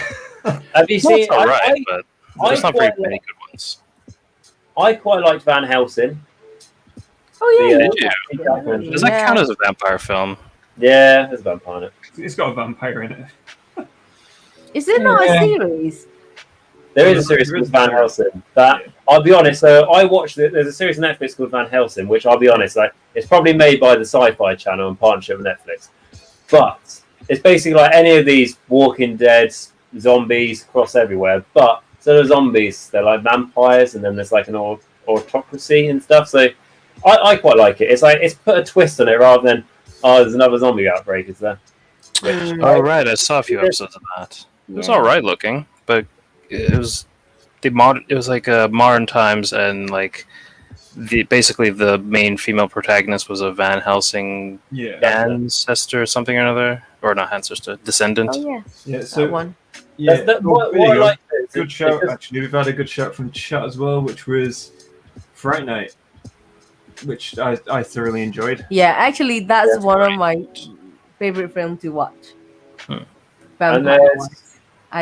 have you seen? It's alright, but there's not very many good ones. I quite liked Van Helsing. Oh yeah. Yeah. Does that count as a vampire film? Yeah, there's a vampire in it. It's got a vampire in it. Is it not a series? There is a series called Van Helsing. I'll be honest, though, I watched it. There's a series on Netflix called Van Helsing, which I'll be honest, it's probably made by the Sci-Fi Channel in partnership with Netflix. But it's basically like any of these Walking Dead zombies cross everywhere. But so the zombies, they're like vampires, and then there's like an autocracy and stuff. So I quite like it. It's like it's put a twist on it rather than there's another zombie outbreak. Is there? Oh right, I saw a few episodes of that. It was alright looking, but it was like modern times, and like basically the main female protagonist was a Van Helsing ancestor or something or another, or not ancestor, descendant. Oh yeah. Yeah. So That one. yeah. What I like is Good shout. Actually, we've had a good shout from chat as well, which was Fright Night, which I thoroughly enjoyed. Yeah, actually, that's one of my favorite films to watch. Vampire ones.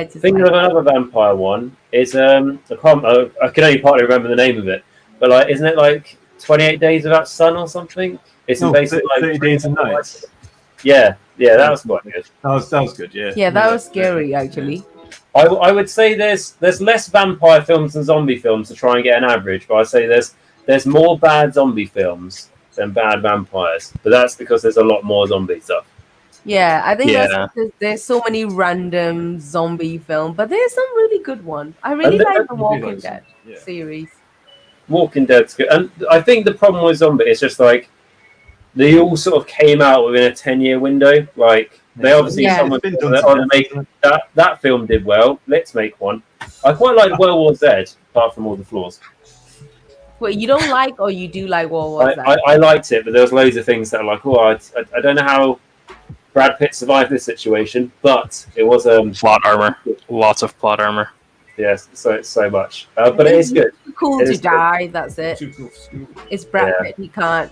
Thinking of another vampire one is I can only partly remember the name of it, but like isn't it like 28 Days Without Sun or something? It's basically like 30 Days and Nights. Yeah, that was quite good. That was good. Yeah. Yeah, that was scary actually. I would say there's less vampire films than zombie films to try and get an average, but I'd say there's more bad zombie films than bad vampires, but that's because there's a lot more zombie stuff. Yeah, I think that's because there's so many random zombie films, but there's some really good ones. I really like the Walking Dead series. Walking Dead's good, and I think the problem with zombie is just like they all sort of came out within a 10-year window. Like they obviously someone making that film did well. Let's make one. I quite like World War Z, apart from all the flaws. Wait, you don't like or you do like World War Z? I liked it, but there was loads of things that are like, I don't know how Brad Pitt survived this situation, but it was plot armor, lots of plot armor. Yes, so much, but it is good. Cool to die. That's it. It's Brad Pitt. He can't.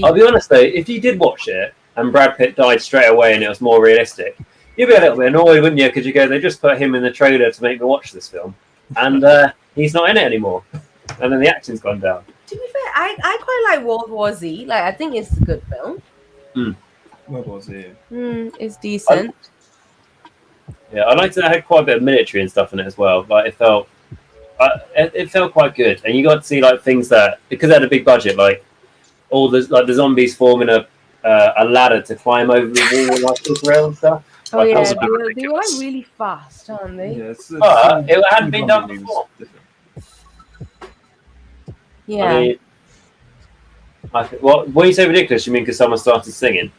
I'll be honest though, if you did watch it and Brad Pitt died straight away and it was more realistic, you'd be a little bit annoyed, wouldn't you? Because you go, they just put him in the trailer to make me watch this film, and he's not in it anymore, and then the action's gone down. To be fair, I quite like World War Z. Like I think it's a good film. What was it? It's decent. I liked it. It had quite a bit of military and stuff in it as well. Like it felt quite good, and you got to see like things that because they had a big budget, like all the zombies forming a ladder to climb over the wall like Israel and stuff. Oh yeah, they were like really fast, aren't they? Yeah, but it hadn't been done before. Yeah. I mean, when you say ridiculous, you mean because someone started singing?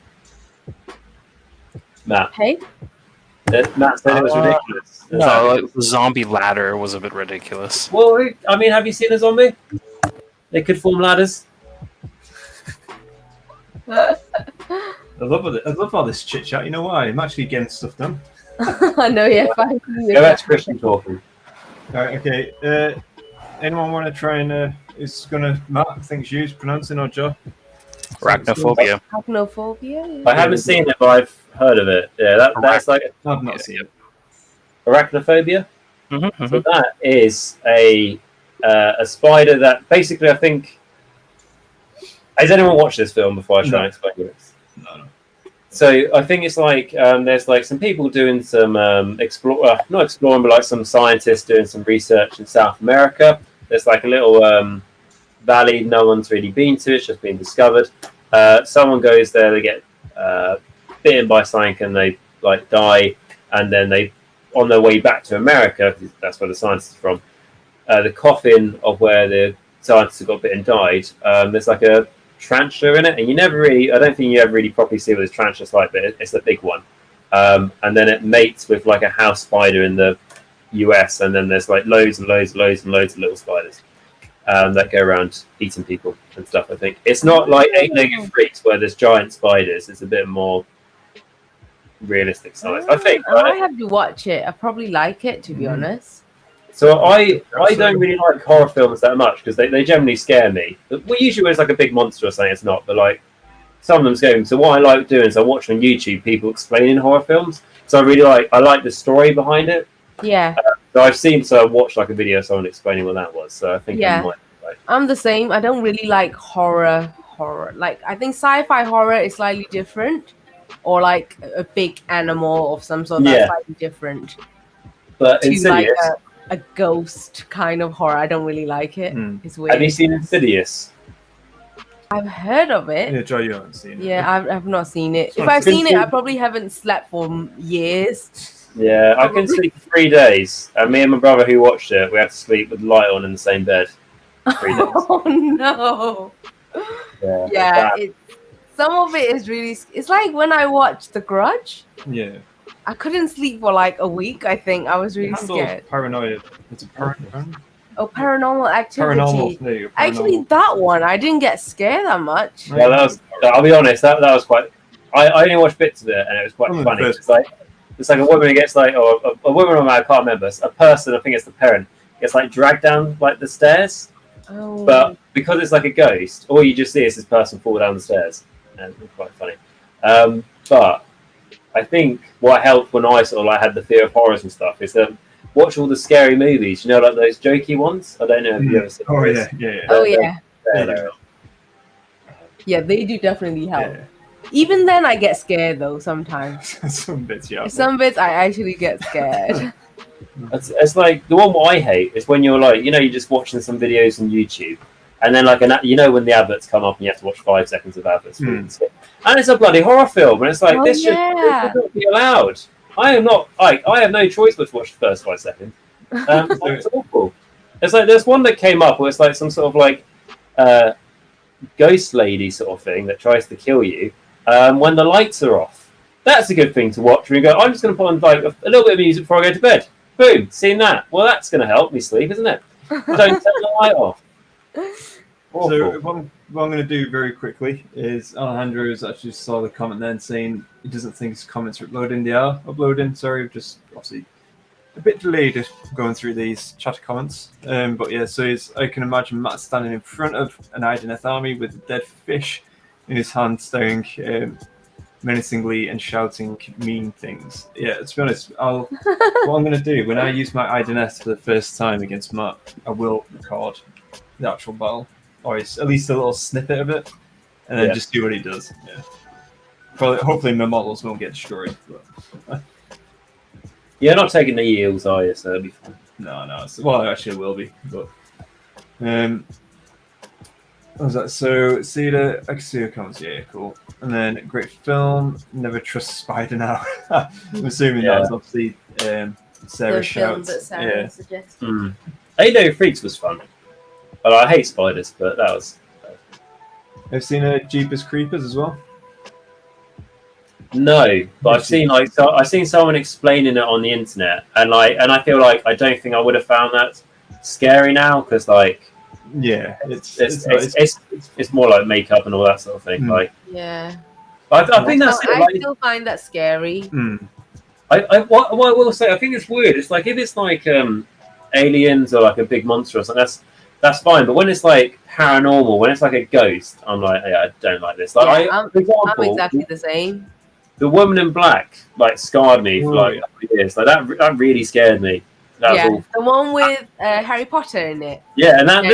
Matt. Hey. Matt said it was ridiculous. No, like, the zombie ladder was a bit ridiculous. Well, I mean, have you seen a zombie? They could form ladders. I love all this chit chat. You know why? I'm actually getting stuff done. I know, yeah. Fine. Go back to Christian talking. All right, okay. Anyone want to try and is gonna Matt? I think you pronouncing or Joe? Arachnophobia. Arachnophobia. I haven't seen it, but I've heard of it. Yeah, that's like I've not seen it. arachnophobia. Mm-hmm, So that is a spider that basically, I think. Has anyone watched this film before I try and explain this? No. So I think it's like there's like some people doing some not exploring, but like some scientists doing some research in South America. There's like a little valley no one's really been to. It's just been discovered. Someone goes there, they get bitten by something, and they like die. And then they, on their way back to America, 'cause that's where the scientists are from. The coffin of where the scientists got bitten died. There's like a tarantula in it, and I don't think you ever really properly see what this tarantula's like, but it's a big one. And then it mates with like a house spider in the US, and then there's like loads and loads of little spiders that go around eating people and stuff. I think it's not like Eight-Legged Freaks where there's giant spiders. It's a bit more realistic size, I think. I have to watch it. I probably like it, to be honest. So I don't really like horror films that much because they generally scare me. Well, usually when it's like a big monster or something, it's not. But like some of them scare me. So what I like doing is I watch on YouTube people explaining horror films. So I like the story behind it. Yeah. So I watched like a video of someone explaining what that was. So I think I might like. I'm the same. I don't really like horror. Like I think sci-fi horror is slightly different, or like a big animal of some sort that's slightly different. But to Insidious. like a ghost kind of horror. I don't really like it. It's weird. Have you seen Insidious? I've heard of it. Yeah, Joe, you haven't seen it. Yeah, I've not seen it. If I've seen it, I probably haven't slept for years. Yeah, I couldn't sleep for 3 days. And me and my brother who watched it, we had to sleep with the light on in the same bed. 3 days. Oh no. Yeah, some of it is really. It's like when I watched The Grudge. Yeah. I couldn't sleep for like a week. I think I was really scared. Paranoia. It's a paranoia. Oh, Paranormal Activity. Paranormal. Actually, that one I didn't get scared that much. Yeah, I'll be honest. That was quite. I only watched bits of it, and it was quite funny. It's like a woman who gets like, or a woman, I can't remember. A person, I think it's the parent, gets like dragged down like the stairs. Oh. But because it's like a ghost, all you just see is this person fall down the stairs, and it's quite funny. But I think what helped when I sort of like had the fear of horrors and stuff is watch all the scary movies. You know, like those jokey ones. I don't know if you ever seen. Oh those. yeah. Oh yeah. They're Yeah, they do definitely help. Yeah. Even then, I get scared though sometimes. Some bits, yeah. Some bits I actually get scared. It's like the one I hate is when you're like, you're just watching some videos on YouTube, and then like when the adverts come up and you have to watch 5 seconds of adverts, and it's a bloody horror film, and it's like this should not be allowed. I have no choice but to watch the first 5 seconds. It's awful. It's like there's one that came up where it's like some sort of like ghost lady sort of thing that tries to kill you when the lights are off. That's a good thing to watch. Where you go, I'm just going to put on like a little bit of music before I go to bed. Boom, seen that. Well, that's going to help me sleep, isn't it? Don't turn the light off. Awful. So what I'm going to do very quickly is Alejandro has actually saw the comment then saying he doesn't think his comments are uploading. They are uploading. Sorry, just obviously a bit delayed going through these chat comments. But yeah, so I can imagine Matt standing in front of an Ideneth army with a dead fish in his hand, staring menacingly and shouting mean things. Yeah, to be honest, what I'm going to do when I use my Ideneth for the first time against Matt, I will record the actual battle, or at least a little snippet of it, and then just see what he does. Yeah, hopefully my models won't get destroyed. But... You're not taking the yields, are you? So it'll be fine. No. Well, actually, it will be. But What was that? So, Cedar, Exio comes, yeah, cool. And then great film, Never Trust Spider Now. I'm assuming that was obviously Sarah's shout. That Sarah suggested. Ado Freaks was fun. Well, I hate spiders, but that was. I've seen Jeepers Creepers as well. No, but I've seen someone explaining it on the internet, and I feel like I don't think I would have found that scary now because yeah, it's more like makeup and all that sort of thing. Yeah, I think that's. I still find that scary. What I will say, I think it's weird. It's like if it's like aliens or like a big monster or something, that's fine. But when it's like paranormal, when it's like a ghost, I'm like, yeah, I don't like this. Like, I'm exactly the same. The Woman in Black scarred me for like years. Like that really scared me. That was the one with Harry Potter in it. Yeah, and that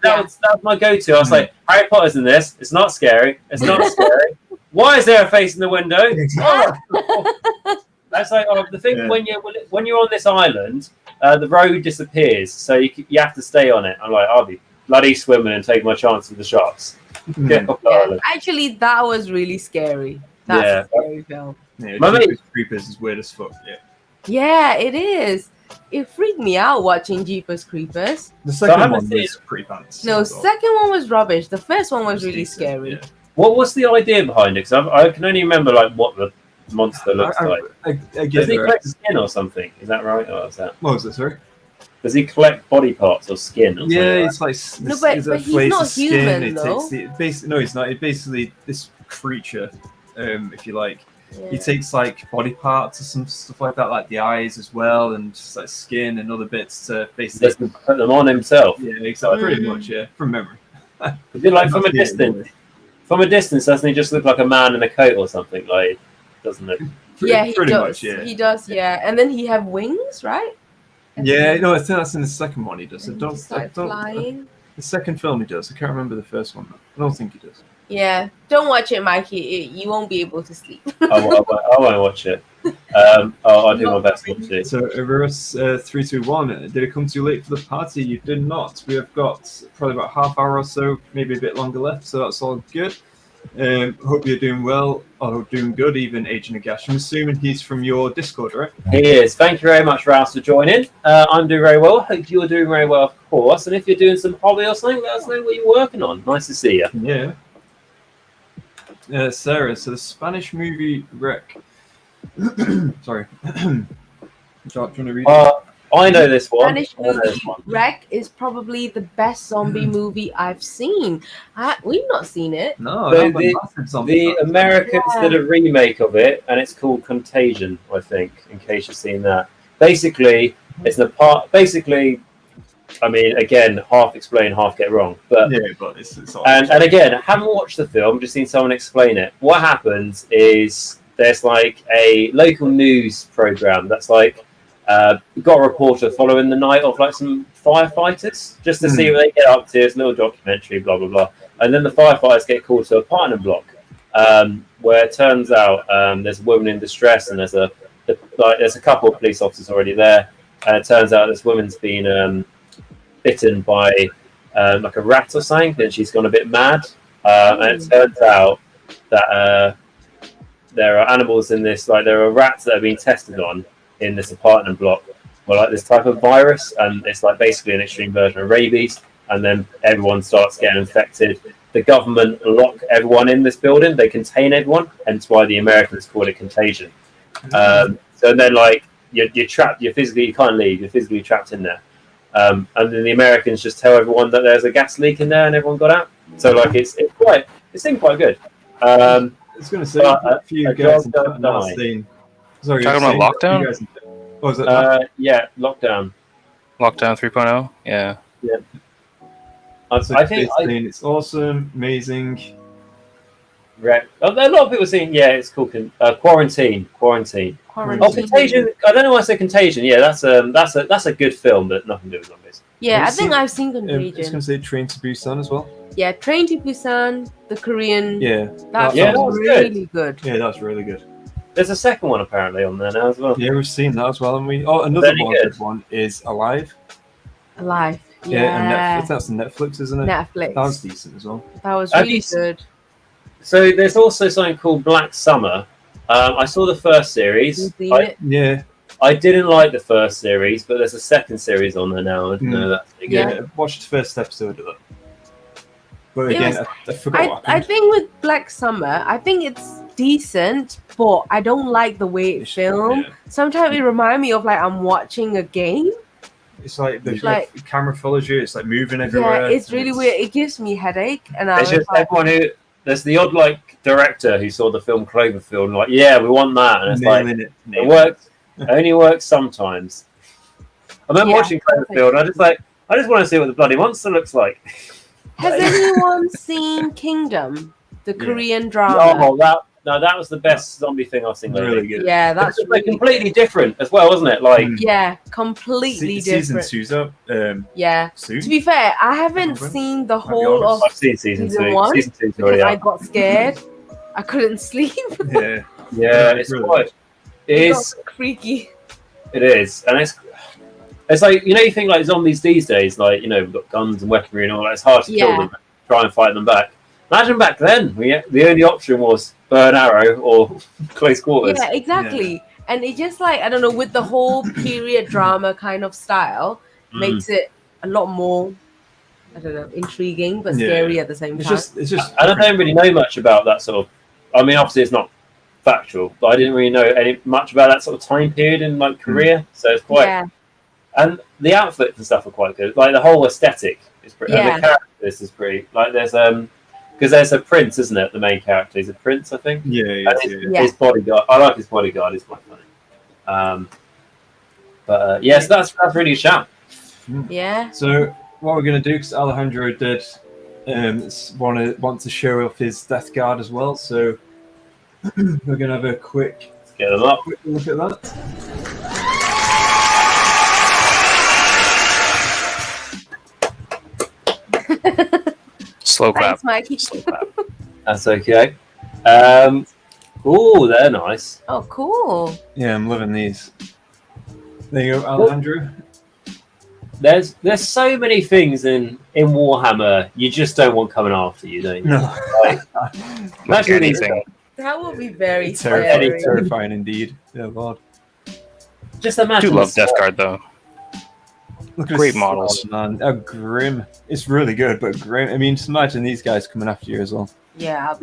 was my go-to. I was like, Harry Potter's in this. It's not scary. It's not scary. Why is there a face in the window? That's like the thing when you're on this island, the road disappears, so you have to stay on it. I'm like, I'll be bloody swimming and take my chance with the sharks. Get off the island. Actually, that was really scary. That's a scary film. Yeah, Creepers is weird as fuck. Yeah, it is. It freaked me out watching Jeepers Creepers. The second one was pretty pants. No, second one was rubbish. The first one was really scary. Yeah. What was the idea behind it? Because I can only remember what the monster looks like. Does he collect skin or something? Is that right? Or is that? What was it? Sorry. Does he collect body parts or skin? Or it's like but he's not human, though. No, he's not. It's basically this creature, if you like. Yeah. He takes like body parts or some stuff like that, like the eyes as well, and just like skin and other bits to basically put them on himself. Yeah, exactly. Pretty much, from memory. Is it like from a distance? From a distance, doesn't he just look like a man in a coat or something? Like, doesn't it? Pretty much, yeah. He does, yeah. And then he have wings, right? Yeah, no, I think that's in the second one he does. Flying. The second film he does. I can't remember the first one. I don't think he does. Yeah, don't watch it, Mikey. You won't be able to sleep. I won't watch it. I'll do my best not to. So, Everus 321, did it come too late for the party? You did not. We have got probably about half hour or so, maybe a bit longer left, so that's all good. Hope you're doing well, or doing good, even Agent Nagash. I'm assuming he's from your Discord, right? He is. Thank you very much, Rouse, for joining. I'm doing very well. Hope you're doing very well, of course. And if you're doing some hobby or something, let us know what you're working on. Nice to see you. Yeah. Sarah, so the Spanish movie Wreck. Sorry. Do you want to read it? I know this one. Spanish movie Wreck is probably the best zombie movie I've seen. We've not seen it. No, the Americans did a remake of it, and it's called Contagion, I think, in case you've seen that. Basically, it's I mean, again, half explain, half get wrong. But it's and again, I haven't watched the film, just seen someone explain it. What happens is there's like a local news program that's like got a reporter following the night of like some firefighters just to see what they get up to. It's a little documentary, blah blah blah. And then the firefighters get called to a apartment block where it turns out there's a woman in distress, and there's a couple of police officers already there. And it turns out this woman's been bitten by like a rat or something, and she's gone a bit mad. And it turns out that there are animals in this, like there are rats that have been tested on in this apartment block for like this type of virus, and it's like basically an extreme version of rabies. And then everyone starts getting infected. The government lock everyone in this building; they contain everyone, hence why the Americans call it Contagion. So then, like you're trapped. You can't leave. You're physically trapped in there. And then the Americans just tell everyone that there's a gas leak in there, and everyone got out. So like it seemed quite good. I was going to say a few guys in last scene. Sorry, talking about Lockdown. What was it? Yeah, Lockdown. Lockdown 3.0. Yeah. Yeah. I think it's awesome, amazing. Right. A lot of people saying, yeah, it's called Quarantine. Oh, Contagion. I don't know why I say Contagion. Yeah, that's a good film, but nothing to do with zombies. Yeah, I think I've seen Contagion. I was going to say Train to Busan as well. Yeah, Train to Busan, the Korean. Yeah. That was really good. Yeah, that's really good. There's a second one apparently on there now as well. Yeah, we've seen that as well, and we. Oh, another good one is Alive. Alive. Yeah, and that's Netflix, isn't it? Netflix. That was decent as well. That was really good. So there's also something called Black Summer. I saw the first series. Yeah. I didn't like the first series, but there's a second series on there now. I watched the first episode of that. But again, I forgot what happened. I think with Black Summer, I think it's decent, but I don't like the way it's filmed. Yeah. Sometimes it reminds me of like I'm watching a game. It's like the camera follows you. It's like moving everywhere. Yeah, it's really weird. It gives me a headache. And there's the odd like director who saw the film Cloverfield and like, yeah, we want that, and it's it works. It only works sometimes. I remember watching Cloverfield. I just want to see what the bloody monster looks like. Has anyone seen Kingdom, the Korean drama? Oh, that was the best zombie thing I've seen. Really good. Yeah, that's really completely different as well, wasn't it? Like, completely different. Season 2's up. Soon. To be fair, I haven't seen the whole of. I've seen season 2. Season 2 because I got scared. I couldn't sleep. Yeah, it's really quite. It's freaky. It is, and it's like, you know, you think like zombies these days, like, you know, we've got guns and weaponry and all that. It's hard to kill them, try and fight them back. Imagine back then, the only option was bow and arrow or close quarters. Yeah, exactly. Yeah. And it just like, I don't know, with the whole period drama kind of style, makes it a lot more, I don't know, intriguing but scary at the same time. It's just. I don't really know much about that sort of. I mean, obviously it's not factual, but I didn't really know much about that sort of time period in like Korea. So it's quite. Yeah. And the outfits and stuff are quite good. Like the whole aesthetic is pretty. And the characters is pretty. Like there's because there's a prince, isn't it? The main character, he's a prince, I think. Yeah. His bodyguard. I like his bodyguard. He's quite funny. So that's really a shout. Yeah. So what we're gonna do, because Alejandro did want to show off his Death Guard as well. So we're gonna have a quick look at that. Slow clap. Thanks, Mikey. Slow clap. That's okay. Oh, they're nice. Oh, cool. Yeah, I'm loving these. There you go, Alejandro. There's so many things in Warhammer you just don't want coming after you, don't you? No. Like anything. That would be very terrifying indeed. Yeah, Lord. Just imagine. I do love Death Guard though. Great models, man. Grim. It's really good, but grim. I mean, just imagine these guys coming after you as well. Yeah,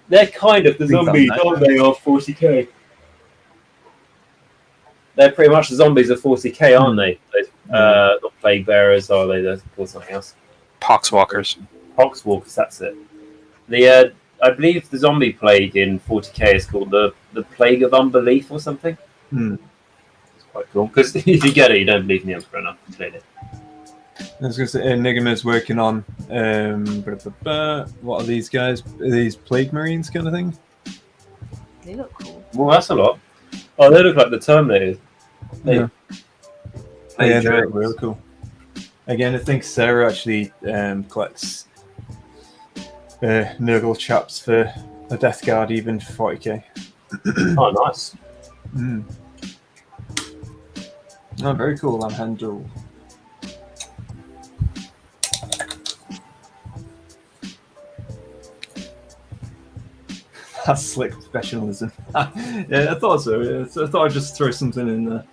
they're kind of the zombies, aren't they? Of 40k. They're pretty much the zombies of 40k, aren't they? Not plague bearers, are they? They're called something else. Poxwalkers. Poxwalkers. That's it. I believe the zombie plague in 40k is called the plague of unbelief or something. Quite cool, because if you get it, you don't believe in the Emperor enough. Clearly. I was going to say, Enigma's working on what are these guys? Are these Plague Marines kind of thing? They look cool. Well, that's a lot. Oh, they look like the Terminators. Yeah, they look really cool. Again, I think Sarah actually collects Nurgle chaps for a Death Guard, even for 40k. Oh, nice. Oh, very cool, Alejandro. That's slick professionalism. Yeah, I thought so. Yeah. So I thought I'd just throw something in there.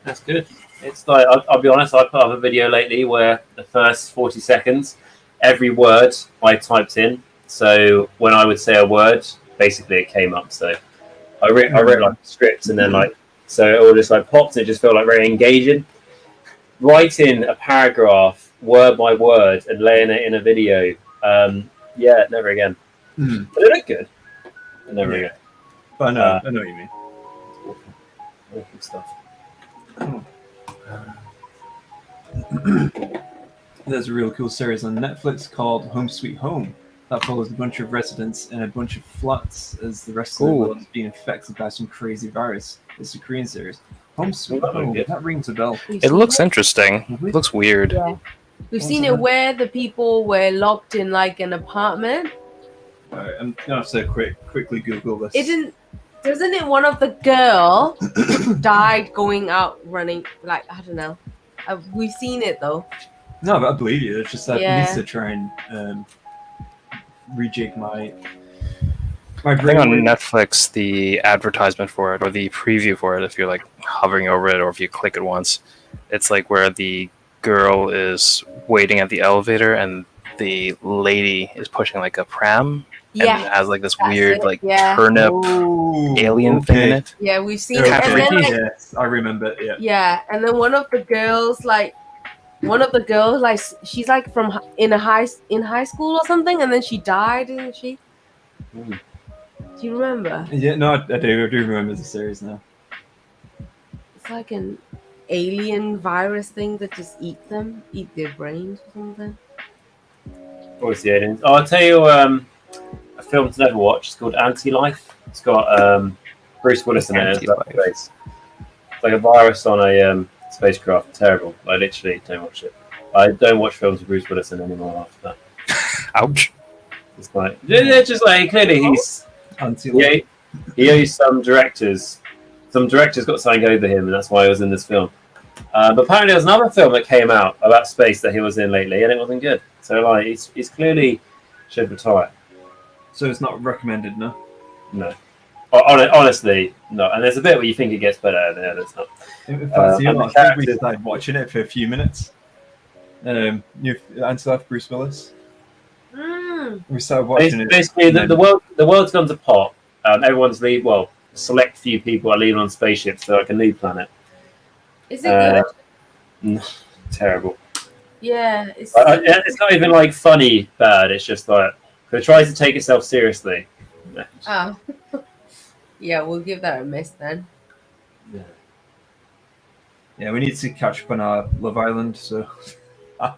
That's good. It's like, I'll be honest, I put up a video lately where the first 40 seconds, every word I typed in. So when I would say a word, basically it came up. So I wrote like scripts and then so it all just like popped and it just felt like very engaging. Writing a paragraph word by word and laying it in a video, never again. But they look good. Never again. But I know what you mean. Awful stuff. There's a real cool series on Netflix called Home Sweet Home that follows a bunch of residents in a bunch of flats as the rest of the world is being infected by some crazy virus. It's a Korean series. Home Sweet Home. That rings a bell. It looks interesting. It looks weird. Yeah. We've seen it where the people were locked in like an apartment. Alright, I'm gonna have to quickly Google this. Doesn't it one of the girl died going out running, like, I don't know. We've seen it though. No, but I believe you. It's just that I need Yeah. to try and rejig my I think on brain. Netflix, the advertisement for it, or the preview for it, if you're like hovering over it, or if you click it once, it's like where the girl is waiting at the elevator and the lady is pushing like a pram, Yeah. and it has like this That's weird it, like yeah. turnip Oh, alien thing in okay. it. Yeah, we've seen Okay, it. And then like yes, I remember. Yeah. yeah, and then one of the girls like she's like from in high school or something, and then she died, didn't she? Mm. Do you remember? Yeah, no, I do remember the series now. It's like an alien virus thing that just eat their brains or something. Always the aliens. Oh, I'll tell you a film to never watch. It's called Anti-Life. It's got Bruce Willis in it. Anti-Life. It's like a virus on a spacecraft. Terrible. I literally don't watch it. I don't watch films with Bruce Willis in anymore after that. Ouch. It's like they're just like clearly he's he owes some directors. Some directors got something over him, and that's why he was in this film. But apparently, there's another film that came out about space that he was in lately, and it wasn't good. So, like, he's clearly should retire. So it's not recommended, no? No, honestly, no. And there's a bit where you think it gets better, and then it's not. In fact, and the I think we characters- started watching it for a few minutes. You've Anti-Life, Bruce Willis. We started watching it. Basically, the world's gone to pot. Everyone's leave. Well, select few people are leaving on spaceships to like a new planet. Is it good? Terrible. Yeah, it's It's not even like funny bad. It's just like it tries to take itself seriously. oh. Yeah, we'll give that a miss then. Yeah, we need to catch up on our Love Island. So. I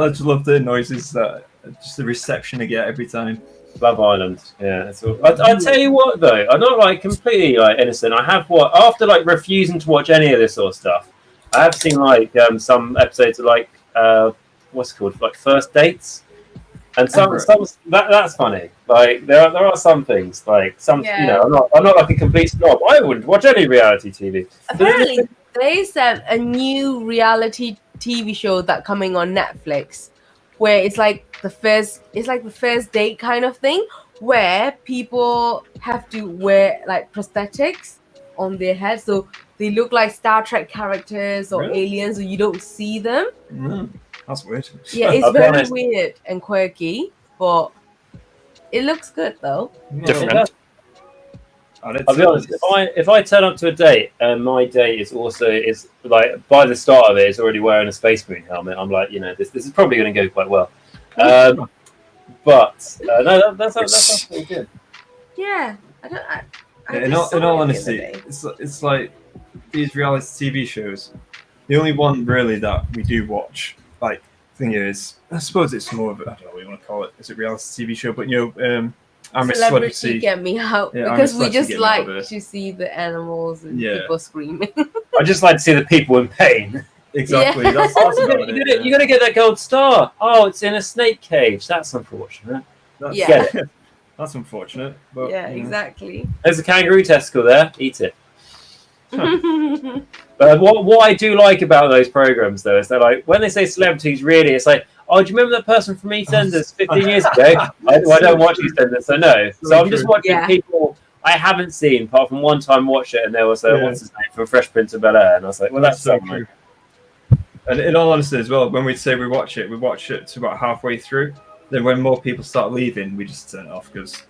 just love the noises that just the reception I get every time. Love Island, yeah. That's all. I tell you what, though, I'm not like completely like innocent. I have after like refusing to watch any of this sort of stuff. I have seen like some episodes of like what's it called, like First Dates, and that's funny. Like there are some things like some Yeah. you know I'm not like a complete snob. I wouldn't watch any reality TV. Apparently, they said a new reality TV show that coming on Netflix, where it's like the first date kind of thing, where people have to wear like prosthetics on their head, so they look like Star Trek characters or Really? aliens, or you don't see them. That's weird. Yeah, it's I'll be very honest. weird and quirky, but it looks good though. Different. I'll be honest. If I turn up to a date and my date is like by the start of it is already wearing a Space Marine helmet, I'm like, this is probably going to go quite well. But no, that sounds pretty good. Yeah, I In just saw all it the honesty, other day. it's like these reality TV shows. The only one really that we do watch, like, thing is, I suppose it's more of I don't know what you want to call it. Is it reality TV show? But I'm a celebrity. Get me out, Yeah, I'm a because we celebrity, just get me out like of it. to see the animals and Yeah. people screaming. I just like to see the people in pain. Exactly. Yeah. That's Oh, about you're gonna get that gold star. Oh, it's in a snake cage. That's unfortunate. That's, Yeah. Get it. That's unfortunate. But, Yeah, exactly. There's a kangaroo testicle there. Eat it. But what I do like about those programs, though, is they're like when they say celebrities, really, it's like, oh, do you remember that person from EastEnders 15 years ago? I don't watch EastEnders, so no. So I'm just watching Yeah. people I haven't seen, apart from one time watch it, and there was what's his name from Fresh Prince of Bel-Air, and I was like, well, that's so so true. And in all honesty, as well, when we say we watch it to about halfway through. Then when more people start leaving, we just turn it off because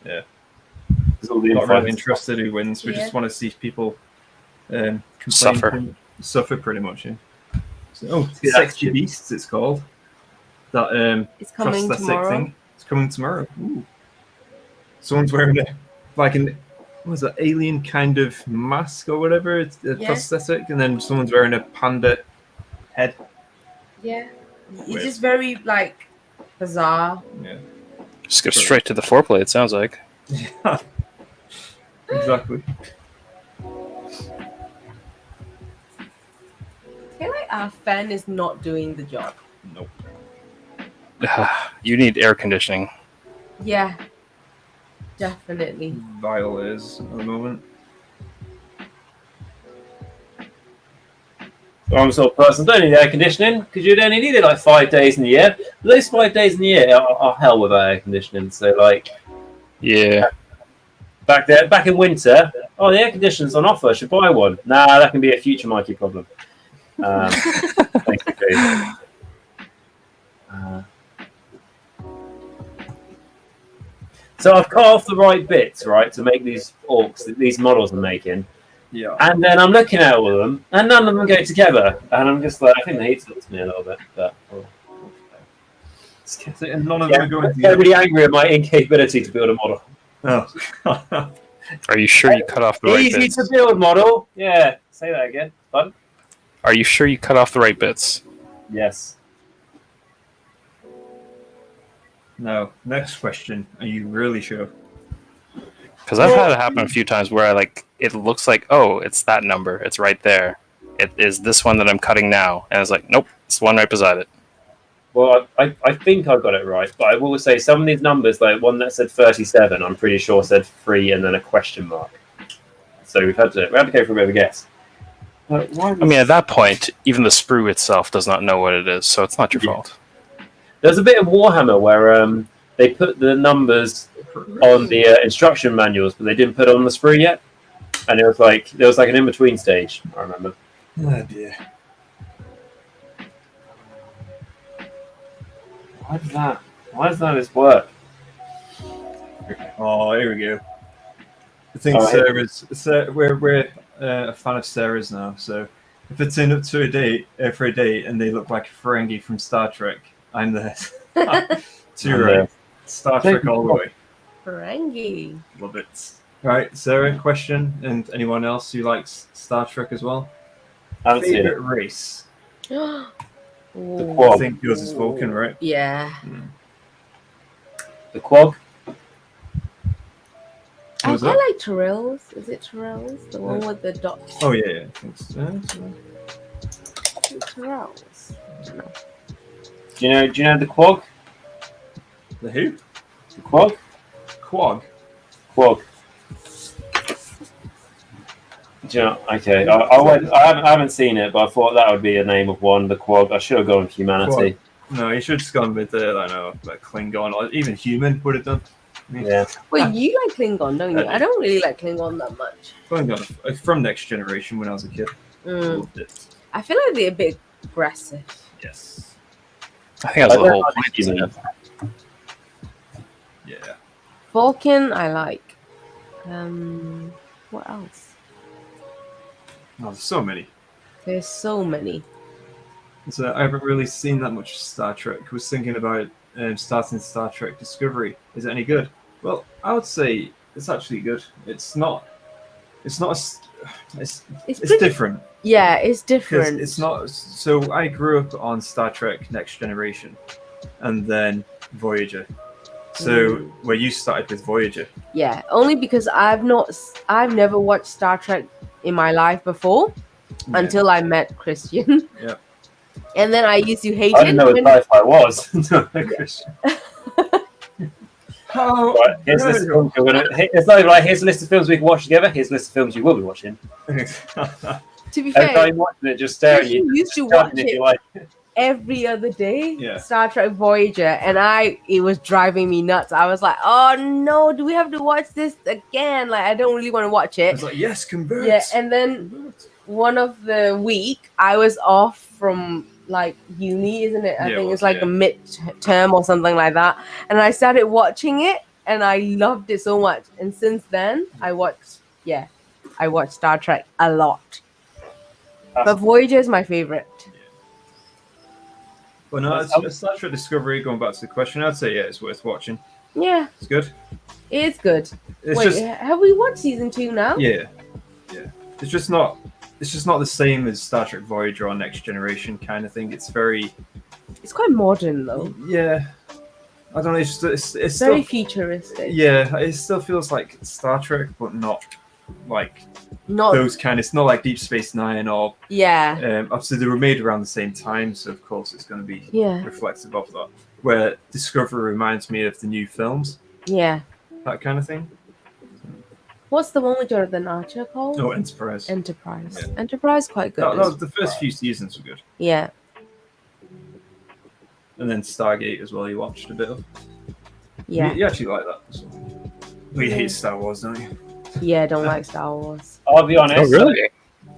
not really interested who wins. We just want to see people complain, suffer pretty much. Yeah. So, Sexy Beasts, it's called. That It's coming prosthetic tomorrow. thing. It's coming tomorrow. Ooh. Someone's wearing what was that, alien kind of mask or whatever? It's a prosthetic, and then someone's wearing a panda head. Yeah, it's just very like bizarre. Yeah. Just go straight to the foreplay, it sounds like. Yeah. Exactly. I feel like our fan is not doing the job. Nope. You need air conditioning. Yeah. Definitely. Vile is at the moment. I'm the sort of person don't need air conditioning because you'd only need it like 5 days in the year. But those 5 days in the year are hell without air conditioning. So like, Yeah. back in winter, oh, the air conditioning's on offer. I should buy one. Nah, that can be a future Mikey problem. Basically. So I've cut off the right bits, right, to make these orcs, these models I'm making. Yeah. And then I'm looking at all of them, and none of them go together. And I'm just like, I think they hate it to me a little bit. But and none of them are going together. I'm really angry at my incapability to build a model. Oh. Are you sure you cut off the right Easy bits? to build model. Yeah, say that again. Fun. Are you sure you cut off the right bits? Yes. No. Next question. Are you really sure? Because I've had it happen a few times where it looks like, oh, it's that number. It's right there. It is this one that I'm cutting now. And it's like, nope, it's the one right beside it. Well, I think I got it right, but I will say some of these numbers, like one that said 37, I'm pretty sure said 3 and then a question mark. So we had to go for a bit of a guess. I mean, at that point, even the sprue itself does not know what it is, so it's not your fault. There's a bit of Warhammer where they put the numbers on the instruction manuals, but they didn't put it on the sprue yet, and there was like an in between stage. I remember. Oh dear. Why does this work? Oh, here we go. I think we're a fan of Sarah's now, so if it's in up to a date for a date and they look like a Ferengi from Star Trek, I'm there. Star Trek all the way. Ferengi. Love it. Right, Sarah, question, and anyone else who likes Star Trek as well? I haven't seen it. Favorite race? The I Quag. think yours is Vulcan, right? Yeah. The Quag. I was quite that? like Tyrells. Is it Tyrells? The one with the dots? Oh yeah, I think so. Tyrells. Do you know the Quag? The who? The Quag. Quag. Quag. Do you know? Okay, I haven't seen it, but I thought that would be a name of one. The Quag. I should have gone with humanity. Quag. No, you should have just gone with I don't know, like Klingon or even human would have done. Yeah. Wait, you like Klingon, don't you? I don't really like Klingon that much. Klingon from Next Generation when I was a kid. Loved it. I feel like they're a bit aggressive. Yes. I think that's the whole point, isn't it? Yeah. Vulcan, I like. What else? Oh, there's so many. There's so many. So I haven't really seen that much Star Trek. I was thinking about starting Star Trek Discovery. Is it any good? Well, I would say it's actually good. It's different. Yeah, it's different. It's not. So I grew up on Star Trek Next Generation, and then Voyager. So where you started with Voyager. Yeah, only because I've never watched Star Trek in my life before until I met Christian. Yeah. And then I used to hate it. I didn't know what sci-fi was until I met Christian. Right, here's a list of films it's not even like here's a list of films we can watch together. Here's a list of films you will be watching. To be Every fair, time you're watching it, just staring at you. used to watch it like. every other day. Yeah. Star Trek Voyager, and it was driving me nuts. I was like, oh no, do we have to watch this again? Like, I don't really want to watch it. I was like, yes, convert. Yeah, and then one of the week I was off from like uni, isn't it? I think it's like a mid-term or something like that. And I started watching it, and I loved it so much. And since then, I watched Star Trek a lot. But Voyager is my favorite. Well, no, Star Trek Discovery. Going back to the question, I'd say it's worth watching. Yeah, it's good. It's good. Wait, have we watched season 2 now? Yeah. It's just not the same as Star Trek Voyager or Next Generation kind of thing. It's quite modern though. Yeah, I don't know. It's very still futuristic. Yeah, it still feels like Star Trek, but not those kind. It's not like Deep Space Nine or obviously they were made around the same time, so of course it's going to be reflective of that. Where Discovery reminds me of the new films. Yeah. that kind of thing. What's the one with Jonathan Archer called? Oh, Enterprise. Enterprise. Yeah. Enterprise, quite good. That was the first few seasons were good. Yeah. And then Stargate as well. You watched a bit of. Yeah. You actually like that. So. But you hate Star Wars, don't you? Yeah, I don't like Star Wars. I'll be honest. Oh, really?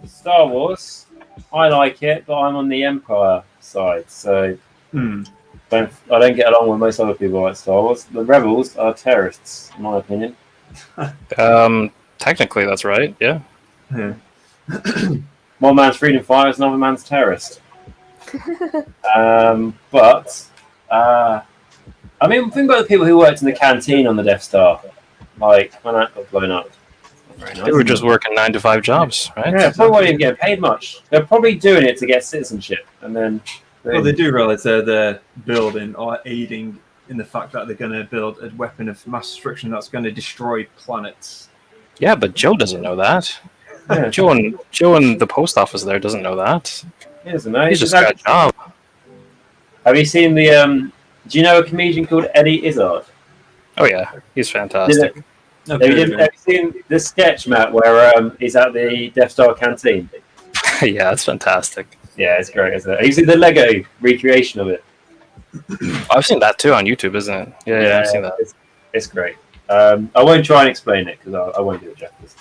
Star Wars, I like it, but I'm on the Empire side, so I don't get along with most other people like Star Wars. The Rebels are terrorists, in my opinion. Technically, that's right. Yeah. One man's freedom fighter is another man's terrorist. But I mean, think about the people who worked in the canteen on the Death Star, like when that got blown up. Very nice. They were just working 9-to-5 jobs, right? Yeah, probably won't even get paid much. They're probably doing it to get citizenship, and then. Well, they do realize they're building or aiding in the fact that they're going to build a weapon of mass destruction that's going to destroy planets. Yeah, but Joe doesn't know that. Yeah. Joe in the post office there doesn't know that. He doesn't know. He's just got a job. Have you seen the? Do you know a comedian called Eddie Izzard? Oh yeah, he's fantastic. Have you seen the sketch, Matt, where he's at the Death Star canteen? Yeah, it's fantastic. Yeah, it's great, isn't it? You see the Lego recreation of it. I've seen that too on YouTube, isn't it? Yeah, I've seen that. It's great. I won't try and explain it because I won't do it justice.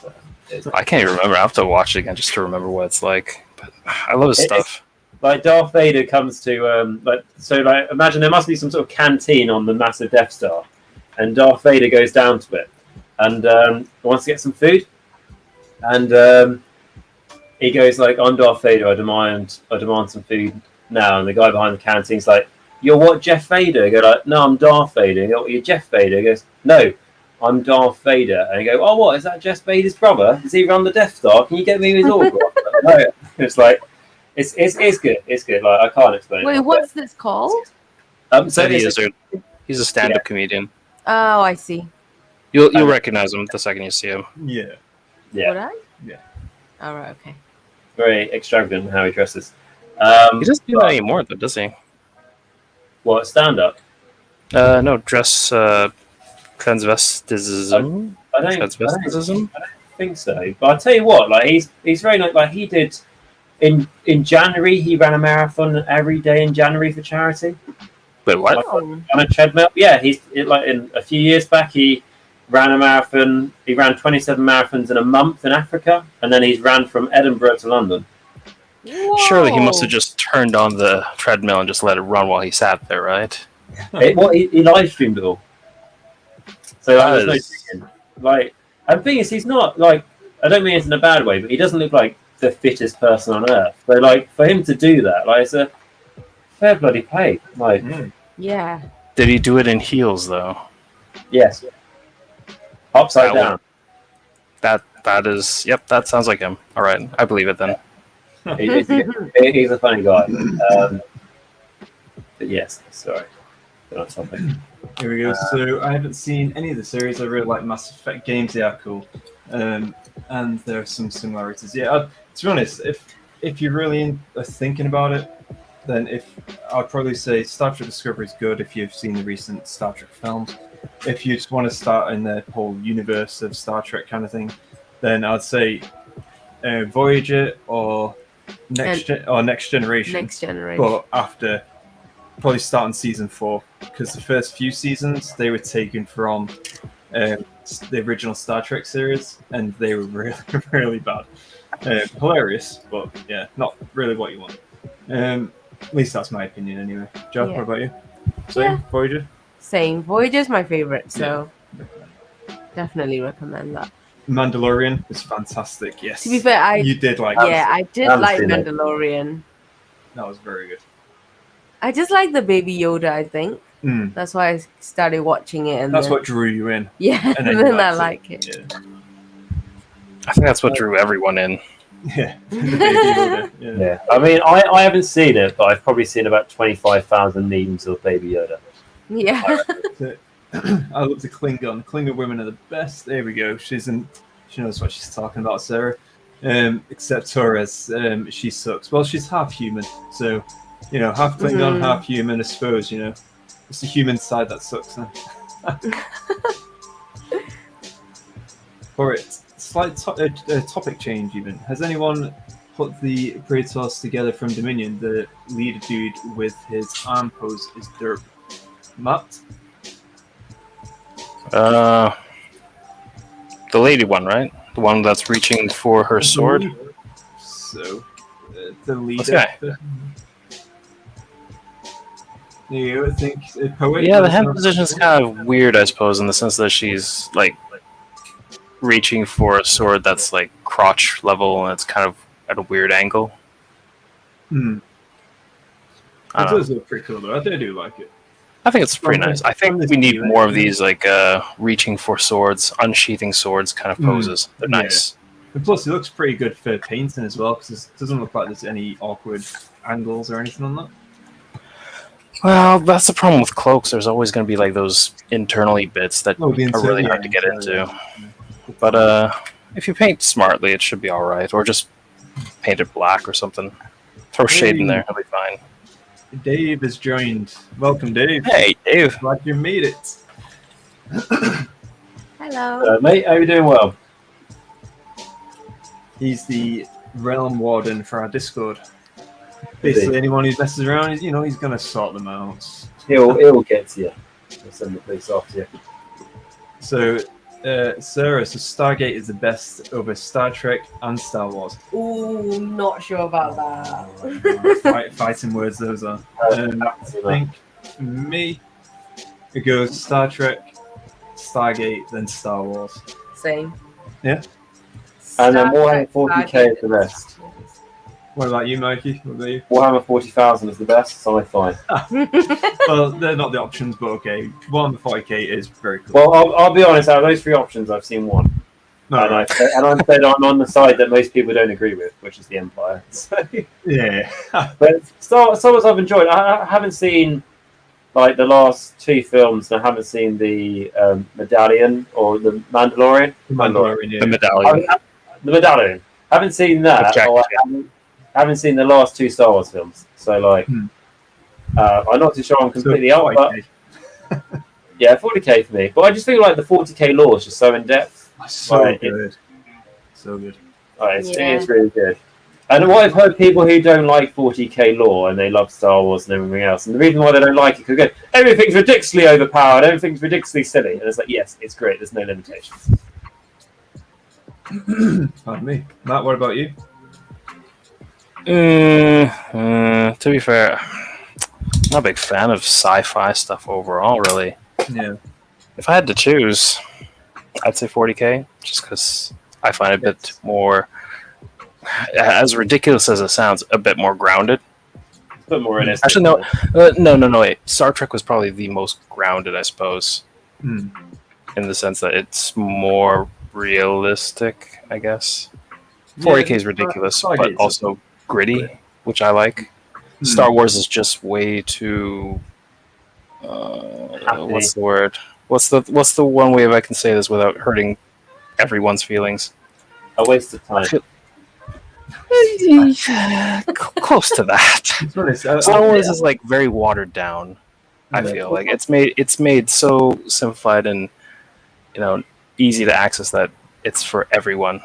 I can't even remember. I have to watch it again just to remember what it's like. But I love his stuff. Like Darth Vader comes to imagine there must be some sort of canteen on the massive Death Star, and Darth Vader goes down to it and wants to get some food, and he goes like, "I'm Darth Vader. I demand some food now." And the guy behind the canteen's like, "You're what, Jeff Vader?" I go like, "No, I'm Darth Vader." And you're Jeff Vader. He goes, "No, I'm Darth Vader." And you go, "Oh, what is that? Jeff Vader's brother? Does he run the Death Star? Can you get me his autograph?" No. It's like. It's good. It's good. Like I can't explain. Wait, what's this called? He's a stand-up comedian. Oh, I see. You'll recognize him the second you see him. Yeah. Would I? Yeah. All right. Okay. Very extravagant in how he dresses. He doesn't do that anymore, though, does he? What, stand-up? No, dress transvestism. I don't think so. But I'll tell you what, like he's very like he did. In January, he ran a marathon every day in January for charity. But what? Like, on a treadmill. Yeah, in a few years back, he ran a marathon. He ran 27 marathons in a month in Africa, and then he's ran from Edinburgh to London. Whoa. Surely he must have just turned on the treadmill and just let it run while he sat there, right? He live streamed it all. So like, and the thing is, he's not like, I don't mean it in a bad way, but he doesn't look like the fittest person on earth. So like for him to do that, like it's a fair bloody play. Like yeah. Did he do it in heels though? Yes. Upside down. That is that sounds like him. All right, I believe it then. He's a funny guy. But yes, sorry. Not something. Here we go. So I haven't seen any of the series. I really like Mass Effect games. They are cool. And there are some similarities. Yeah, to be honest, if you're really thinking about it, then I'd probably say Star Trek Discovery is good if you've seen the recent Star Trek films. If you just want to start in the whole universe of Star Trek kind of thing, then I'd say Voyager or Next Generation. Next Generation. But after probably starting season 4, because the first few seasons they were taken from the original Star Trek series, and they were really, really bad. Hilarious, but yeah, not really what you want. At least that's my opinion anyway. Joe, what about you? Same, Voyager? Same. Voyager's my favorite, so definitely recommend that. Mandalorian is fantastic, yes. To be fair, you did like I did like Mandalorian. That was very good. I just like the Baby Yoda, I think. That's why I started watching it. And that's what drew you in. Yeah, and then I like it. Yeah. I think that's what drew everyone in. Yeah. The Baby Yoda. Yeah. I mean, I haven't seen it, but I've probably seen about 25,000 memes of Baby Yoda. Yeah. I love the Klingon. Klingon women are the best. There we go. She knows what she's talking about, Sarah. Except Torres, she sucks. Well, she's half human, so half Klingon, half human. I suppose it's the human side that sucks. Huh? for it. Slight topic change, even. Has anyone put the Praetors together from Dominion? The leader dude with his arm pose is derp. Matt? The lady one, right? The one that's reaching for her sword. So, the leader. Okay. You think poet? Yeah, the hand position is kind of weird, I suppose, in the sense that she's like reaching for a sword that's like crotch level, and it's kind of at a weird angle. It does look pretty cool, though. I do like it. I think it's pretty nice. I think we need more of these like reaching for swords, unsheathing swords kind of poses. They're nice. And plus, it looks pretty good for painting as well, because it doesn't look like there's any awkward angles or anything on that. Well, that's the problem with cloaks. There's always going to be like those internally bits that are really hard to get into. But if you paint smartly, it should be all right. Or just paint it black or something. Throw shade in there, it'll be fine. Dave has joined. Welcome, Dave. Hey, Dave. Glad you made it. Hello. Mate, how you doing? Well. He's the realm warden for our Discord. Basically, anyone who messes around, he's going to sort them out. He'll get to you. He'll send the police after you. So, Sarah, so Stargate is the best over Star Trek and Star Wars. Ooh, not sure about that. Fighting words, those are. I think, me, it goes Star Trek, Stargate, then Star Wars. Same. Yeah? And then Warhammer 40k is the best. What about you, Mikey? What about you? Warhammer 40,000 is the best sci-fi. Well, they're not the options, but okay. Warhammer 40k is very cool. Well, I'll be honest. Out of those three options, I've seen one, and I'm on the side that most people don't agree with, which is the Empire. So, yeah. but Star Wars I've enjoyed. I haven't seen like the last two films, and I haven't seen the Medallion or the Mandalorian. Yeah. The Medallion. The Medallion. Haven't seen that. Or I haven't seen the last two Star Wars films. So like, I'm not too sure I'm completely out. But yeah, 40k for me. But I just feel like the 40k lore is just so in depth. So good. So good. It's really good. And what I've heard, people who don't like 40k lore and they love Star Wars and everything else, and the reason why they don't like it because everything's ridiculously overpowered, everything's ridiculously silly, and it's like, yes, it's great. There's no limitations. Pardon me, Matt. What about you? To be fair, I'm not a big fan of sci-fi stuff overall, really. Yeah. If I had to choose, I'd say 40k, just because I find it a bit more, as ridiculous as it sounds, a bit more grounded. A bit more realistic. Actually, no. Wait. Star Trek was probably the most grounded, I suppose, in the sense that it's more realistic, I guess. 40k is ridiculous, but also gritty, which I like. Star Wars is just way too. What's the word? What's the one way I can say this without hurting everyone's feelings? A waste of time. Close to that. Star Wars is like very watered down. I feel like it's made so simplified and easy to access that it's for everyone,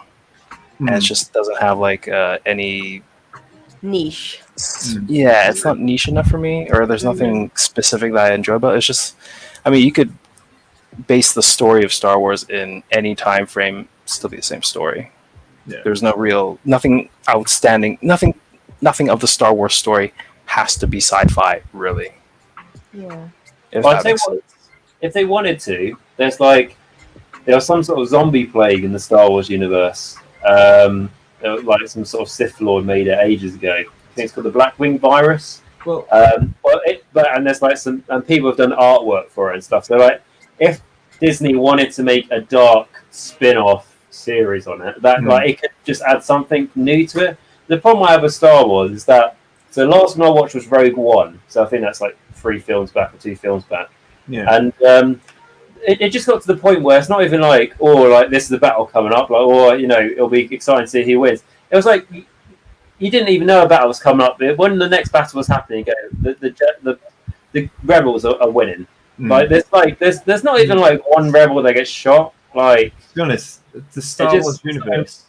and it just doesn't have like any niche. Yeah, it's not niche enough for me, or there's nothing specific that I enjoy about it. It's just, you could base the story of Star Wars in any time frame, still be the same story. Yeah. There's nothing outstanding, nothing of the Star Wars story has to be sci-fi, really. Yeah. If they wanted to, there's like some sort of zombie plague in the Star Wars universe. Like some sort of Sith Lord made it ages ago. I think it's called the Blackwing virus. Well, and there's like and people have done artwork for it and stuff. So like, if Disney wanted to make a dark spin-off series on it, that like it could just add something new to it. The problem I have with Star Wars is that the last one I watched was Rogue One, so I think that's like 3 films back or 2 films back. Yeah. And it just got to the point where it's not even like, this is the battle coming up, like, it'll be exciting to see who wins. It was like you didn't even know a battle was coming up. When the next battle was happening, the rebels are winning. Like there's not even like one rebel that gets shot. Like, to be honest, the Star Wars universe.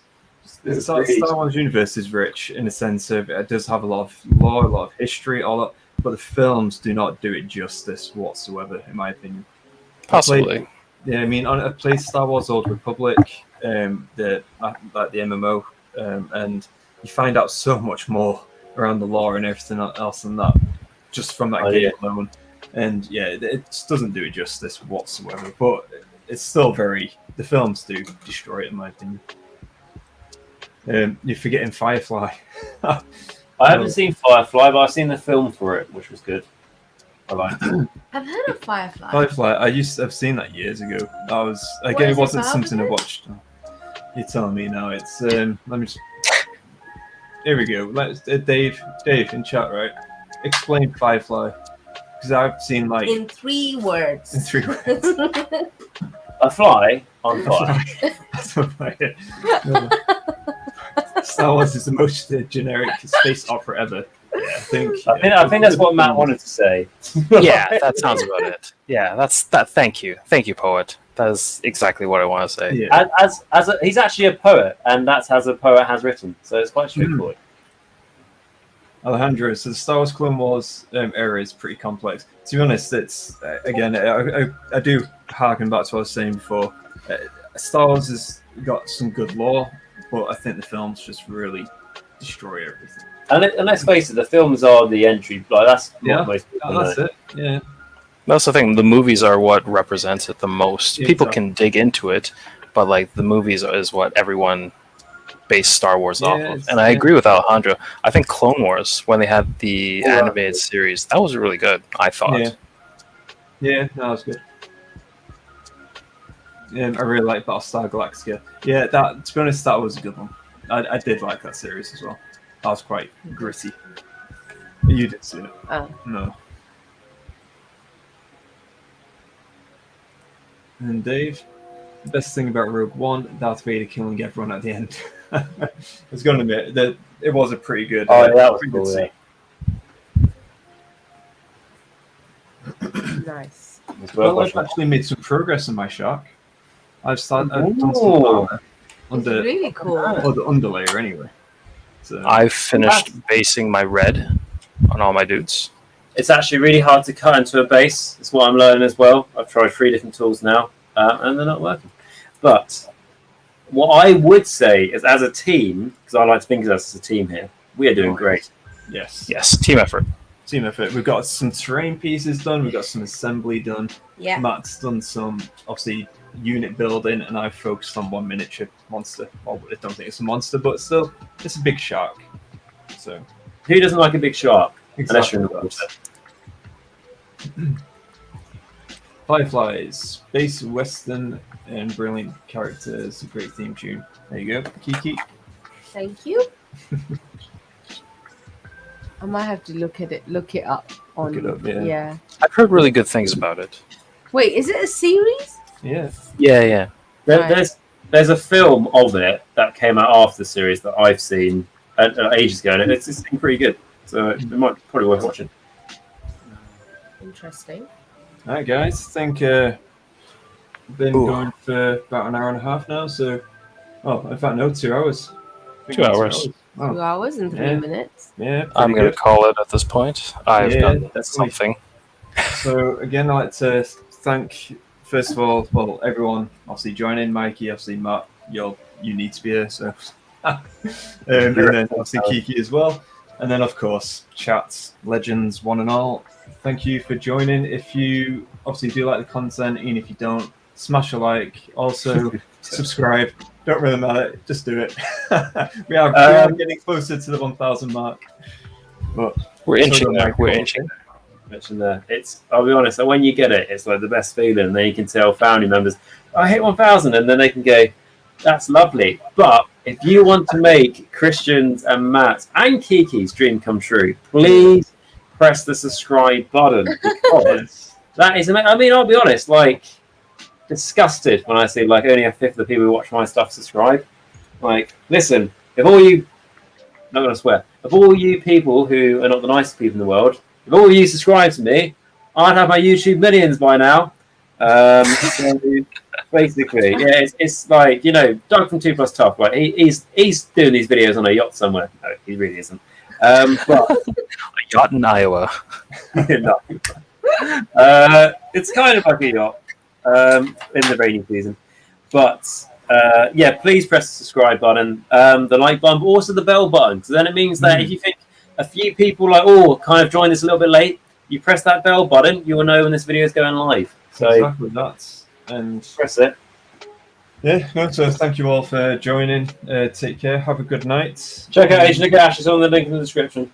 The Star Wars universe is rich in the sense of it does have a lot of lore, a lot of history, all that, but the films do not do it justice whatsoever, in my opinion. Possibly. Yeah, I mean, I played Star Wars Old Republic, the MMO, and you find out so much more around the lore and everything else than that, just from that game alone. And yeah, it just doesn't do it justice whatsoever. But it's still the films do destroy it, in my opinion. You're forgetting Firefly. I haven't seen Firefly, but I've seen the film for it, which was good. I liked it. I've heard of Firefly. I've seen that years ago. It wasn't something I watched. You're telling me now. It's let me just. Here we go. Dave in chat, right? Explain Firefly, because I've seen in 3 words. In 3 words. A fly on fire. That's what Star Wars is the most generic space opera ever. Yeah, I think that's what Matt wanted to say. Yeah, that sounds about it. Yeah, that's that. Thank you, poet. That's exactly what I want to say. Yeah. He's actually a poet, and that's as a poet has written, so it's quite straightforward. Alejandro, so the Star Wars Clone Wars era is pretty complex. To be honest, it's again, I do harken back to what I was saying before. Star Wars has got some good lore, but I think the films just really destroy everything. And let's face it, the films are the entry. Like that's what most people know. That's it. Yeah. That's the thing. The movies are what represents it the most. Yeah, people can dig into it, but like the movies is what everyone based Star Wars off of. And I agree with Alejandro. I think Clone Wars, when they had the animated series, that was really good. I thought. Yeah, that was good. I really like Battlestar Galactica. Yeah, to be honest, that was a good one. I did like that series as well. That was quite gritty. You didn't see it? No. And Dave, the best thing about Rogue One, Darth Vader killing everyone at the end. I was going to admit that it was a pretty good. That was cool. Nice. Well, I've actually made some progress in my shark. I've done some under really cool. Or the underlayer anyway. So I've finished basing my red on all my dudes. It's actually really hard to cut into a base. It's what I'm learning as well. I've tried 3 different tools now, and they're not working. But what I would say is, as a team, because I like to think of us as a team here, we are doing great. Yes, team effort. We've got some terrain pieces done. We've got some assembly done. Yeah. Matt's done some, obviously, unit building, and I've focused on one miniature monster. Well, I don't think it's a monster, but still, it's a big shark. So, who doesn't like a big shark? Exactly. Fireflies, space western, and brilliant characters. A great theme tune. There you go, Kiki. Thank you. I might have to look it up. Look it up, yeah. I've heard really good things about it. Wait, is it a series? Yeah. There's a film of it that came out after the series that I've seen ages ago, and it's pretty good. So it might probably worth watching. Interesting. All right, guys. I think been going for about an hour and a half now. So, in fact, no, 2 hours. 2 hours. Oh. 2 hours and 3 minutes. Yeah, I'm going to call it at this point. I've done definitely. something. So again, I'd like to thank, first of all, everyone obviously joining. Mikey, obviously Matt, you need to be here. So, and then obviously Kiki as well. And then, of course, chats, legends, one and all. Thank you for joining. If you obviously do like the content, even if you don't, smash a like. Also, subscribe. Don't really matter. Just do it. we are getting closer to the 1,000 mark. But we're inching there. We're inching. There. I'll be honest, when you get it, it's like the best feeling. And then you can tell family members, I hit 1,000, and then they can go, that's lovely. But if you want to make Christian's and Matt's and Kiki's dream come true, please press the subscribe button, because that is amazing. I mean, I'll be honest, disgusted when I see only a fifth of the people who watch my stuff subscribe. Listen, if all you, not gonna swear, if all you people who are not the nicest people in the world, if all of you subscribe to me, I'd have my YouTube millions by now. So Basically, yeah, it's like, you know, Doug from 2 Plus Tough, like he's doing these videos on a yacht somewhere. No, he really isn't. But A yacht in Iowa. no. It's kind of like a yacht in the rainy season. But yeah, please press the subscribe button, the like button, but also the bell button. So then it means that if you think a few people like, oh, kind of joined us a little bit late, you press that bell button, you will know when this video is going live. So exactly that. And press it. Yeah, no, so thank you all for joining. Take care. Have a good night. Check out Agent Nagash. It's on the link in the description.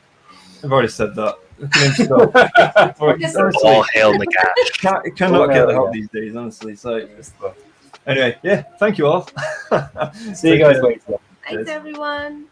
I've already said that. All hail Nagash. Cannot get the help these days, honestly. So anyway, yeah, thank you all. See you guys later. Thanks, everyone.